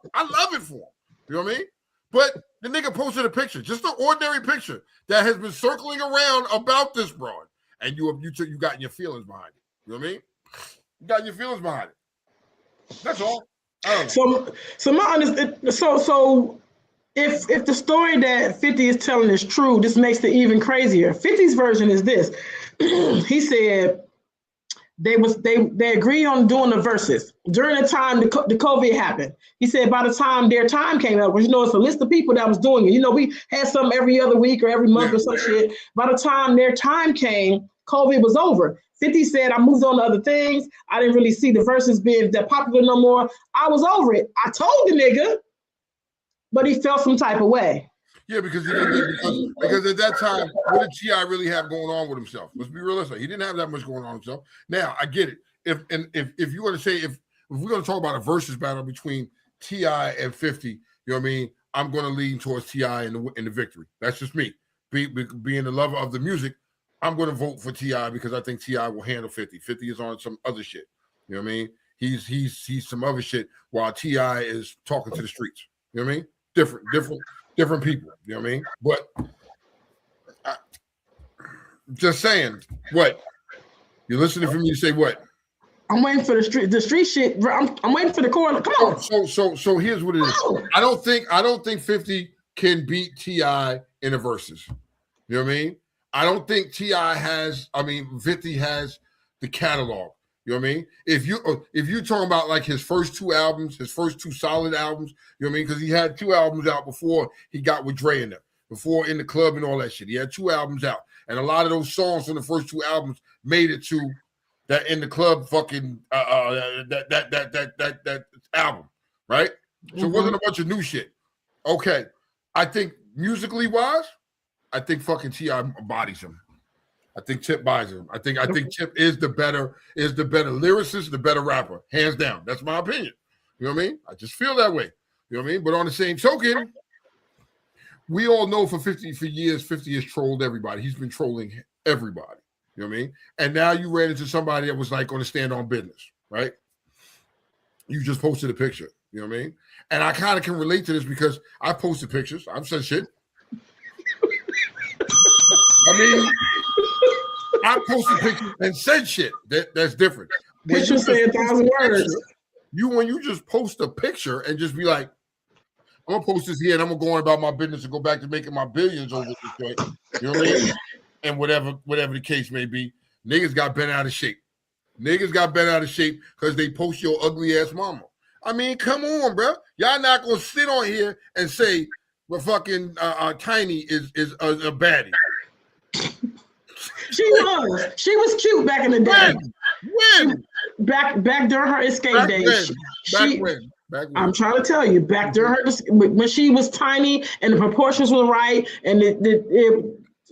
You know what I mean? But the nigga posted a picture, just an ordinary picture that has been circling around about this broad, and you got your feelings behind it. You know what I mean? You got your feelings behind it. That's all.
So if the story that 50 is telling is true, this makes it even crazier. 50's version is this. He said they agreed on doing the verses during the time the COVID happened. He said by the time their time came up, it's a list of people that was doing it. We had some every other week or every month or some shit. By the time their time came, COVID was over. 50 said, I moved on to other things. I didn't really see the verses being that popular no more. I was over it. I told the nigga, but he felt some type of way.
Yeah, because at that time, what did T.I. really have going on with himself? Let's be realistic. He didn't have that much going on with himself. Now, I get it. If you're going to say, if we're going to talk about a versus battle between T.I. and 50, you know what I mean? I'm going to lean towards T.I. in the victory. That's just me. Being the lover of the music, I'm going to vote for T.I. because I think T.I. will handle 50. 50 is on some other shit. You know what I mean? He's some other shit while T.I. is talking to the streets. You know what I mean? Different people. You know what I mean? But just saying, what? You're listening for me to say what?
I'm waiting for the street shit. I'm waiting for the corner. Come on.
So here's what it is. I don't think 50 can beat T.I. in the verses. You know what I mean? I don't think T.I. has, 50 has the catalog. You know what I mean? If you're talking about like his first two albums, his first two solid albums, you know what I mean? Because he had two albums out before he got with Dre in them, before In the Club and all that shit. He had two albums out. And a lot of those songs from the first two albums made it to that In the Club fucking that album, right? So it wasn't a bunch of new shit. Okay. I think musically wise, I think fucking T.I. bodies him. I think Tip buys him. I think Tip is the better lyricist, the better rapper, hands down. That's my opinion. You know what I mean? I just feel that way. You know what I mean? But on the same token, we all know for years, 50 has trolled everybody. He's been trolling everybody. You know what I mean? And now you ran into somebody that was like going to stand on business, right? You just posted a picture. You know what I mean? And I kind of can relate to this because I posted pictures. I've said shit. I posted pictures and said shit. That's different.
Pictures say 1,000 words.
When you just post a picture and just be like, I'm gonna post this here and I'm gonna go on about my business and go back to making my billions over this joint. You know what I mean? And whatever the case may be, niggas got bent out of shape. Niggas got bent out of shape because they post your ugly ass mama. I mean, come on, bro. Y'all not gonna sit on here and say, well, fucking Tiny is a baddie.
She was cute back in the day.
When?
Back during her escape days.
Back when?
I'm trying to tell you, back during her when she was tiny and the proportions were right, and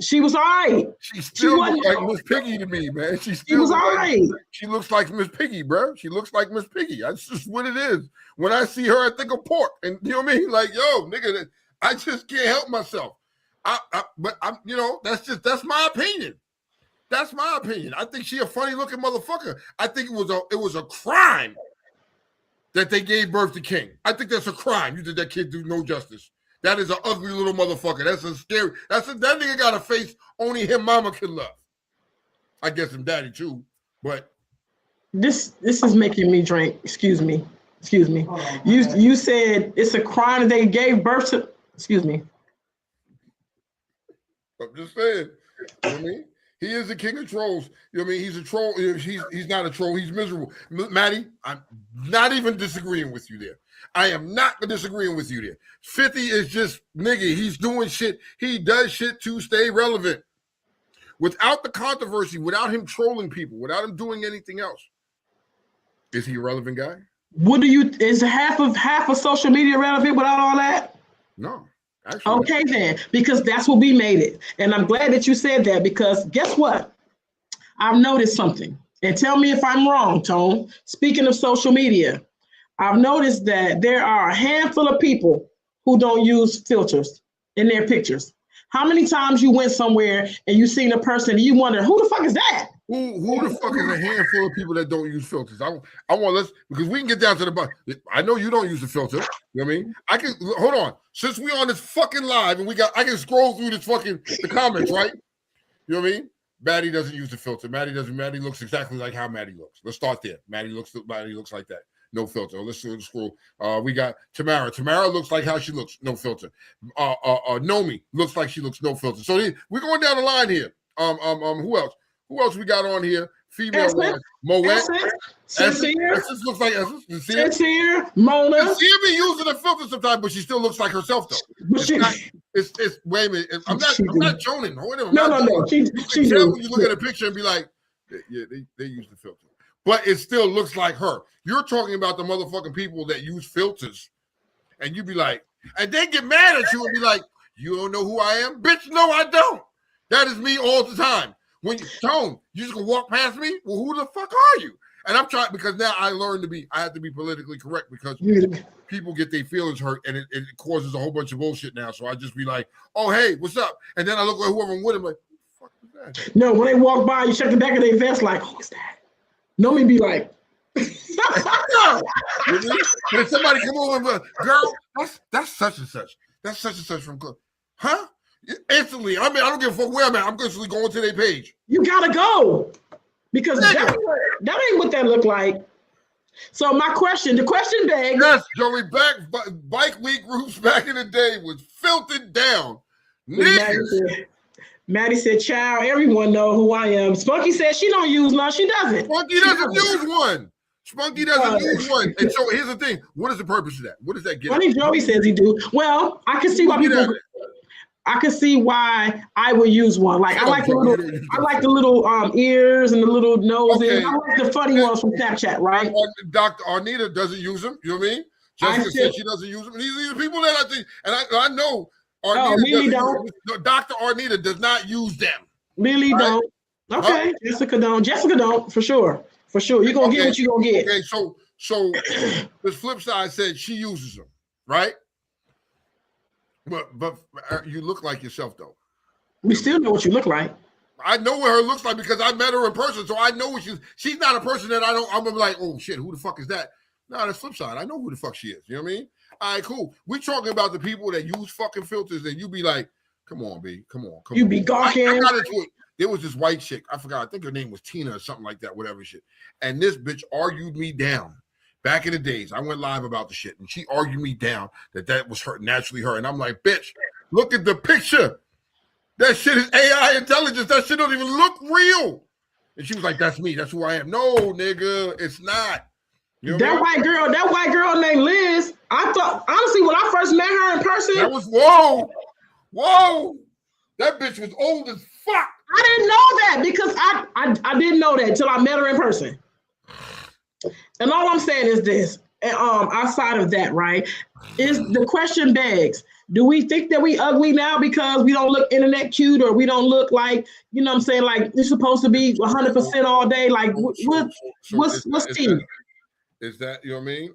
she was all right.
She still looks like Miss Piggy to me, man. She
was all right.
She looks like Miss Piggy, bro. She looks like Miss Piggy. That's just what it is. When I see her, I think of pork, and you know what I mean? Like, yo, nigga, I just can't help myself. But I'm, that's my opinion. That's my opinion. I think she a funny looking motherfucker. I think it was a crime that they gave birth to King. I think that's a crime. You did that kid do no justice. That is an ugly little motherfucker. That's a scary. That nigga got a face only him mama can love. I guess him daddy too, but
this is making me drink. Excuse me. You said it's a crime that they gave birth to. Excuse me.
I'm just saying. You know what I mean? He is the king of trolls. You know what I mean? He's a troll. He's not a troll. He's miserable. Maddie, I'm not even disagreeing with you there. I am not disagreeing with you there. 50 is just, nigga, he's doing shit. He does shit to stay relevant. Without the controversy, without him trolling people, without him doing anything else, is he a relevant guy?
Is half of social media relevant without all that?
No. Actually,
okay then, because that's what we made it. And I'm glad that you said that, because guess what? I've noticed something. And tell me if I'm wrong, Tone. Speaking of social media, I've noticed that there are a handful of people who don't use filters in their pictures. How many times you went somewhere and you seen a person and you wonder, who the fuck is that?
Who the fuck is a handful of people that don't use filters? I want because we can get down to the bottom. I know you don't use the filter. You know what I mean? I can hold on. Since we on this fucking live and I can scroll through this the comments, right? You know what I mean? Maddie doesn't use the filter. Maddie looks exactly like how Maddie looks. Let's start there. Maddie looks like that. No filter. Let's scroll. We got Tamara. Tamara looks like how she looks. No filter. Nomi looks like she looks. No filter. So we're going down the line here. Who else? Who else we got on here? Female one. Moet.
Sincere.
Essence looks like Essence.
Sincere. Mona.
Sincere be using a filter sometimes, but she still looks like herself though. It's wait a minute. I'm not joning.
No. She
do. You look at a picture and be like, yeah, they use the filter. But it still looks like her. You're talking about the motherfucking people that use filters, and you be like, and they get mad at you and be like, you don't know who I am? Bitch, no, I don't. That is me all the time. When you just gonna walk past me? Well, who the fuck are you? And I'm trying, because now I have to be politically correct, because people get their feelings hurt and it causes a whole bunch of bullshit now. So I just be like, oh, hey, what's up? And then I look at whoever I'm with, I'm like, what the fuck is that?
No, when they walk by, you check the back of their vest like, who is that? No, me be like,
no. If somebody come over and go, girl, that's such and such. That's such and such from club. Huh? Instantly. I mean, I don't give a fuck where I'm at. I'm instantly going to their page.
You gotta go. Because that ain't what that look like. So the question begs.
Yes, Joey, bike week groups back in the day was filtered down.
Maddie said, child, everyone know who I am. Spunky said she don't use none. She doesn't.
Spunky doesn't use one. Spunky doesn't use one. And so here's the thing. What is the purpose of that? What does that get?
Funny Joey says he do. Well, I can see why people... I can see why I would use one. Like I like the little ears and the little noses. Okay. I like the funny ones from Snapchat, right?
Dr. Arnita doesn't use them. You know what I mean? Jessica said she doesn't use them. And these are the people that I think, and I know Arnita
really don't.
Dr. Arnita does not use them.
Really right? Don't. Okay, Jessica don't. Jessica don't for sure. For sure, you're gonna get what you're gonna get.
Okay, so this flip side said she uses them, right? But you look like yourself, though.
We still know what you look like.
I know what her looks like because I met her in person, so I know what she's not a person that I'm gonna be like, oh shit, who the fuck is that? No, that's flip side. I know who the fuck she is. You know what I mean? All right, cool. We talking about the people that use fucking filters, and you be like, come on, B, come on.
You be gawking.
I got into it. There was this white chick. I forgot. I think her name was Tina or something like that. Whatever shit. And this bitch argued me down. Back in the days, I went live about the shit, and she argued me down that was her, naturally her. And I'm like, bitch, look at the picture. That shit is AI intelligence. That shit don't even look real. And she was like, that's me. That's who I am. No, nigga, it's not. You know
that white girl named Liz, I thought, honestly, when I first met her in person.
That was, whoa. That bitch was old as fuck.
I didn't know that because I didn't know that until I met her in person. And all I'm saying is this, outside of that, right, is the question begs, do we think that we ugly now because we don't look internet cute or we don't look like, you know what I'm saying, like you're supposed to be 100% all day? Like, what's tea?
Is that, you know what I mean?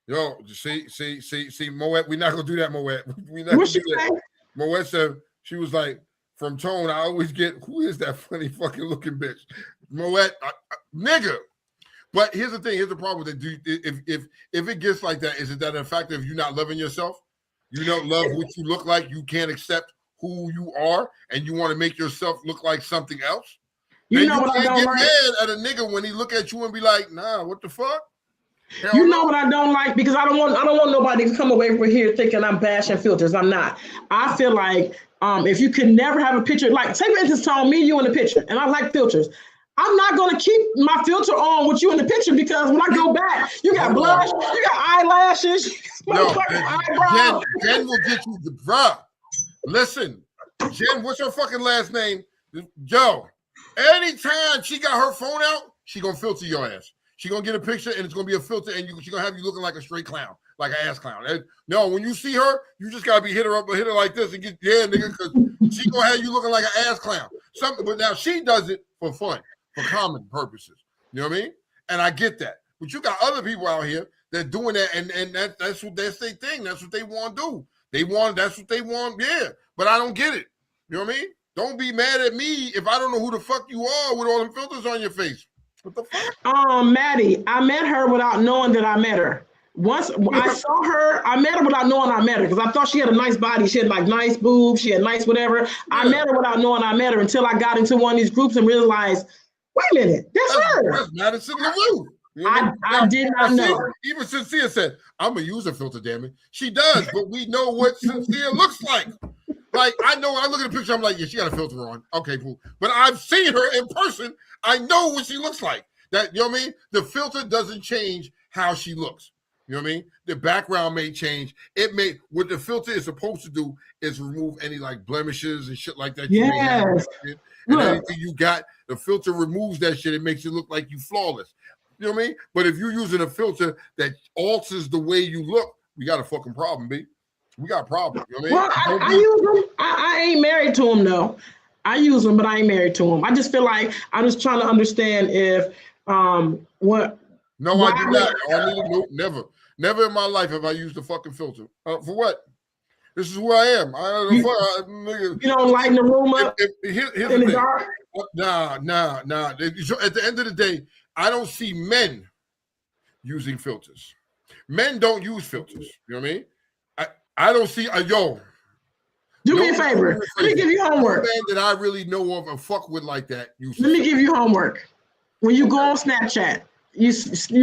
Yo, see, Moet, we're not going to do that, Moet. We're not going to do that. Moet said, she was like, from Tone, I always get, who is that funny fucking looking bitch? Moet, nigga. But here's the thing. Here's the problem with it. If it gets like that, is it that a fact of you not loving yourself? You don't love what you look like. You can't accept who you are, and you want to make yourself look like something else. You know what I don't like? Mad at a nigga when he look at you and be like, "Nah, what the fuck?"
You know what I don't like, because I don't want nobody to come away from here thinking I'm bashing filters. I'm not. I feel like if you can never have a picture, like say for instance, Tom, me, you in the picture, and I like filters. I'm not going to keep my filter on with you in the picture because when I go back, you got blush, you got eyelashes, eyebrows.
Jen will get you the bruh. Listen, Jen, what's her fucking last name? Yo, anytime she got her phone out, she going to filter your ass. She going to get a picture and it's going to be a filter and she going to have you looking like a straight clown, like an ass clown. And no, when you see her, you just got to be hit her like this and get, yeah, nigga, because she going to have you looking like an ass clown. But now she does it for fun. For common purposes, you know what I mean? And I get that. But you got other people out here that doing that, and that's their thing. That's what they want to do. That's what they want, yeah. But I don't get it. You know what I mean? Don't be mad at me if I don't know who the fuck you are with all them filters on your face. What the fuck?
Maddie, I met her without knowing that I met her. Once I saw her, I met her without knowing I met her because I thought she had a nice body. She had like nice boobs. She had nice whatever. Yeah. I met her without knowing I met her until I got into one of these groups and realized, wait a minute, that's her.
That's Madison LaRue. You
know I did not know.
Even Sincere said, I'm a user filter, damn it. She does, but we know what Sincere looks like. Like, I know, I look at the picture, I'm like, yeah, she got a filter on. Okay, cool. But I've seen her in person. I know what she looks like. That, you know what I mean? The filter doesn't change how she looks. You know what I mean? The background may change. What the filter is supposed to do is remove any like blemishes and shit like that.
Yes.
And anything you got, the filter removes that shit. It makes it look like you flawless. You know what I mean? But if you're using a filter that alters the way you look, we got a fucking problem, B. We got a problem. You know what I
mean? Well, I use them. I ain't married to them though. I use them, but I ain't married to them. I just feel like I'm just trying to understand if what.
No, I do not. Never. Never in my life have I used a fucking filter. For what? This is who I am.
You don't lighten the room up
here's in the dark? Nah. So at the end of the day, I don't see men using filters. Men don't use filters. You know what I mean? I don't see Do
me a favor. Let me give you homework.
Man that I really know of and fuck with like that.
Let me give you homework. When you go on Snapchat, you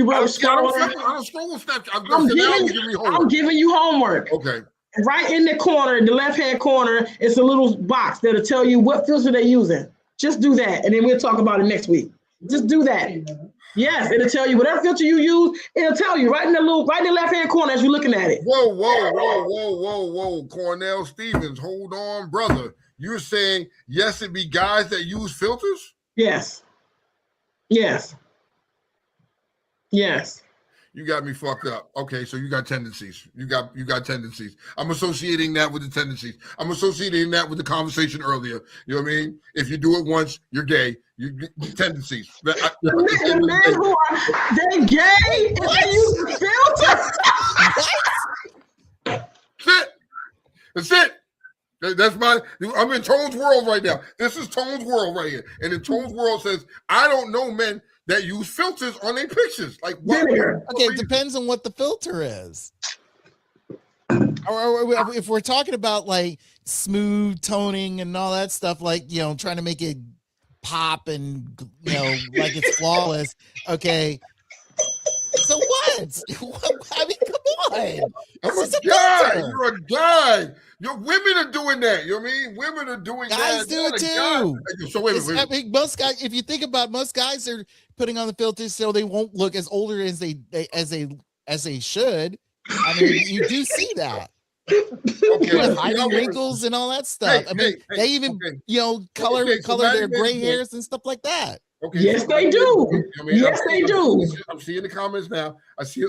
I don't scroll on Snapchat.
I'm giving you homework.
Okay.
Right in the corner, the left-hand corner, it's a little box that'll tell you what filter they're using. Just do that, and then we'll talk about it next week. Just do that. Yes, it'll tell you whatever filter you use. It'll tell you right in the left-hand corner as you're looking at it.
Whoa, Cornell Stevens, hold on, brother. You're saying yes, it be guys that use filters?
Yes.
You got me fucked up. Okay, so you got tendencies. You got tendencies. I'm associating that with the tendencies. I'm associating that with the conversation earlier. You know what I mean? If you do it once, you're gay. You tendencies.
Men who are they gay if they use filters?
That's it. I'm in Tone's world right now. This is Tone's world right here. And in Tone's world says, I don't know men that use filters on their pictures. Like, what?
Okay, it depends on what the filter is. Or if we're talking about like smooth toning and all that stuff, like, you know, trying to make it pop and, you know, like it's flawless. Okay. So what? I mean, come on.
I'm a guy. You're a guy. Women are doing that. You know what I mean? Women are doing
guys
that.
Do it too.
So wait.
I mean, most guys, if you think about most guys are putting on the filters so they won't look as older as they should. I mean, you do see that.
Okay,
hiding wrinkles and all that stuff. They even color their gray hairs and stuff like that.
Okay,
yes,
so
they do. Yes, they do.
I'm seeing the comments now. I see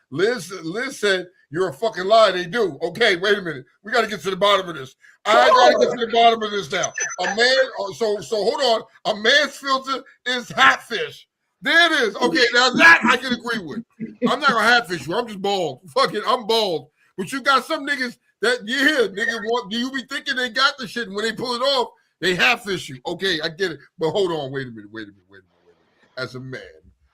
Liz said you're a fucking lie. They do. Okay, wait a minute. We got to get to the bottom of this. I got to get to the bottom of this now. A man. So hold on. A man's filter is hatfish. There it is. Okay, now that I can agree with. I'm not gonna hatfish you. I'm just bald. Fuck it, I'm bald. But you got some niggas that you be thinking they got the shit, and when they pull it off, they hatfish you. Okay, I get it. But hold on, wait a minute. As a man.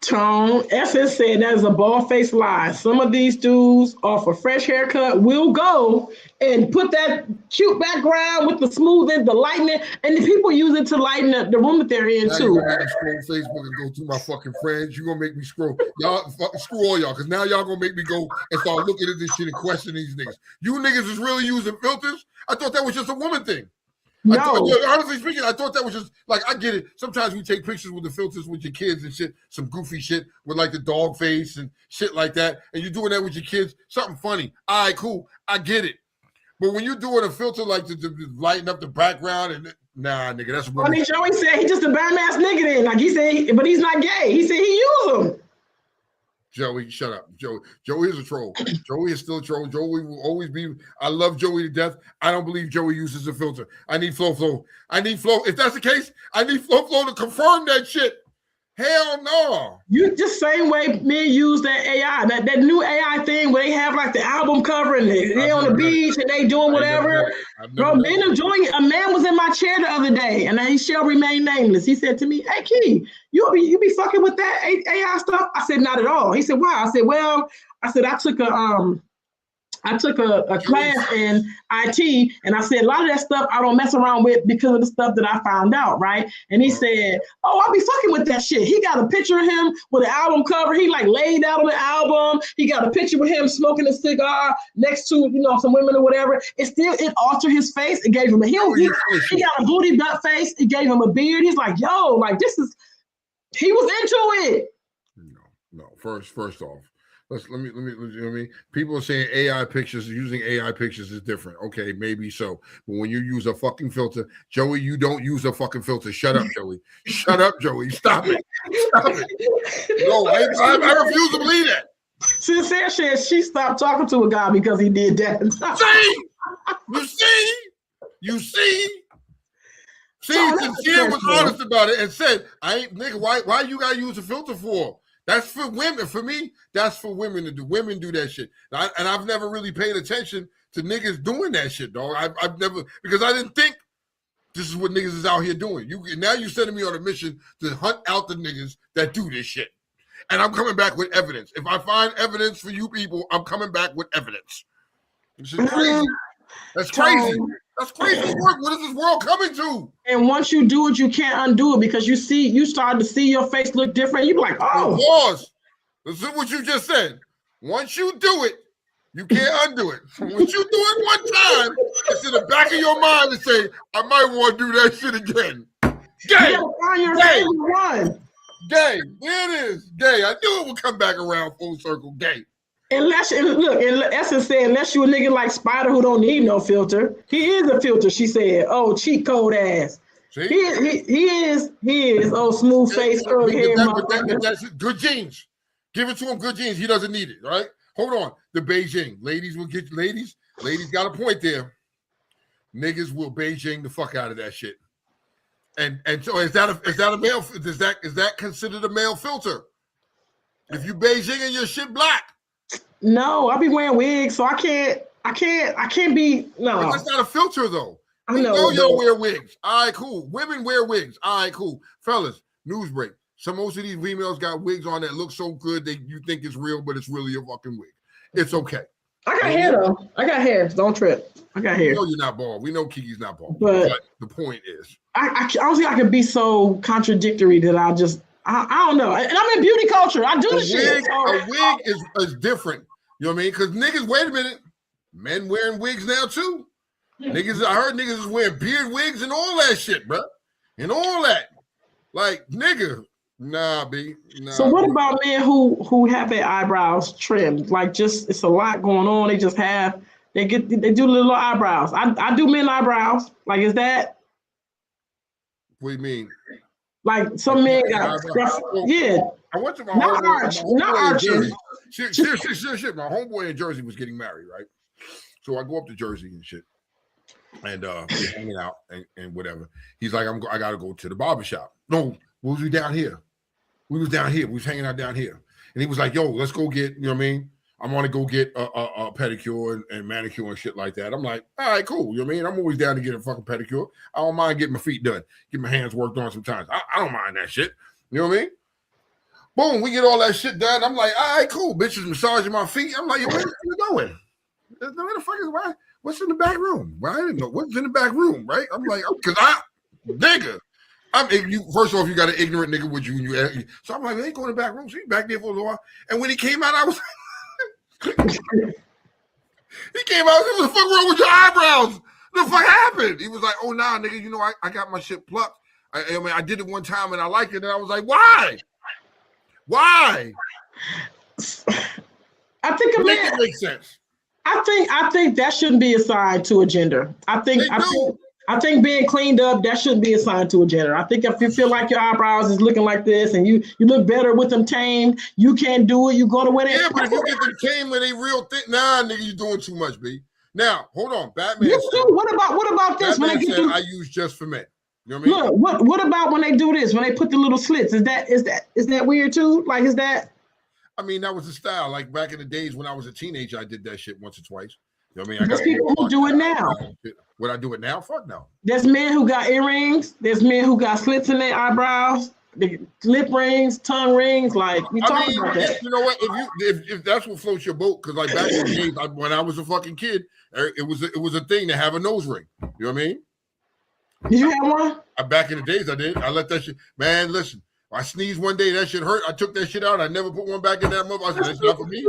Tone, Essence said that is a bald-faced lie. Some of these dudes off a fresh haircut will go and put that cute background with the smoothing, the lightening, and the people use it to lighten the room that they're in
now
too.
You're gonna scroll Facebook and go through my fucking friends. You're gonna make me scroll. Y'all screw all y'all, because now y'all gonna make me go and start looking at this shit and question these niggas. You niggas is really using filters? I thought that was just a woman thing.
No.
Honestly speaking, I thought that was just like, I get it. Sometimes we take pictures with the filters with your kids and shit, some goofy shit with like the dog face and shit like that. And you're doing that with your kids, something funny. All right, cool. I get it. But when you're doing a filter like to lighten up the background, and nah, nigga, that's what.
I mean, Joey said he just a bad ass nigga then. Like he said, but he's not gay. He said he use them.
Joey, shut up. Joey is a troll. Joey is still a troll. Joey will always be. I love Joey to death. I don't believe Joey uses a filter. I need Flo. I need Flo. If that's the case, I need Flo to confirm that shit. Hell no.
You just same way men use that AI, that new AI thing where they have like the album cover and they on the beach and they doing whatever. Bro, men enjoying it. A man was in my chair the other day and he shall remain nameless. He said to me, "Hey Key, you be fucking with that AI stuff?" I said, "Not at all." He said, "Why?" I said, "Well," I took a class in IT, and I said a lot of that stuff I don't mess around with because of the stuff that I found out, right?" And he said, "Oh, I'll be fucking with that shit." He got a picture of him with an album cover. He like laid out on the album. He got a picture with him smoking a cigar next to some women or whatever. It altered his face. It gave him he got a booty butt face. It gave him a beard. He's like, "Yo, like he was into it."
No. First off. Let me. People are saying using AI pictures is different. Okay, maybe so. But when you use a fucking filter, Joey, you don't use a fucking filter. Shut up, Joey. Shut up, Joey. Stop it. No, I refuse to believe that.
Sincere says she stopped talking to a guy because he did that.
You see? Sincere was honest about it and said, "I ain't nigga. Why you gotta use a filter for?" That's for women. For me, that's for women to do. Women do that shit. And I've never really paid attention to niggas doing that shit, dog. I've never, because I didn't think this is what niggas is out here doing. Now you're sending me on a mission to hunt out the niggas that do this shit. And I'm coming back with evidence. If I find evidence for you people, I'm coming back with evidence. This is crazy. That's crazy. That's crazy work. What is this world coming to?
And once you do it, you can't undo it because you start to see your face look different. You be like, "Oh,
pause." Listen to what you just said. Once you do it, you can't undo it. So once you do it one time, it's in the back of your mind and say, "I might want to do that shit again." Gay. Gay. There it is. Gay. I knew it would come back around full circle. Gay.
Unless Essence said, unless you a nigga like Spider who don't need no filter. He is a filter, she said. Oh, cheat code ass. See? He is. Oh, smooth face, curly hair.
But that's good genes. Give it to him good genes. He doesn't need it, right? Hold on. The Beijing. Ladies got a point there. Niggas will Beijing the fuck out of that shit. And so is that a male? Is that considered a male filter? If you Beijing and your shit black.
No, I be wearing wigs, so I can't be no.
But that's not a filter though.
I know
y'all wear wigs. All right, cool. Women wear wigs. All right, cool. Fellas, news break. So most of these females got wigs on that look so good that you think it's real, but it's really a fucking wig. It's okay.
I got hair though. I got hair. Don't trip. I got hair.
We know you're not bald. We know Kiki's not bald.
But
the point is,
I don't think I can be so contradictory that I don't know. And I'm in beauty culture. I do the shit.
A wig is different. You know what I mean? Because niggas, wait a minute. Men wearing wigs now too. Niggas, I heard niggas is wearing beard wigs and all that shit, bro. And all that. Like, nigga. Nah, B. Nah,
so what about men who have their eyebrows trimmed? Like, just, it's a lot going on. They just have They do little eyebrows. I do men eyebrows. Like, is that?
What do you mean?
Like some men got scruff. Yeah.
I went to my
not
homeboy,
arch,
my
not
homeboy in
arches.
Jersey. Shit. My homeboy in Jersey was getting married, right? So I go up to Jersey and shit. And we're hanging out and whatever. He's like, I gotta go to the barbershop. No, we was down here. We was down here. We was hanging out down here. And he was like, yo, let's go get, you know what I mean? I want to go get a pedicure and manicure and shit like that. I'm like, all right, cool. You know what I mean? I'm always down to get a fucking pedicure. I don't mind getting my feet done, get my hands worked on sometimes. I don't mind that shit. You know what I mean? Boom, we get all that shit done. I'm like, all right, cool. Bitches massaging my feet. I'm like, yo, where you going? Where the fuck is why? What's in the back room? Well, I didn't know what's in the back room, right? I'm like, because nigga. First off, you got an ignorant nigga with you. So I'm like, they go in the back room. So he back there for a little while. And when he came out, I was he came out, what the fuck wrong with your eyebrows? What the fuck happened? He was like, oh, nah, nigga, you know, I got my shit plucked. I mean, I did it one time and I liked it. And I was like, why? Why?
I think
it makes sense.
I think that shouldn't be assigned to a gender. I think being cleaned up, that shouldn't be assigned to a gender. I think if you feel like your eyebrows is looking like this and you look better with them tamed, you can't do it. You go to where they.
Yeah, but if you get them tamed when they real thick, nah, nigga, you doing too much, B. Now, hold on, Batman.
Yes, said, what about this?
Batman when they said, I use just for men. You know what I
mean? Look, what about when they do this? When they put the little slits? Is that weird too? Like, is that?
I mean, that was the style. Like back in the days when I was a teenager, I did that shit once or twice. You know what I mean?
There's people who do it now.
Would I do it now? Fuck no.
There's men who got earrings. There's men who got slits in their eyebrows, the lip rings, tongue rings. Like we talking about that.
You know what? If that's what floats your boat, because like back in the days when I was a fucking kid, it was a thing to have a nose ring. You know what I mean?
Did you have one?
Back in the days, I did. I let that shit. Man, listen. I sneezed one day, that shit hurt. I took that shit out. I never put one back in that mother. I said, that's not for me.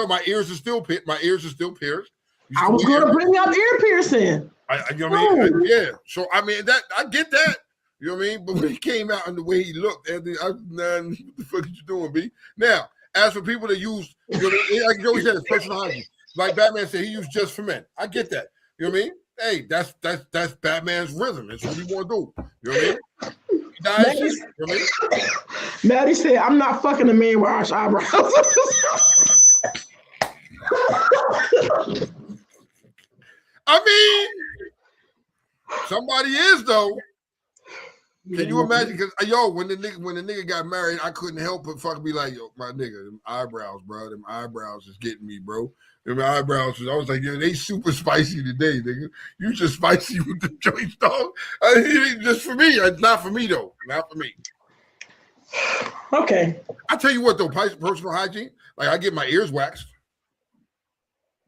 My ears are still pierced.
I was going to bring up ear piercing.
You know what I mean? Yeah. So I mean that I get that. You know what I mean? But when he came out and the way he looked, Anthony, what the fuck are you doing, B? Now, as for people that use, you know, like Joey said, it's personal hygiene. Like Batman said, he used just for men. I get that. You know what I mean? Hey, that's Batman's rhythm. It's what he want to do. You know what I mean?
Maddie said, I'm not fucking a man with arched eyebrows.
I mean, somebody is though. Can you imagine? Because when the nigga got married, I couldn't help but fucking be like, yo, my nigga, them eyebrows, bro. Them eyebrows is getting me, bro. Them eyebrows. I was like, yo, they super spicy today, nigga. You just spicy with the joints, dog. It ain't just for me. It's not for me though. Not for me.
Okay.
I tell you what though, personal hygiene. Like I get my ears waxed.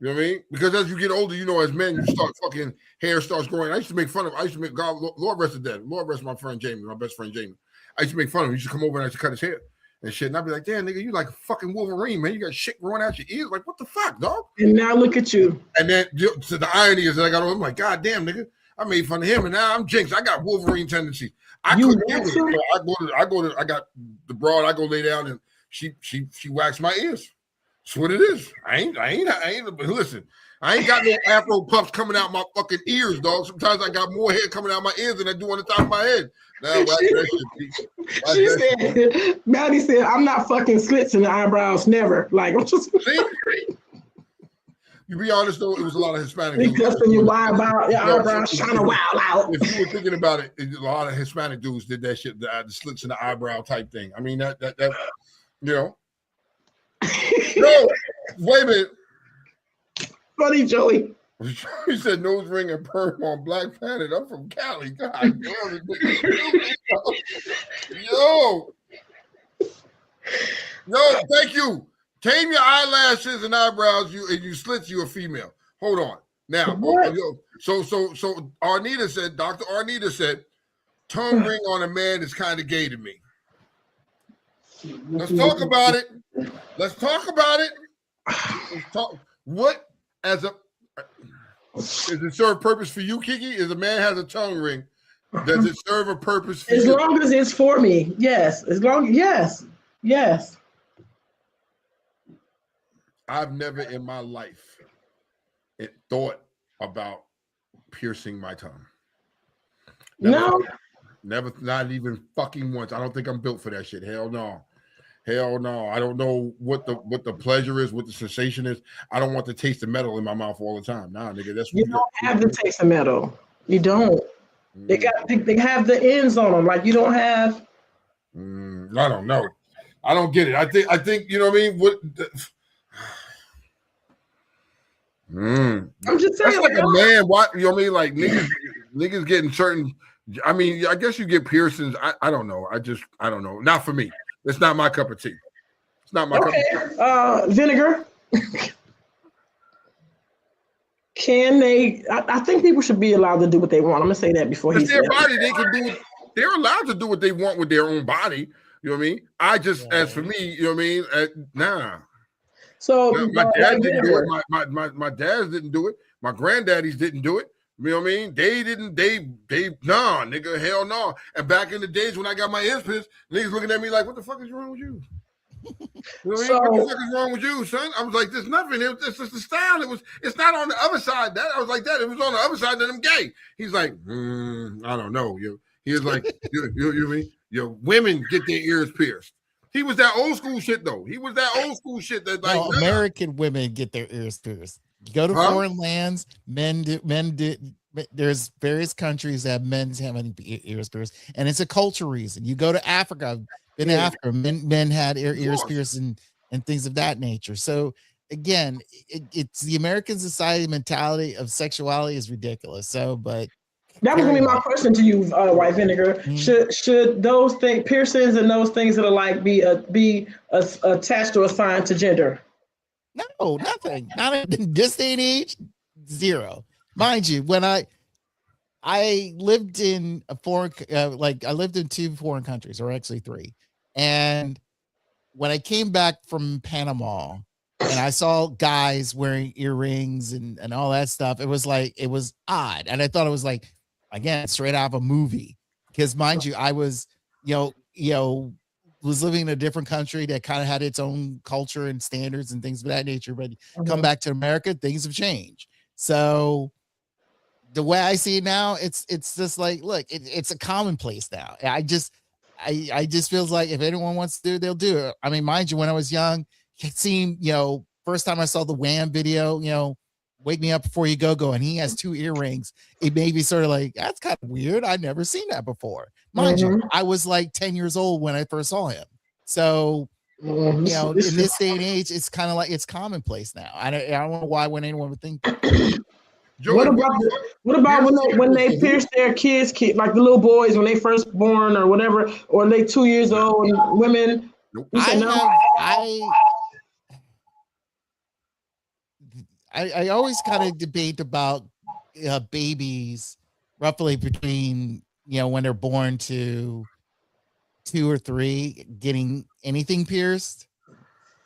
You know what I mean? Because as you get older, you know, as men, you start fucking hair starts growing. I used to make fun of. God, Lord rest his dead. Lord rest my friend Jamie, my best friend Jamie. I used to make fun of him. He used to come over and I used to cut his hair and shit. And I'd be like, damn, nigga, you like a fucking Wolverine, man. You got shit growing out your ears. Like, what the fuck, dog?
And now look at you.
And then so the irony is that I'm like, God damn, nigga, I made fun of him, and now I'm jinxed. I got Wolverine tendencies. I couldn't deal with it. So I got the broad. I go lay down and she waxed my ears. That's what it is. I ain't. But listen, I ain't got no afro puffs coming out my fucking ears, dog. Sometimes I got more hair coming out my ears than I do on the top of my head.
She said, Maddie said, I'm not fucking slits in the eyebrows, never. Like, I'm just.
You be honest though, it was a lot of Hispanic
dudes. Just when you lie about your eyebrows trying to wild out.
If you were thinking about it, a lot of Hispanic dudes did that shit, the slits in the eyebrow type thing. I mean, that you know. No, wait a minute.
Funny, Joey.
He said nose ring and perm on Black Planet. I'm from Cali. God damn it. Yo, thank you. Tame your eyelashes and eyebrows. You slits. You a female. Hold on. Now, so Arnita said. Dr. Arnita said, tongue ring on a man is kind of gay to me. Let's talk about it. Let's talk about it. What does it serve a purpose for you, Kiki? If a man has a tongue ring, does it serve a purpose for you?
As long as it's for me, yes. Yes.
I've never in my life thought about piercing my tongue. Never, not even fucking once. I don't think I'm built for that shit. Hell no. Hell no. I don't know what the pleasure is, what the sensation is. I don't want to taste the metal in my mouth all the time. Nah, nigga, that's
you don't have the taste of metal. You don't. They have the ends on them. Like you don't have.
I don't know. I don't get it. I think you know what I mean.
I'm just saying.
That's like a man. What you know what I mean? Like niggas getting certain. I mean, I guess you get piercings. I don't know. I don't know. Not for me. It's not my cup of tea. It's not my cup of tea.
Vinegar. Can they? I think people should be allowed to do what they want. I'm gonna say that before
it's their body. They can do it. They're allowed to do what they want with their own body. You know what I mean? I just, as for me, you know what I mean? Nah.
So
my dad didn't do it. My dads didn't do it. My granddaddies didn't do it. You know what I mean? They didn't. They nah, nigga, hell no. And back in the days when I got my ears pierced, niggas looking at me like, "What the fuck is wrong with you?" You know what I mean? What the fuck is wrong with you, son? I was like, "There's nothing. It's just the style. It's not on the other side." That I was like that. It was on the other side that I'm gay. He's like, I don't know. He was like, you mean? Women get their ears pierced. He was that old school shit though. He was that old school shit that like
American women get their ears pierced. You go to foreign lands, men do. There's various countries that have men's having ears pierced, and it's a cultural reason. You go to Africa, in Africa, men had ears pierced and things of that nature. So again, it's the American society mentality of sexuality is ridiculous. So, but
that was gonna be my question to you, White Vinegar. Should those things, piercings and those things that are like be attached or assigned to gender?
No, nothing. Not in this day and age. Zero. Mind you, when I lived in a foreign, I lived in 2 foreign countries, or actually 3, and when I came back from Panama and I saw guys wearing earrings and all that stuff, it was odd, and I thought it was like, again, straight out of a movie. Because mind you, I was, was living in a different country that kind of had its own culture and standards and things of that nature. But come back to America, things have changed. So the way I see it now, it's just like, look, it's a commonplace now. I just feels like if anyone wants to do it, they'll do it. I mean, mind you, when I was young, it seemed, first time I saw the Wham video, Wake Me Up Before You Go, and he has 2 earrings. It made me sort of like, that's kind of weird. I'd never seen that before. Mind you, I was like 10 years old when I first saw him. So, in this day and age, it's kind of like it's commonplace now. I don't know why when anyone would think.
What about when they pierce their kids, like the little boys when they first born or whatever, or they 2 years old, and women?
I always kind of debate about babies roughly between, when they're born to 2 or 3 getting anything pierced.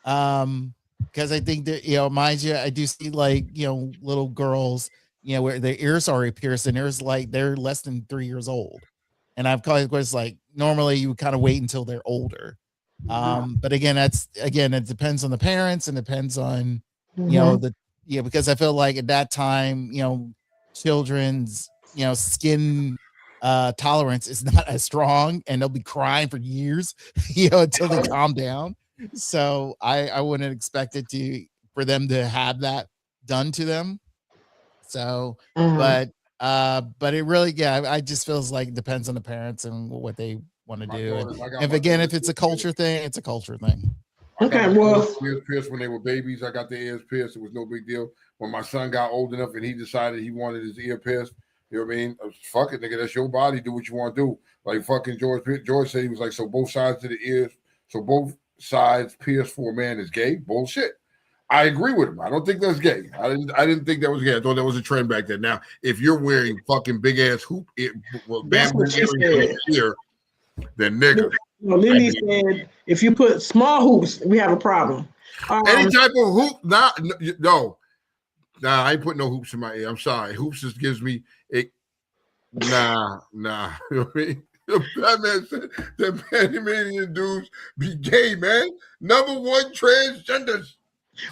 Because I think that, mind you, I do see little girls, where their ears are already pierced and there's they're less than 3 years old. And I've called it normally you would kind of wait until they're older. But again, it depends on the parents and depends on, because I feel like at that time, children's, skin tolerance is not as strong and they'll be crying for years, until they calm down. So I wouldn't expect it for them to have that done to them. So, but it really, I just feels like it depends on the parents and what they want to do. And if it's a culture thing, it's a culture thing.
Okay, well,
ears pierced when they were babies. I got the ears pierced. It was no big deal. When my son got old enough and he decided he wanted his ear pierced, you know what I mean? Fuck it, nigga. That's your body. Do what you want to do. Like fucking George said, he was like, so both sides of the ears, so both sides pierced for a man is gay. Bullshit. I agree with him. I don't think that's gay. I didn't think that was gay. I thought that was a trend back then. Now, if you're wearing fucking big ass hoop, bamboo earrings here, then nigga.
Well, Lily said, if you put small hoops, we have a problem.
Any type of hoop, no. Nah, I ain't putting no hoops in my ear. I'm sorry. Hoops just gives me it. Nah. You know what I mean? That man said that Panamanian dudes be gay, man. Number 1 transgenders.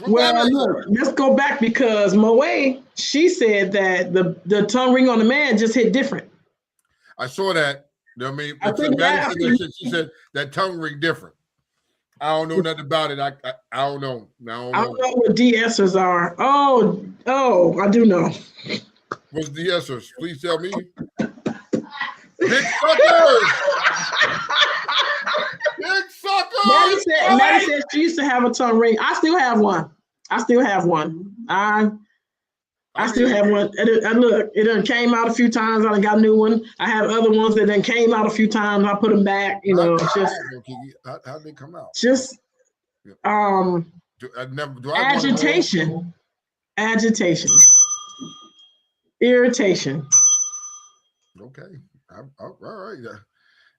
Well, look, let's go back because Moe, she said that the tongue ring on the man just hit different.
I saw that. You know what I mean?
I think
She said that tongue ring different. I don't know nothing about it. I don't know.
I don't know what de-essers are. Oh, I do know.
What's de-essers? Please tell me. Big suckers! Big suckers!
Maddie said she used to have a tongue ring. I still have one. I still have one. And look, it done came out a few times. I got a new one. I have other ones that then came out a few times. I put them back. You know,
how'd they come out?
Just agitation, irritation.
Okay, all right. You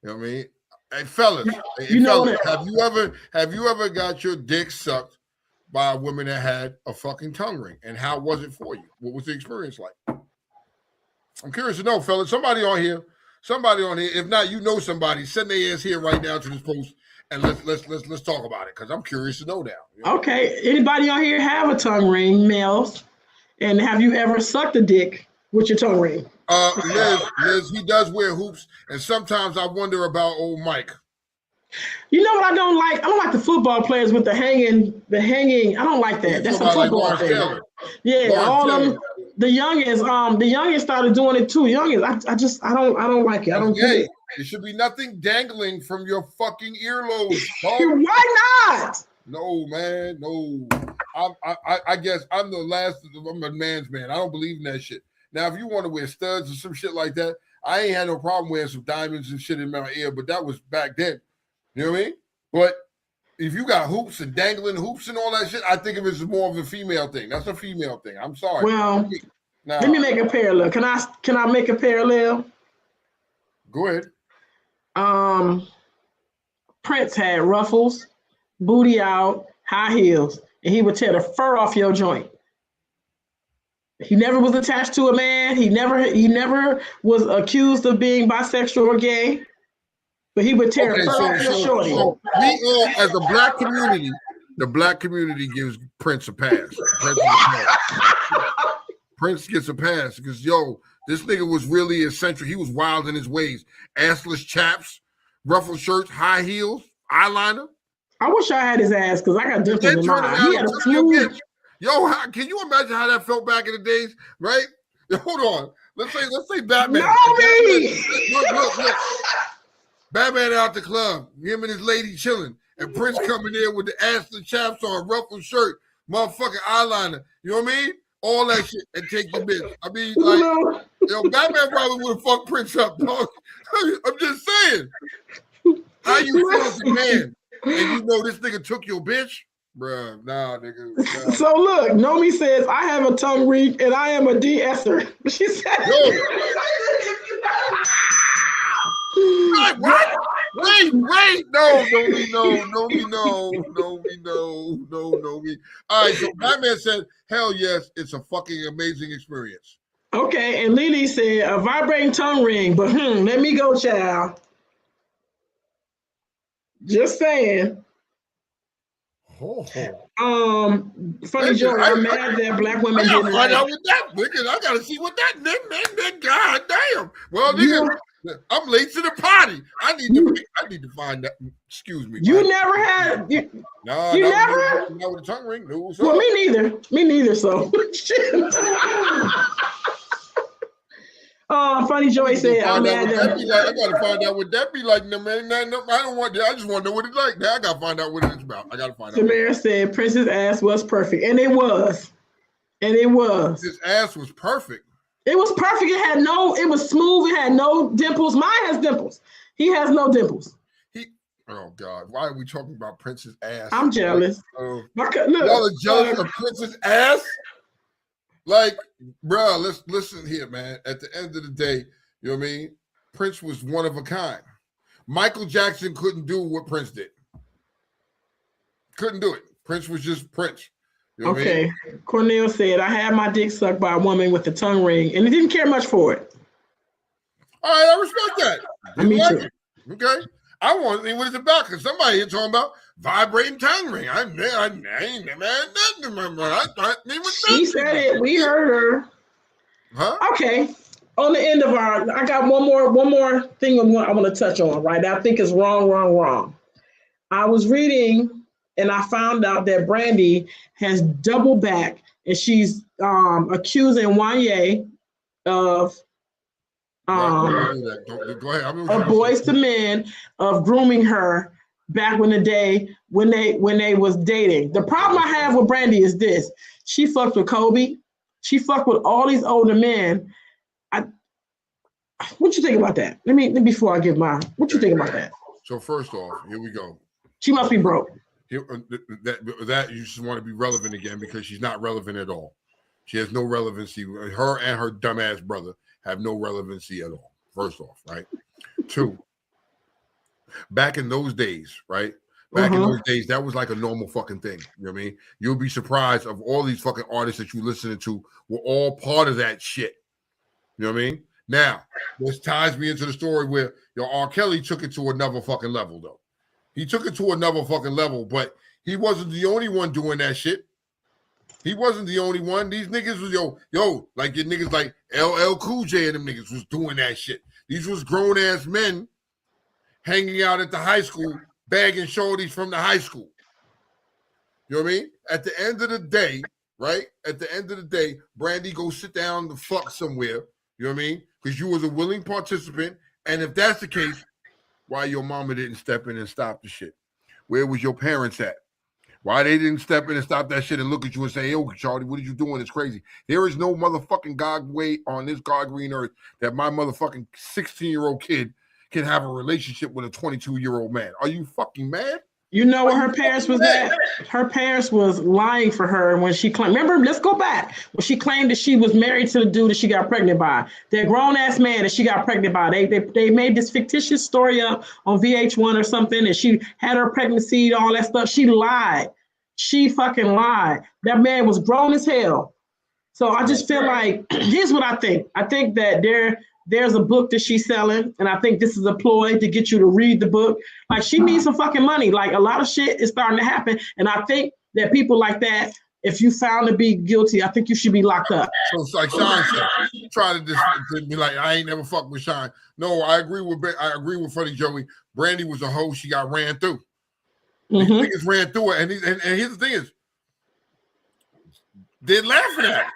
know what I mean? Hey, fellas, have you ever got your dick sucked by a woman that had a fucking tongue ring? And how was it for you? What was the experience like? I'm curious to know, fellas. Somebody on here. If not, you know somebody. Send their ass here right now to this post, and let's talk about it because I'm curious to know now. You know?
Okay. Anybody on here have a tongue ring, males? And have you ever sucked a dick with your tongue ring?
Liz, he does wear hoops, and sometimes I wonder about old Mike.
You know what I don't like? I don't like the football players with the hanging. I don't like that. That's a football thing. Yeah, all of them. The youngins started doing it too. Youngins, I don't like it. I don't get it.
There should be nothing dangling from your fucking earlobes.
Why not?
No, man, no. I guess I'm I'm a man's man. I don't believe in that shit. Now, if you want to wear studs or some shit like that, I ain't had no problem wearing some diamonds and shit in my ear, but that was back then. You know what I mean? But if you got hoops and dangling hoops and all that shit, I think of it as more of a female thing. That's a female thing. I'm sorry.
Well, let me make a parallel. Can I make a parallel?
Go ahead.
Prince had ruffles, booty out, high heels, and he would tear the fur off your joint. He never was attached to a man. He never was accused of being bisexual or gay. But he would tear fur off your shorty.
So we all, as a black community, the black community gives Prince a pass. Prince gets a pass because, this nigga was really eccentric. He was wild in his ways. Assless chaps, ruffled shirts, high heels, eyeliner.
I wish I had his ass because I got dimples in my eye. He had a smooth.
Can you imagine how that felt back in the days, right? Hold on. Let's say Batman. Look. Batman out the club, him and his lady chilling, and Prince coming there with the assless chaps on, ruffled shirt, motherfucking eyeliner. You know what I mean? All that shit, and take your bitch. I mean, like, Batman probably would have fucked Prince up, dog. I'm just saying. How you feel as a man, and you know this nigga took your bitch? Bruh, nah, nigga. Nah.
So look, Nomi says, I have a tongue ring and I am a de-esser. She said,
what? Wait, no. All right, so Batman said, hell yes, it's a fucking amazing experience.
Okay, and Lily said, a vibrating tongue ring, but let me go, child. Just saying. Funny joke. I'm mad that black women didn't
find out with that because I gotta see what that god damn. Well, nigga, I'm late to the party. I need to find that. Excuse me.
You never had. You never.
Not with a tongue ring. No.
Well, me neither. So. Funny Joy said, I'm mad that.
I gotta find out what that be like. No, man. I don't want that. I just want to know what it's like. Now I gotta find out what it's about. I gotta find out.
Samara said Prince's ass was perfect, and it was. His
ass was perfect.
It was perfect. It was smooth. It had no dimples. Mine has dimples. He has no dimples.
Oh God, why are we talking about Prince's ass?
I'm jealous.
Y'all are jealous of Prince's ass? Like, bro, let's listen here, man. At the end of the day, you know what I mean? Prince was one of a kind. Michael Jackson couldn't do what Prince did. Couldn't do it. Prince was just Prince. You know what I mean?
Cornell said, I had my dick sucked by a woman with a tongue ring, and he didn't care much for it.
All right, I respect that.
Me too.
Okay. I want to see what it's about because somebody here talking about vibrating tongue ring. I ain't never had nothing.
She said it. We heard her.
Huh?
Okay. On the end of I got one more thing I want to touch on. Right, I think it's wrong. I was reading and I found out that Brandy has doubled back and she's accusing Wanye of
Go ahead.
of Boys to Men of grooming her back in the day when they was dating. The problem I have with Brandy is this: she fucked with Kobe, she fucked with all these older men. What you think about that? Let me before I give mine. What you think about that?
So first off, here we go.
She must be broke.
That you just want to be relevant again because she's not relevant at all. She has no relevancy. Her and her dumbass brother have no relevancy at all. First off, right? Two, back in those days, right? Back in those days, that was like a normal fucking thing. You know what I mean? You'll be surprised of all these fucking artists that you listening to were all part of that shit. You know what I mean? Now, this ties me into the story where R. Kelly took it to another fucking level, though. He took it to another fucking level, but he wasn't the only one doing that shit. He wasn't the only one. These niggas was like your niggas like LL Cool J and them niggas was doing that shit. These was grown ass men hanging out at the high school, bagging shorties from the high school. You know what I mean? At the end of the day, right? At the end of the day, Brandy go sit down the fuck somewhere. You know what I mean? Because you was a willing participant. And if that's the case, why your mama didn't step in and stop the shit? Where was your parents at? Why they didn't step in and stop that shit and look at you and say, yo, Charlie, what are you doing? It's crazy. There is no motherfucking God way on this God green earth that my motherfucking 16-year-old kid can have a relationship with a 22-year-old man. Are you fucking mad?
You know where her parents was at? Her parents was lying for her when she claimed. Remember, let's go back. When she claimed that she was married to the dude that she got pregnant by. That grown-ass man that she got pregnant by. They made this fictitious story up on VH1 or something, and she had her pregnancy, all that stuff. She lied. She fucking lied. That man was grown as hell. So I just feel like, here's what I think. I think that there's a book that she's selling, and I think this is a ploy to get you to read the book. Like, she needs some fucking money. Like, a lot of shit is starting to happen, and I think that people like that, if you found to be guilty, I think you should be locked up.
So it's like Sean said, try to be like, I ain't never fucked with Sean. No, I agree with Funny Joey. Brandy was a hoe. She got ran through. These niggas ran through it, and here's the thing is, they're laughing at it.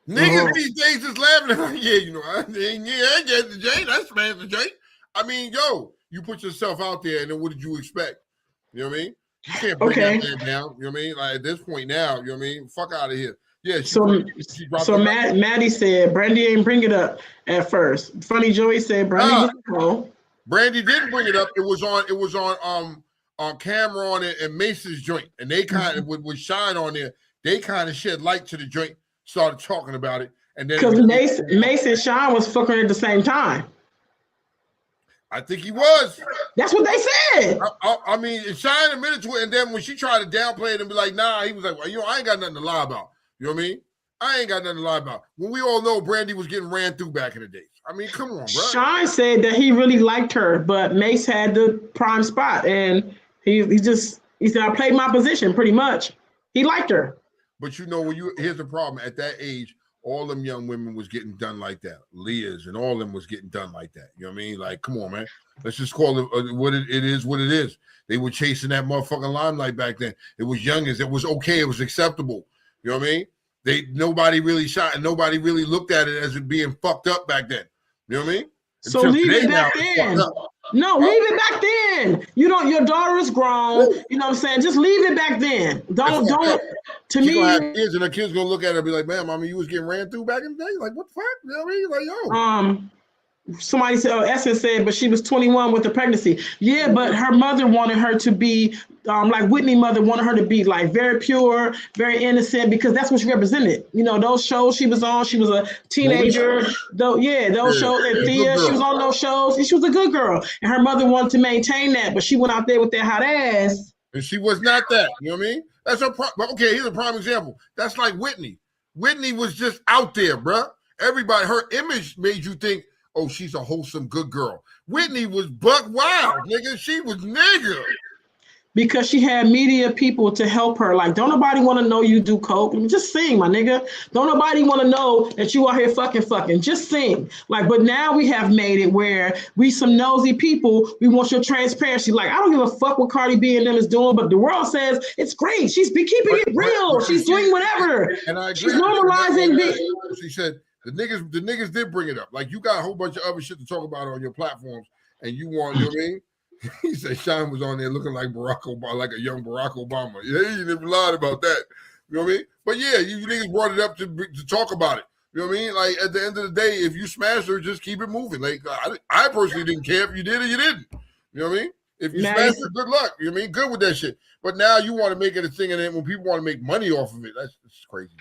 Niggas these days is laughing at it. I get the J. That's man the J. I mean, you put yourself out there, and then what did you expect? You know what I mean? You can't bring that man down. You know what I mean? Like, at this point now, you know what I mean? Fuck out of here. Yeah.
Maddie said Brandy ain't bring it up at first. Funny Joey said Brandy was a hoe.
Brandy didn't bring it up. It was on Cameron and Mace's joint, and they kind of with Shine on there. They kind of shed light to the joint, started talking about it, and then
because Mace and Shine was fucking at the same time.
I think he was.
That's what they said.
I mean, Shine admitted to it, and then when she tried to downplay it and be like, "Nah," he was like, "Well, I ain't got nothing to lie about." You know what I mean? I ain't got nothing to lie about. When we all know Brandy was getting ran through back in the days. I mean, come on, bro.
Shine said that he really liked her, but Mace had the prime spot, and he said, "I played my position pretty much." He liked her.
But here's the problem. At that age, all them young women was getting done like that. Leah's and all of them was getting done like that. You know what I mean? Like, come on, man. Let's just call it what it is. They were chasing that motherfucking limelight back then. It was youngins. It was okay. It was acceptable. You know what I mean? Nobody really shot and nobody really looked at it as it being fucked up back then. You know what I mean?
So leave it back then. No, leave it back then. Your daughter is grown. You know what I'm saying? Just leave it back then. Don't. To me,
gonna have kids, and the kids gonna look at her and be like, "Man, mommy, you was getting ran through back in the day. Like, what the fuck?" You know what I mean? Like, yo.
Somebody said, Essence said, but she was 21 with the pregnancy. Yeah, but her mother wanted her to be, like Whitney's mother wanted her to be like very pure, very innocent, because that's what she represented. Those shows she was on, she was a teenager. Those shows, and Thea, she was on those shows. She was a good girl. And her mother wanted to maintain that, but she went out there with that hot ass.
And she was not that. You know what I mean? That's her okay, here's a prime example. That's like Whitney. Whitney was just out there, bruh. Everybody, her image made you think, oh, she's a wholesome good girl. Whitney was buck wild, nigga. She was nigga.
Because she had media people to help her. Like, don't nobody want to know you do coke. Just sing, my nigga. Don't nobody want to know that you out here fucking. Just sing. Like, but now we have made it where we some nosy people. We want your transparency. Like, I don't give a fuck what Cardi B and them is doing, but the world says it's great. She's keeping it real. She's doing whatever.
And I agree.
She's normalizing.
She said the niggas did bring it up. Like, you got a whole bunch of other shit to talk about on your platforms, and you want, you know what I mean? He said Sean was on there looking like Barack Obama, like a young Barack Obama. Yeah, he never lied about that. You know what I mean? But yeah, you niggas brought it up to talk about it. You know what I mean? Like, at the end of the day, if you smash her, just keep it moving. Like, I personally didn't care if you did or you didn't. You know what I mean? If you smash her, good luck. You know what I mean? Good with that shit. But now you want to make it a thing, and then when people want to make money off of it, that's crazy.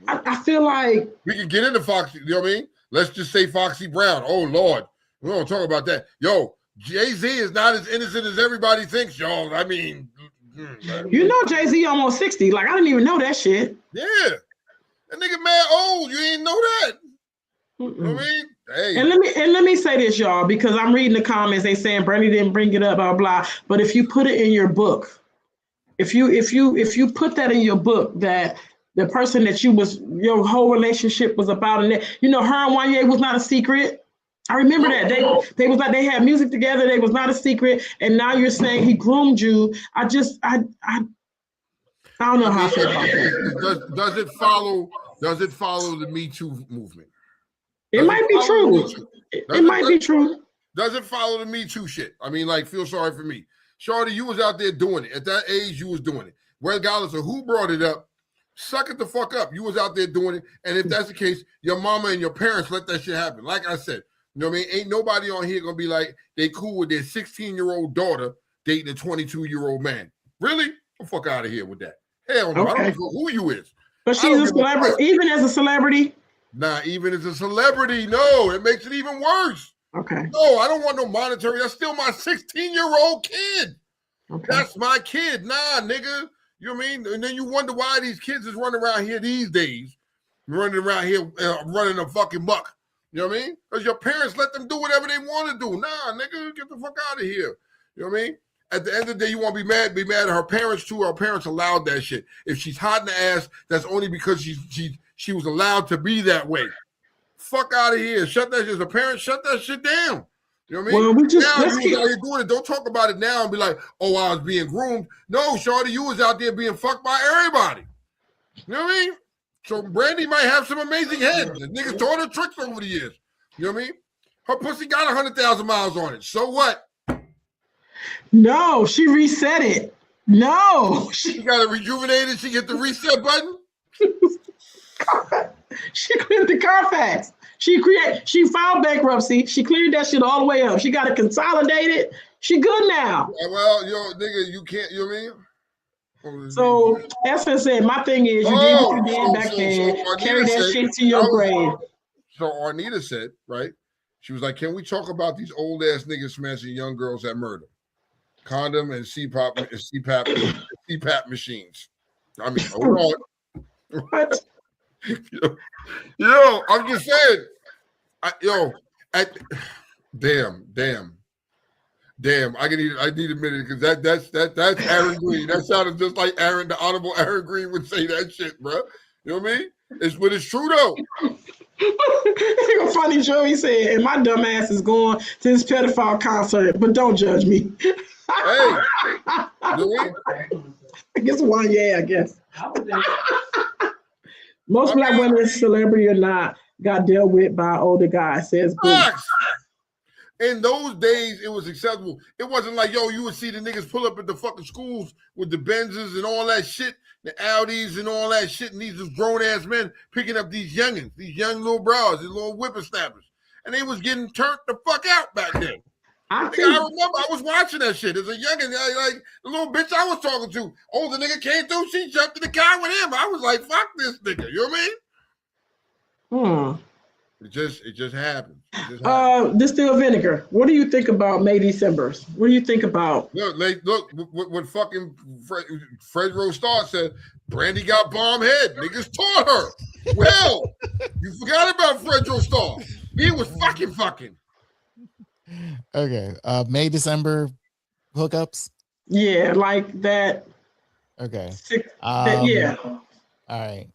I feel like
we can get into Foxy. You know what I mean? Let's just say Foxy Brown. Oh Lord, we don't talk about that. Yo, Jay-Z is not as innocent as everybody thinks, y'all. I mean,
you know Jay-Z almost 60. Like, I didn't even know that shit.
Yeah. That nigga mad old. You didn't know that. You know what I mean? Hey.
And let me say this, y'all, because I'm reading the comments. They saying Bernie didn't bring it up, blah, blah. But if you put it in your book, if you put that in your book, that the person that your whole relationship was about, and you know, her and Wanye was not a secret. I remember that they was like, they had music together. They was not a secret, and now you're saying he groomed you. I don't know how I feel about that.
Does it follow the Me Too movement?
It might be true. It might be true.
Does it follow the Me Too shit? I mean, like, feel sorry for me. Shorty, you was out there doing it. At that age, you was doing it. Regardless of who brought it up, suck it the fuck up. You was out there doing it. And if that's the case, your mama and your parents let that shit happen. Like I said, you know what I mean? Ain't nobody on here gonna be like, they cool with their 16-year-old daughter dating a 22-year-old man. Really? Get the fuck out of here with that. Hell no. Okay. I don't know who you is.
But she's a celebrity. Even as a celebrity?
Nah, even as a celebrity, no. It makes it even worse.
Okay.
No, I don't want no monetary. That's still my 16-year-old kid. Okay. That's my kid. Nah, nigga. You know what I mean? And then you wonder why these kids is running around here these days, running around here running a fucking muck. You know what I mean? Because your parents let them do whatever they want to do. Nah, nigga, get the fuck out of here. You know what I mean? At the end of the day, you want to be mad at her parents too. Her parents allowed that shit. If she's hot in the ass, that's only because she was allowed to be that way. Fuck out of here. Shut that shit. As a parent, shut that shit down. You know what I mean?
Well,
now you was out here doing it. Don't talk about it now and be like, oh, I was being groomed. No, shorty, you was out there being fucked by everybody. You know what I mean? So Brandy might have some amazing head. The niggas taught her tricks over the years. You know what I mean? Her pussy got 100,000 miles on it. So what?
No, she reset it. No.
She got it rejuvenated. She hit the reset button.
She cleared the Carfax. She filed bankruptcy. She cleared that shit all the way up. She got it consolidated. She good now.
Well, yo, nigga, you can't, you know what I mean?
So, Essence said, my thing is, you did what you did back then. Carry that shit to your grave.
So, Arnita said, right? She was like, can we talk about these old ass niggas smashing young girls at murder? Condom and CPAP machines. I mean, hold on.
What?
Yo, I'm just saying. Damn. I need a minute because that's Aaron Green. That sounded just like the Honorable Aaron Green would say that shit, bro. You know what I mean? But it's true though.
A funny show. He said, and my dumb ass is going to this pedophile concert, but don't judge me.
Hey, really?
I guess one, yeah, I guess. Most black women, celebrity or not, got dealt with by older guys. Says
in those days, it was acceptable. It wasn't like, yo, you would see the niggas pull up at the fucking schools with the Benzes and all that shit, the Audis and all that shit, and these just grown-ass men picking up these youngins, these young little bras, these little whippersnappers. And they was getting turned the fuck out back then. I remember I was watching that shit as a youngin', like the little bitch I was talking to. Oh, the nigga came through, she jumped in the car with him. I was like, fuck this nigga. You know what I mean? It just happened.
Distilled vinegar. What do you think about May Decembers? What do you think about?
Look, what fucking Fred Rose Star said, Brandy got bomb head. Niggas taught her. Well, you forgot about Fred Rose Star. He was fucking.
Okay. May, December hookups.
Yeah, like that.
Okay.
Yeah.
All right.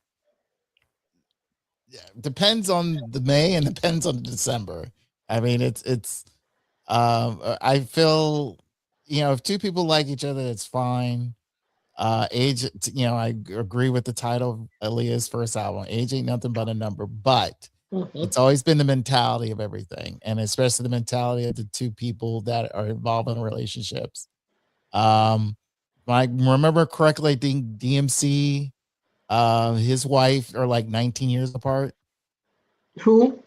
Yeah, depends on the May and depends on the December. I mean, it's I feel, if two people like each other, it's fine. Age, I agree with the title of Aaliyah's first album. Age ain't nothing but a number, but it's always been the mentality of everything, and especially the mentality of the two people that are involved in relationships. If I remember correctly, I think DMC, his wife are like 19 years apart.
Who?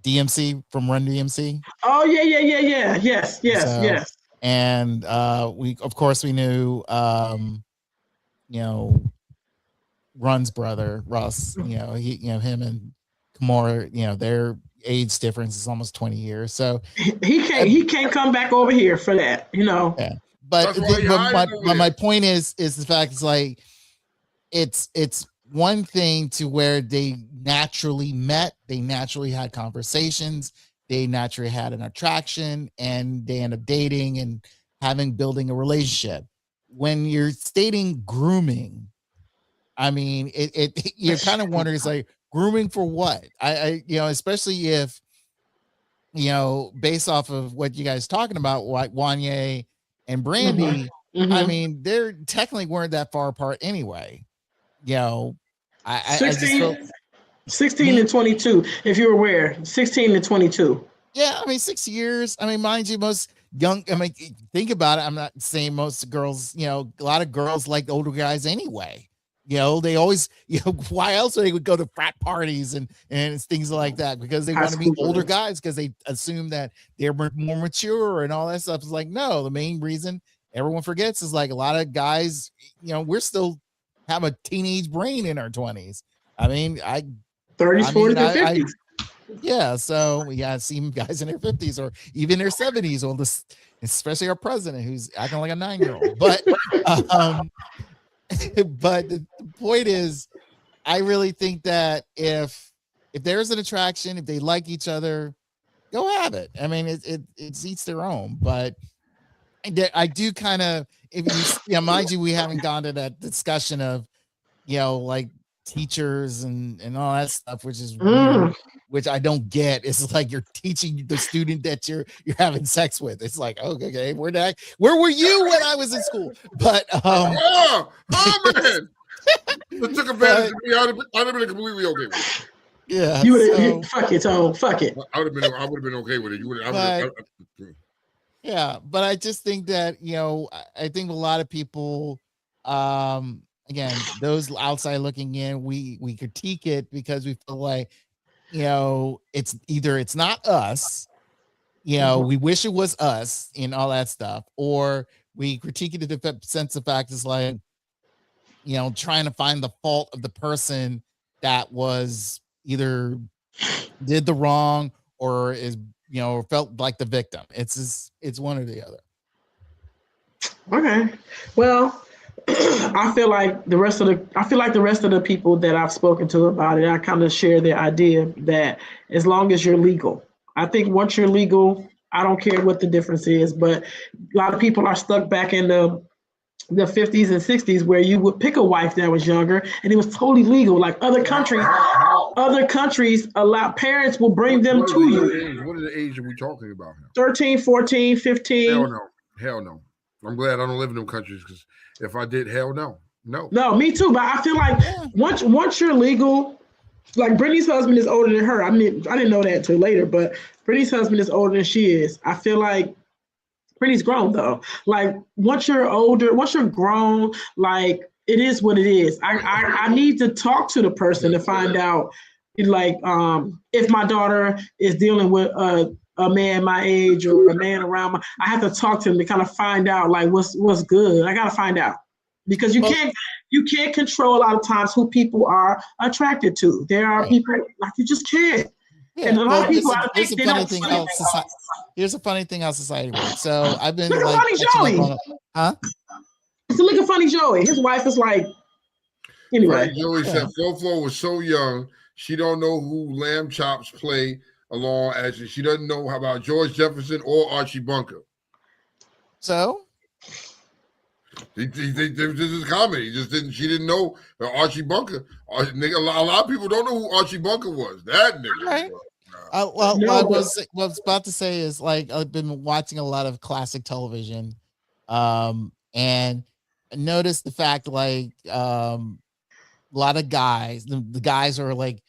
DMC from Run DMC.
Oh yeah. Yes.
And we of course we knew Run's brother Russ, him and Kimura, their age difference is almost 20 years. So
he can't come back over here for that,
Yeah. But my point is the fact is like it's one thing to where they naturally met, they naturally had conversations, they naturally had an attraction, and they end up dating and building a relationship. When you're stating grooming, I mean, it you kind of wonder, it's like grooming for what? I especially if based off of what you guys talking about, like Wanye and Brandy, I mean, they're technically weren't that far apart anyway. I just felt
16 and 22, if you're aware, 16 and 22.
Yeah, I mean, 6 years. I mean, mind you, most young, I mean, think about it. I'm not saying most girls, a lot of girls like older guys anyway. They always, why else would they would go to frat parties and things like that? Because they want to be older guys because they assume that they're more mature and all that stuff. Is like, no, the main reason everyone forgets is like a lot of guys, we're still have a teenage brain in our 20s. I mean,
30s, 40s, and 50s.
Yeah, so we got seen guys in their 50s or even their 70s, or this, especially our president who's acting like a 9-year-old. But but the point is, I really think that if there's an attraction, if they like each other, go have it. I mean, it's each their own. But I do kind of, if you, mind you, we haven't gone to that discussion of, like teachers and all that stuff, which is weird, which I don't get. It's like you're teaching the student that you're having sex with. It's like, okay, where were you when I was in school? But
man, it took advantage of me. I'd have been completely okay with it.
Yeah, you would fuck it, Tone. Fuck it.
I would have been okay with it. You would.
Yeah, but I just think that I think a lot of people, again, those outside looking in, we critique it because we feel like it's either it's not us, we wish it was us and all that stuff, or we critique it to the sense of fact is like trying to find the fault of the person that was either did the wrong or is felt like the victim. It's one or the other.
Okay, well, I feel like the rest of the people that I've spoken to about it, I kind of share the idea that as long as you're legal, I think once you're legal, I don't care what the difference is, but a lot of people are stuck back in the 50s and 60s where you would pick a wife that was younger and it was totally legal. Like other countries allow, parents will bring them to you.
What are the age are we talking about here?
13, 14, 15.
Hell no. I'm glad I don't live in them countries, because if I did, hell no.
No, me too. But I feel like once you're legal, like Brittany's husband is older than her. I mean, I didn't know that until later, but Brittany's husband is older than she is. I feel like Brittany's grown though. Like once you're older, once you're grown, like it is what it is. I need to talk to the person to find out, like, if my daughter is dealing with a man my age or a man around I have to talk to him to kind of find out like what's good. I gotta find out, because you can't control a lot of times who people are attracted to. There are people like you just can't. Yeah, and a lot of people,
here's a funny thing how society works. So I've been
look at funny Joey. So look at funny Joey. His wife is like, anyway.
Funny Joey said Flo was so young, she don't know who lamb chops play along as she doesn't know about George Jefferson or Archie Bunker.
So
This is comedy. She didn't know Archie Bunker. Nigga, a lot of people don't know who Archie Bunker was. That nigga.
Right. What I was about to say is, like, I've been watching a lot of classic television, and noticed the fact, like, a lot of guys, the guys are like,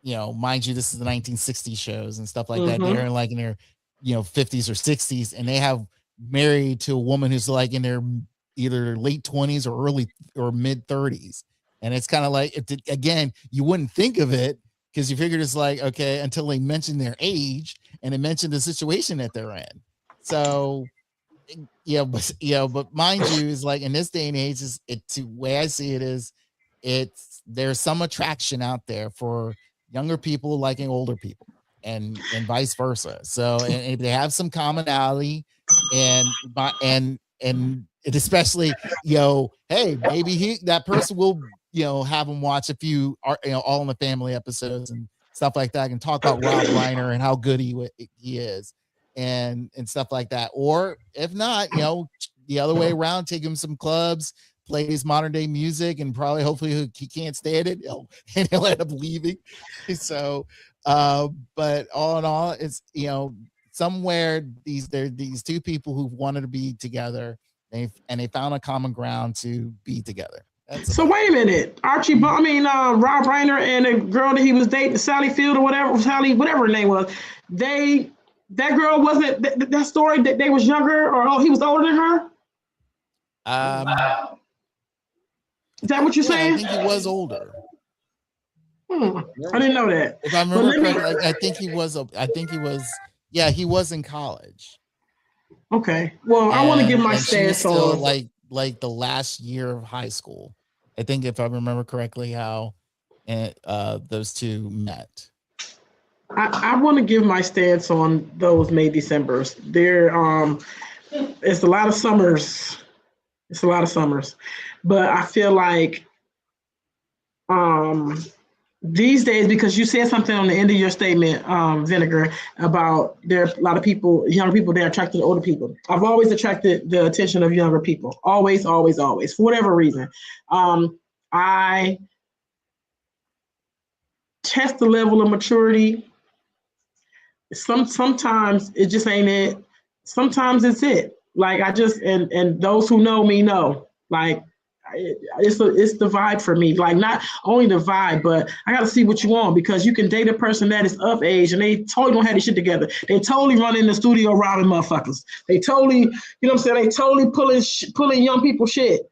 mind you, this is the 1960s shows and stuff like that. They're like in their, 50s or 60s, and they have married to a woman who's like in their either late 20s or early or mid 30s. And it's kind of like, again, you wouldn't think of it because you figured it's like, okay, until they mention their age and they mention the situation that they're in. So, but mind you, is like in this day and age, the way I see it is, there's some attraction out there for younger people liking older people, and vice versa. So, and if they have some commonality, and especially, hey, maybe that person will, have them watch a few, All in the Family episodes and stuff like that, and talk about Rob Reiner and how good he is, and stuff like that. Or if not, the other way around, take him some clubs, play his modern day music, and probably hopefully he can't stand it, and he'll end up leaving. So, but all in all, it's, somewhere these two people who wanted to be together, and they found a common ground to be together.
So wait a minute, Rob Reiner and the girl that he was dating, Sally Field or whatever her name was, that girl wasn't that story that they was younger, or he was older than her. Is that what you're saying?
I think he was older.
I didn't know that.
If I remember correctly, I think he was. Yeah, he was in college.
Okay. Well, I want to give my stance on
like the last year of high school. I think, if I remember correctly, how those two met.
I want to give my stance on those May Decembers. It's a lot of summers. It's a lot of summers, but I feel like these days, because you said something on the end of your statement, Vinegar, about there are a lot of people, younger people, they're attracted to older people. I've always attracted the attention of younger people. Always, always, always, for whatever reason. I test the level of maturity. Sometimes it just ain't it. Sometimes it's it. Like I just, and those who know me know, like, it's the vibe for me. Like, not only the vibe, but I got to see what you want, because you can date a person that is of age and they totally don't have this shit together. They totally run in the studio robbing motherfuckers. They totally, you know what I'm saying? They totally pulling young people shit.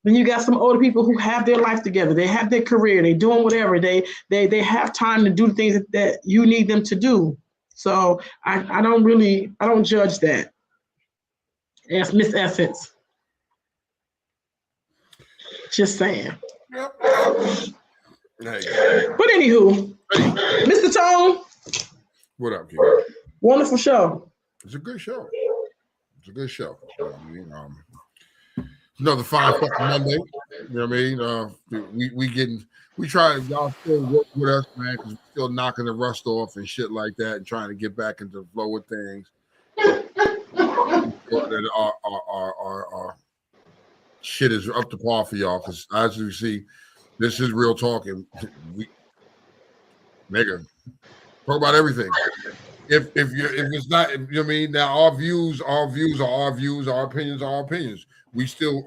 Then you got some older people who have their life together. They have their career. They doing whatever. They have time to do the things that you need them to do. So I don't judge that. As Miss Essence. Just saying.
Yep.
But anywho, Mr. Tone.
What up, kid?
Wonderful show.
It's a good show. It's a good show. Another fine fucking Monday. You know what I mean? We try, y'all still work with us, man, because we're still knocking the rust off and shit like that, and trying to get back into the flow of things. Our shit is up to par for y'all, because as you see, this is real talking. We nigga talk about everything. If it's not, you know what I mean. Now our views are our views, our opinions are our opinions. We still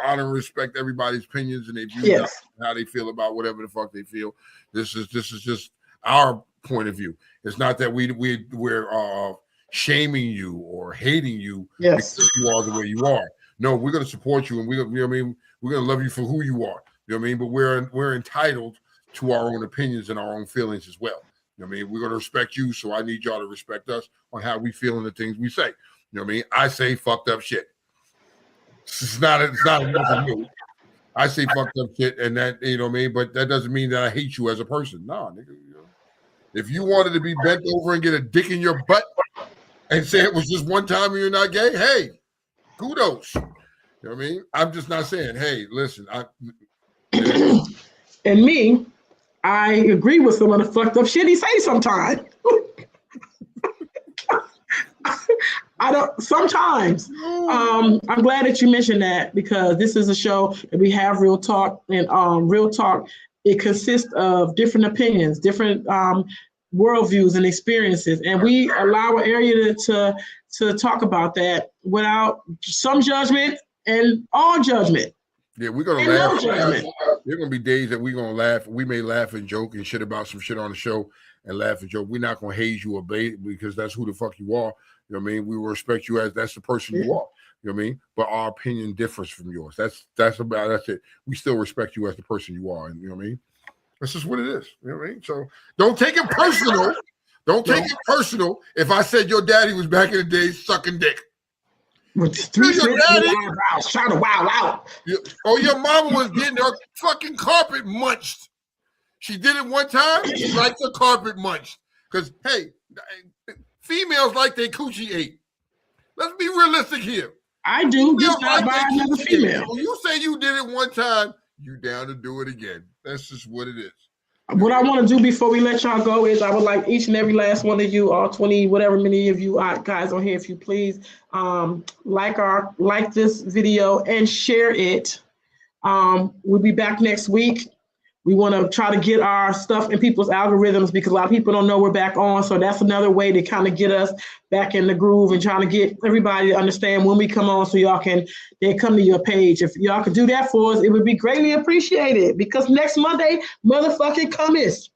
honor and respect everybody's opinions and their views,
yes,
how they feel about whatever the fuck they feel. This is just our point of view. It's not that we're shaming you or hating you,
yes,
because you are the way you are. No, we're going to support you, and we're going to love you for who you are. You know what I mean? But we're entitled to our own opinions and our own feelings as well. You know what I mean? We're going to respect you, so I need y'all to respect us on how we feel and the things we say. You know what I mean? I say fucked up shit. It's not new. I say fucked up shit, and that, you know what I mean? But that doesn't mean that I hate you as a person. No, nigga. You know? If you wanted to be bent over and get a dick in your butt and say it was just one time and you're not gay, hey, kudos. You know what I mean? I'm just not saying, hey, listen.
And me, I agree with some of the fucked up shit he say sometimes. I don't sometimes. I'm glad that you mentioned that because this is a show that we have real talk, and real talk, it consists of different opinions, different worldviews and experiences, and we allow an area to talk about that without some judgment and all judgment.
Yeah, we're gonna laugh. There are gonna be days that we're gonna laugh. We may laugh and joke and shit about some shit on the show and laugh and joke. We're not gonna haze you or bait because that's who the fuck you are. You know what I mean? We will respect you as that's the person you are. You know what I mean? But our opinion differs from yours. That's it. We still respect you as the person you are, and you know what I mean? That's just what it is. You know what I mean? So don't take it personal. Don't take it personal if I said your daddy was back in the day sucking dick.
With 3 eyebrows, trying to wow out.
Your mama was getting her fucking carpet munched. She did it one time. She liked her carpet munched. Because, hey, females like their coochie ate. Let's be realistic here.
I do. Just not by another female.
When you say you did it one time, you down to do it again. That's just what it is.
What I want to do before we let y'all go is I would like each and every last one of you, all 20, whatever many of you guys on here, if you please, like this video and share it. We'll be back next week. We want to try to get our stuff in people's algorithms because a lot of people don't know we're back on. So that's another way to kind of get us back in the groove and trying to get everybody to understand when we come on so y'all can then come to your page. If y'all could do that for us, it would be greatly appreciated because next Monday, motherfucking cometh.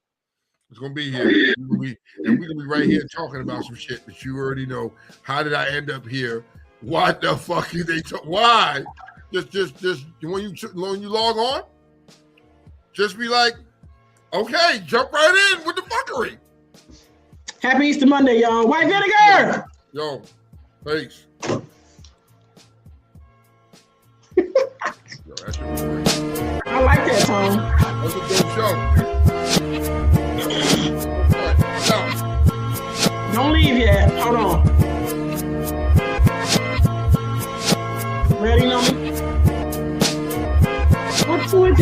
It's going to be here. And we're going to be right here talking about some shit that you already know. How did I end up here? What the fuck is they why? Just when you log on, just be like, okay, jump right in with the fuckery.
Happy Easter Monday, y'all. White vinegar.
Yo, thanks. Yo, that shit was great.
I like that, Tone.
That's a dope show.
Don't leave yet. Hold on. Ready, Nomi? What's with